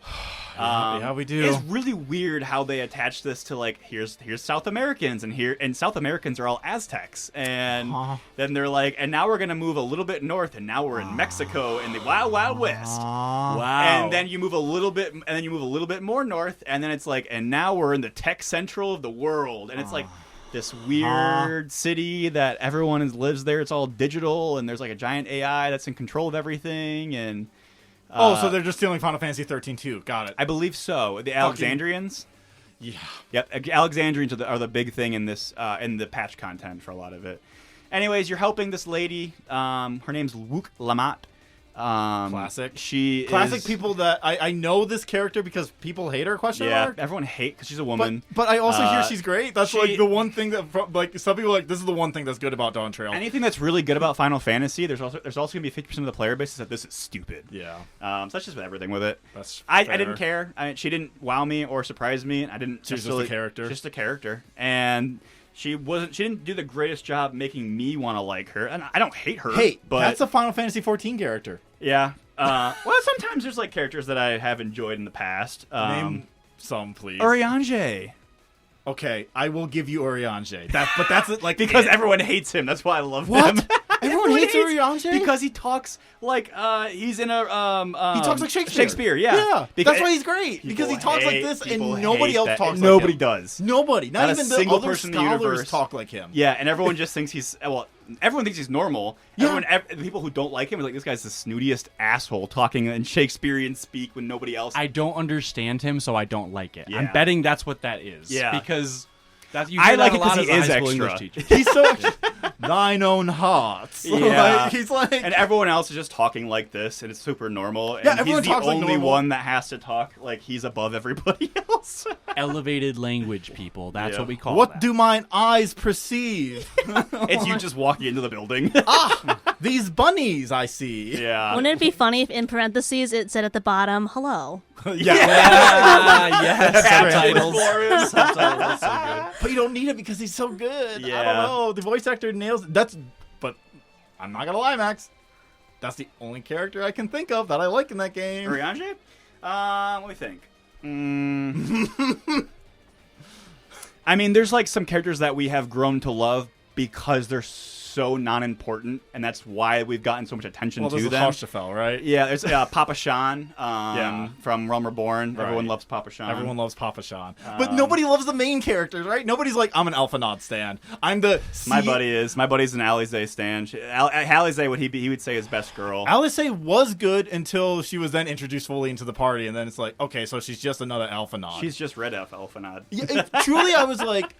Yeah, we do. It's really weird how they attach this to like here's South Americans, and South Americans are all Aztecs, and then they're like, and now we're gonna move a little bit north, and now we're in Mexico in the Wild Wild West. Wow. And then you move a little bit, and then you move a little bit more north, and then it's like, and now we're in the tech central of the world, and it's like this weird city that everyone lives there. It's all digital, and there's like a giant AI that's in control of everything, and So they're just stealing Final Fantasy 13 too. Got it. I believe so. The Alexandrians. Yeah. Yep, Alexandrians are the big thing in this in the patch content for a lot of it. Anyways, you're helping this lady. Her name's Wook Lamont. Classic. She Classic is, people that I know this character because people hate her. Question Yeah, mark. everyone hates because she's a woman. But I also hear she's great. That's she- like the one thing that like some people are like this is the one thing that's good about Dawn Trail. Anything that's really good about Final Fantasy, there's also gonna be 50% of the player base that this is stupid. Yeah. So that's just everything with it. That's I fair. didn't care. She didn't wow me or surprise me. I didn't. She was just a necessarily- character. Just a character, and she didn't do the greatest job making me want to like her. And I don't hate her. Hey, but that's a Final Fantasy 14 character. yeah. Well, sometimes there's like characters that I have enjoyed in the past. Name some, please. Urianger. Okay, I will give you Urianger. But that's it, like Because everyone hates him. That's why I love What? him. Everyone hates Urianger? because he talks like he's in a he talks like Shakespeare. yeah. Yeah. Because That's why he's great. Because he people talks like hate- this, and people nobody hate else that. talks. Nobody like him. does. Nobody. Not Not a even the single other person in the scholars universe. talk like him. Yeah, and everyone just thinks he's everyone thinks he's normal. Yeah. The people who don't like him are like, this guy's the snootiest asshole talking in Shakespearean speak when nobody else. I don't understand him, so I don't like it. Yeah. I'm betting that's what that is. Yeah. because that's you I hear like that it a lot 'cause he as a is high school extra. English teacher. He's so thine own hearts. Yeah. Like, he's like and everyone else is just talking like this, and it's super normal. And Yeah, he's everyone the talks like only normal. one that has to talk like he's above everybody else. Elevated language, people. That's Yeah. what we call what that. do mine eyes perceive? It's you just walking into the building. These bunnies I see. yeah. Wouldn't it be funny if in parentheses it said at the bottom, hello? yes, subtitles. Subtitles. So good. But you don't need it because he's so good. I Yeah. don't know. The voice actor nails it. But I'm not gonna lie, Max. That's the only character I can think of that I like in that game. Urianger? What do we think? I mean, there's like some characters that we have grown to love because they're so non-important, and that's why we've gotten so much attention Well, to this is them. Hoshafel, right? Yeah, there's Papa Shan Yeah. from Realm Reborn. Right. Everyone loves Papa Shan. Everyone loves Papa Shan. But nobody loves the main characters, right? Nobody's like, I'm an Alpha Nod stan. I'm the... My buddy's an Alize stan. Alize, he would say his best girl. Alice was good until she was then introduced fully into the party, and then it's like, okay, so she's just another Alpha Nod. She's just Red Alphanod. Truly, I was like,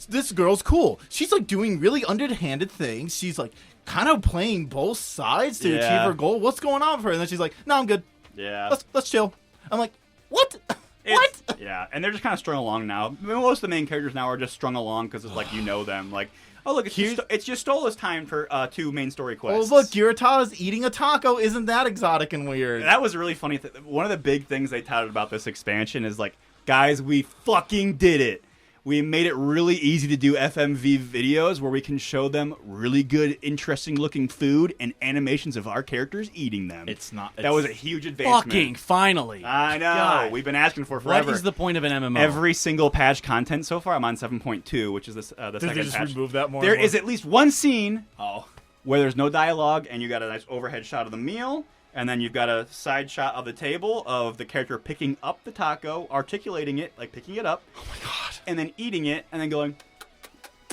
this girl's cool. She's like doing really underhanded things. She's like kind of playing both sides to achieve Yeah. her goal. What's going on for her? And then she's like, no, I'm good. Yeah. Let's chill. I'm like, what? It's- What? Yeah, and they're just kind of strung along now. Most of the main characters now are just strung along because it's like you know them. Like, oh look, it's just Stola's time for 2 main story Oh, quests. look, Girata's eating a taco. Isn't that exotic and weird? That was a really funny. One of the big things they touted about this expansion is like, guys, we fucking did it. We made it really easy to do FMV videos where we can show them really good, interesting looking food and animations of our characters eating them. It's not. That was a huge advancement. Fucking finally. I know. God. We've been asking for forever. What is the point of an MMO? Every single patch content so far, I'm on 7.2, which is the Did second they just patch. remove that more? There and more? is at least one scene Oh. where there's no dialogue, and you got a nice overhead shot of the meal, and then you've got a side shot of the table of the character picking up the taco, articulating it, like picking it up. Oh my god! And then eating it, and then going.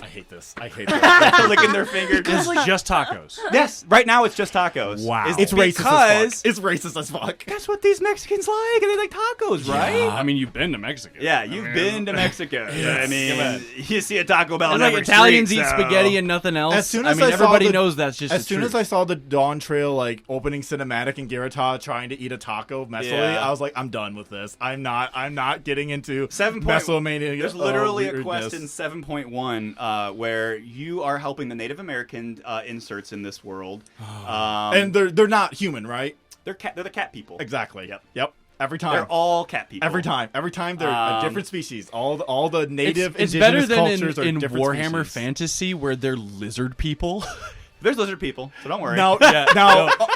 I hate this. I hate this. licking their fingers. It's just tacos. Yes, right now it's just tacos. Wow. It's racist because as fuck. It's racist as fuck. that's what these Mexicans like, and they like tacos, right? I mean, you've been to Mexico. Yeah, you've been to Mexico. I mean, you see a Taco Bell And on like every Italians street, eat so- spaghetti and nothing else. As soon I as mean, I saw everybody the- knows that's just As the soon truth. as I saw the Dawn Trail like opening cinematic and Girata trying to eat a taco messily, Yeah. I was like, I'm done with this. I'm not getting into 7. Mesomania. There's literally a weirdness. quest in 7.1 where you are helping the Native American inserts in this world, and they're not human, right? they're the cat people. Exactly. Yep. Yep. Every time. They're all cat people. Every time they're a different species. All the native it's indigenous better than cultures are in different Warhammer species. Fantasy where they're lizard people. There's lizard people, so don't worry. Now,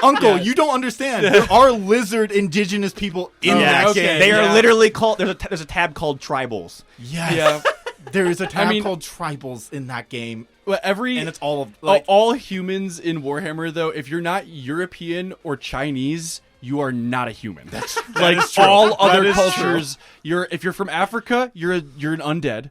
Uncle, you don't understand. There are lizard indigenous people in Yes, that game. they are yeah. literally called. There's a tab called tribals. Yes. Yeah. There is a tab mean- called tribals in that game, Well, every and it's all of like all humans in Warhammer, though, if you're not European or Chinese, you are not a human. Like is true. all That other is cultures, if you're from Africa, you're an undead.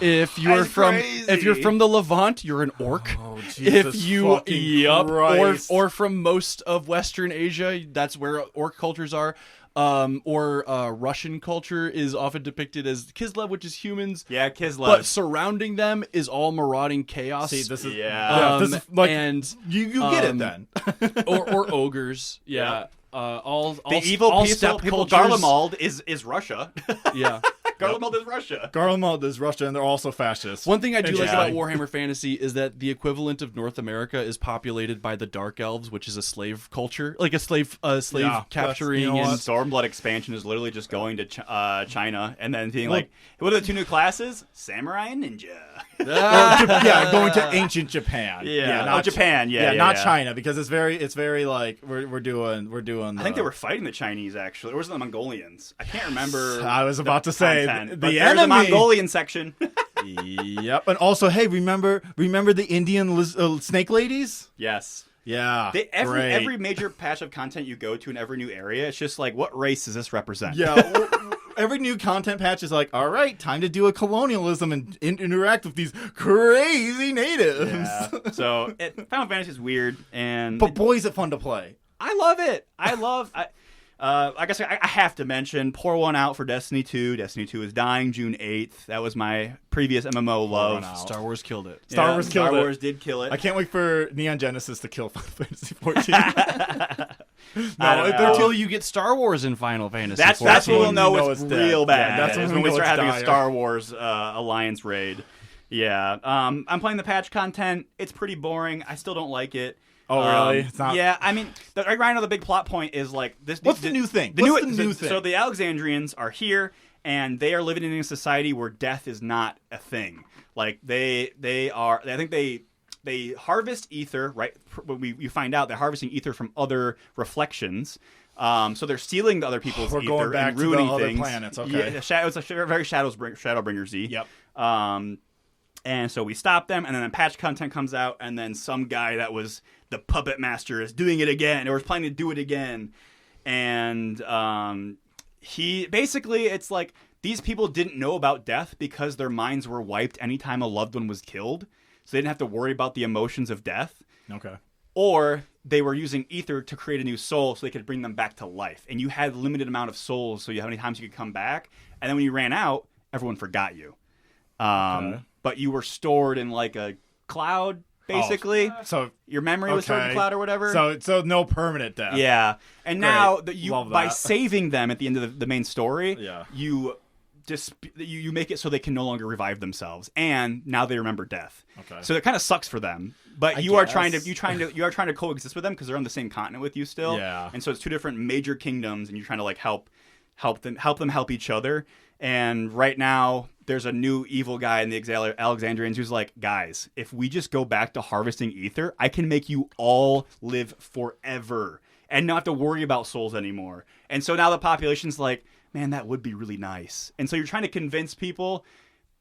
If you're That's from crazy. if you're from the Levant, you're an orc. Oh, If Jesus you fucking Christ. or from most of Western Asia, that's where orc cultures are. Russian culture is often depicted as Kislev, which is humans. Yeah, Kislev. But surrounding them is all marauding chaos. See, this is Yeah. this is like and you get it um, then. or ogres. Yeah. All the evil all peaceful steppe people. cultures. Garlemald is Russia. Yeah. Garlemald is Russia. Garlemald is Russia, and they're also fascist. One thing I do like about Interesting. Warhammer Fantasy is that the equivalent of North America is populated by the Dark Elves, which is a slave culture, like a slave Yeah, capturing. you know and what? Stormblood expansion is literally just going to China and then being like, what are the two new classes? Samurai and Ninja. Yeah, going to ancient Japan. Yeah. not Oh, Japan, yeah, not yeah. China, because it's very like we're doing. I think they were fighting the Chinese actually, or was it the Mongolians? I can't remember. I was about the to say, content, the but there's a enemy. Mongolian section. Yep, and also, hey, remember the Indian snake ladies? Yes. Yeah, great. Every major patch of content you go to in every new area, it's just like, what race does this represent? Yeah, every new content patch is like, all right, time to do a colonialism and interact with these crazy natives. Yeah. So Final Fantasy is weird, and But boy, is it fun to play. I love it. I guess I have to mention, pour one out for Destiny 2. Destiny 2 is dying June 8th. That was my previous MMO one love. out. Star Wars killed it. Star Wars killed Star it. Wars did kill it. I can't wait for Neon Genesis to kill Final Fantasy 14. I don't know. Until you get Star Wars in Final Fantasy. That's 14. when we'll know You know it's it's dead. real bad. Yeah, that's is when we we know start it's having a dire. Star Wars Alliance raid. Yeah. I'm playing the patch content. It's pretty boring. I still don't like it. Oh, really? It's not- Yeah, I mean, right now the big plot point is like this. What's the new thing? What's the new thing? So the Alexandrians are here, and they are living in a society where death is not a thing. Like they are. I think they harvest ether. Right. We find out they're harvesting ether from other reflections. So they're stealing the other people's We're ether going back and to the ruining other things. planets, okay. Yeah, it's a very Shadowbringers-y. Yep. And so we stop them, and then patch content comes out, and then some guy that was the puppet master is doing it again, or is planning to do it again. And he basically, it's like these people didn't know about death because their minds were wiped anytime a loved one was killed, so they didn't have to worry about the emotions of death. Okay. Or they were using ether to create a new soul so they could bring them back to life. And you had limited amount of souls, so you how many times you could come back. And then when you ran out, everyone forgot you. But you were stored in like a cloud, basically. So Your memory was stored in a cloud or whatever. So no permanent death. Yeah. And now that you Love by that. saving them at the end of the main story, Yeah. you make it so they can no longer revive themselves, and now they remember death. Okay. So it kind of sucks for them, but I you are guess. trying to coexist with them because they're on the same continent with you still. Yeah. And so it's two different major kingdoms, and you're trying to like help them help each other. And right now, there's a new evil guy in the Alexandrians who's like, guys, if we just go back to harvesting ether, I can make you all live forever and not have to worry about souls anymore. And so now the population's like, man, that would be really nice. And so you're trying to convince people,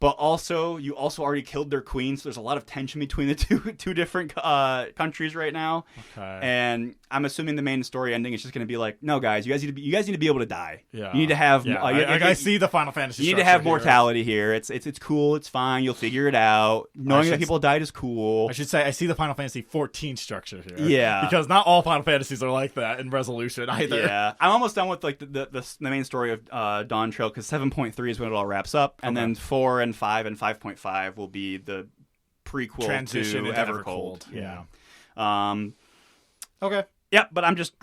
But also, you also already killed their queen, so there's a lot of tension between the two different countries right now. Okay. And I'm assuming the main story ending is just going to be like, no, guys, you guys need to be able to die. Yeah. You need to have. Yeah, I see the Final Fantasy. You need to have structure here. mortality here. It's cool. It's fine. You'll figure it out. Knowing that should- people died is cool. I should say I see the Final Fantasy 14 structure here. Yeah. Because not all Final Fantasies are like that in resolution either. Yeah, I'm almost done with like the main story of Dawn Trail because 7.3 is when it all wraps up, and then 4 and 5 and 5.5 will be the prequel Transition to into Evercold. Yeah. Okay. Yeah, but I'm just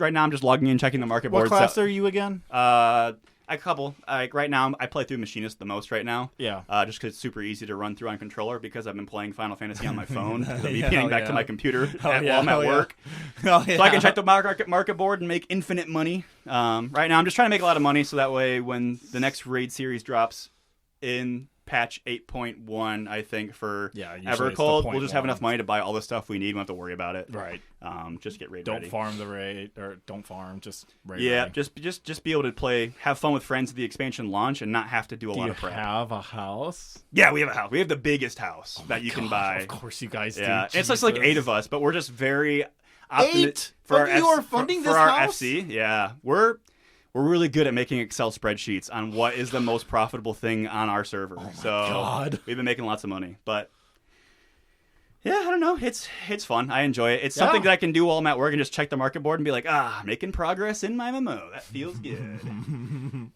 logging in, checking the market What board. class are you again? A couple. Like right now, I play through Machinist the most right now. Yeah. Just because it's super easy to run through on controller because I've been playing Final Fantasy on my phone. Because I'll be Yeah, getting back yeah. to my computer Oh, while yeah, I'm at oh, yeah. work. Oh, yeah. So I can check the market board and make infinite money. Right now, I'm just trying to make a lot of money so that way when the next raid series drops in patch 8.1, I think, for Yeah, usually it's the Evercold, we'll point just have enough one. money to buy all the stuff we need. We don't have to worry about it. Right. Just get raid Don't ready. farm the raid, or don't farm, just raid. Yeah, ready. just be able to play, have fun with friends at the expansion launch, and not have to do a Do lot you of prep. have a house? Yeah, we have a house. We have the biggest house that you can buy. Of course you guys Yeah, do. it's just like Jesus. 8 of us, but we're just very 8 for of our you are funding for this our house? FC. Yeah, we're really good at making Excel spreadsheets on what is the most profitable thing on our server. So God. we've been making lots of money, but yeah, I don't know. It's fun. I enjoy it. It's something Yeah. that I can do while I'm at work and just check the market board and be like, making progress in my MMO. That feels good.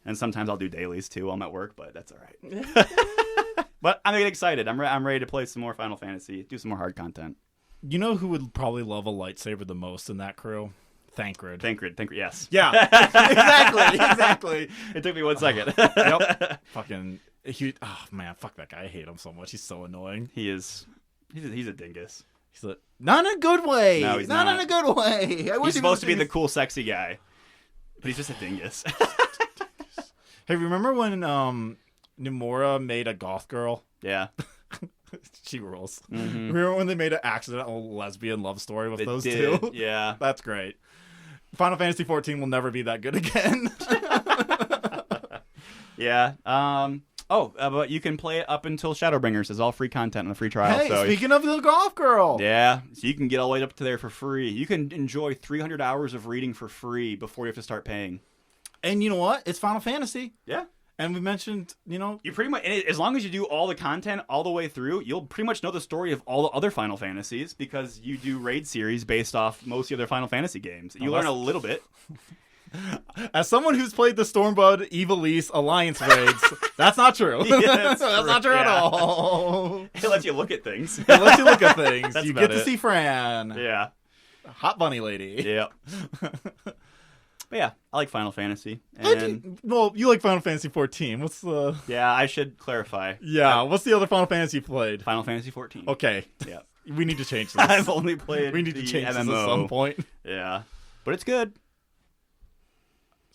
And sometimes I'll do dailies too while I'm at work, but that's all right. But I'm getting excited. I'm ready to play some more Final Fantasy, do some more hard content. You know who would probably love a lightsaber the most in that crew? Thancred. Thancred, yes. Yeah, exactly. It took me 1 second. Yep. Fucking. Oh man, fuck that guy. I hate him so much. He's so annoying. He's a dingus. Not in a good way. No, he's not not. in a good way. I wish He's he supposed to be was- the cool, sexy guy, but he's just a dingus. Hey, remember when Nomura made a goth girl? Yeah, She rules. Remember when they made an accidental lesbian love story with they those did. two? Yeah, That's great. Final Fantasy 14 will never be that good again. yeah. But you can play it up until Shadowbringers. It's all free content on the free trial. Hey, so speaking of the golf girl. yeah, so you can get all the way up to there for free. You can enjoy 300 hours of reading for free before you have to start paying. And you know what? It's Final Fantasy. Yeah. And we mentioned, You pretty much, and as long as you do all the content all the way through, you'll pretty much know the story of all the other Final Fantasies because you do raid series based off most of the other Final Fantasy games. You learn a little bit. as someone who's played the Stormblood, Evilise, Alliance raids, that's not true. Yeah, that's not true, true at yeah. all. It lets you look at things. It lets you look at things. That's You about get to it. see Fran. Yeah. Hot bunny lady. Yep. But yeah, I like Final Fantasy. And Well, you like Final Fantasy 14. What's the... yeah, I should clarify. Yeah, what's the other Final Fantasy you played? Final Fantasy 14. Okay. Yeah. We need to change this. I've only played We need the to change MMO. this at some point. Yeah. But it's good.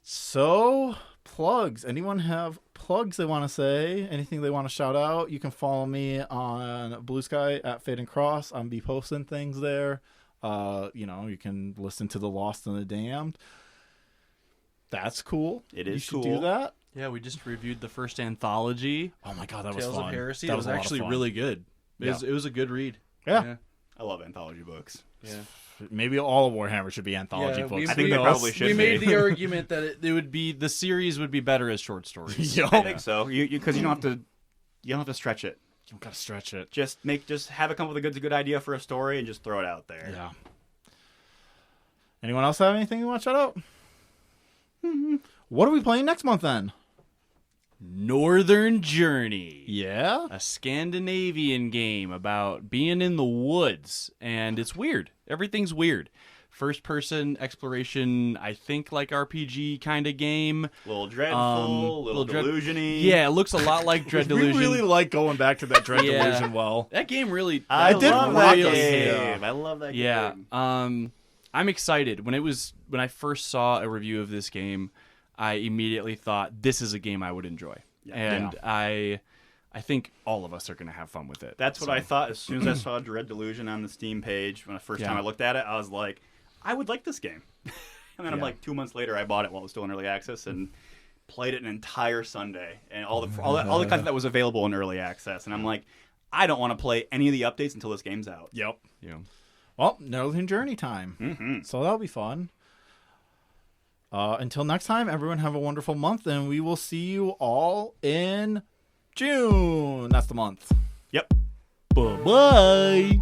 So, plugs. Anyone have plugs they want to say? Anything they want to shout out? You can follow me on Blue Sky at Fade and Cross. I'm be posting things there. You can listen to The Lost and the Damned. That's cool. It You is should cool. do that. Yeah, we just reviewed the first anthology, Oh my god, that was Tales fun. of Heresy. That It was a lot of actually fun. really good. It was a good read. Yeah. I love anthology books. Yeah. Maybe all of Warhammer should be anthology books. I think Who they knows? probably should We made be. the argument that it would be the series would be better as short stories. Yo, I think so. Because you don't have to stretch it. you gotta stretch it. Just have a come up with a good idea for a story and just throw it out there. Yeah. Anyone else have anything you want to shout out? What are we playing next month then? Northern Journey. Yeah. A Scandinavian game about being in the woods, and it's weird. Everything's weird. First person exploration, I think like RPG kind of game. Little dreadful, little Dread- delusion-y. Yeah, it looks a lot like Dread Delusion. We really like going back to that Dread Yeah. Delusion well. That game really I did love rock that us, game. yeah. I love that Yeah. game. I'm excited. When I first saw a review of this game, I immediately thought this is a game I would enjoy. And I think all of us are going to have fun with it. That's what I thought as soon as I saw Dread Delusion on the Steam page. When the first time I looked at it, I was like, I would like this game. And then I'm Yeah. like, 2 months later, I bought it while it was still in early access and played it an entire Sunday and all the content that was available in early access, and I'm like, I don't want to play any of the updates until this game's out. Yep. Yeah. Well, Northern Journey time. Mm-hmm. So that'll be fun. Until next time, everyone have a wonderful month, and we will see you all in June. That's the month. Yep. Bye-bye.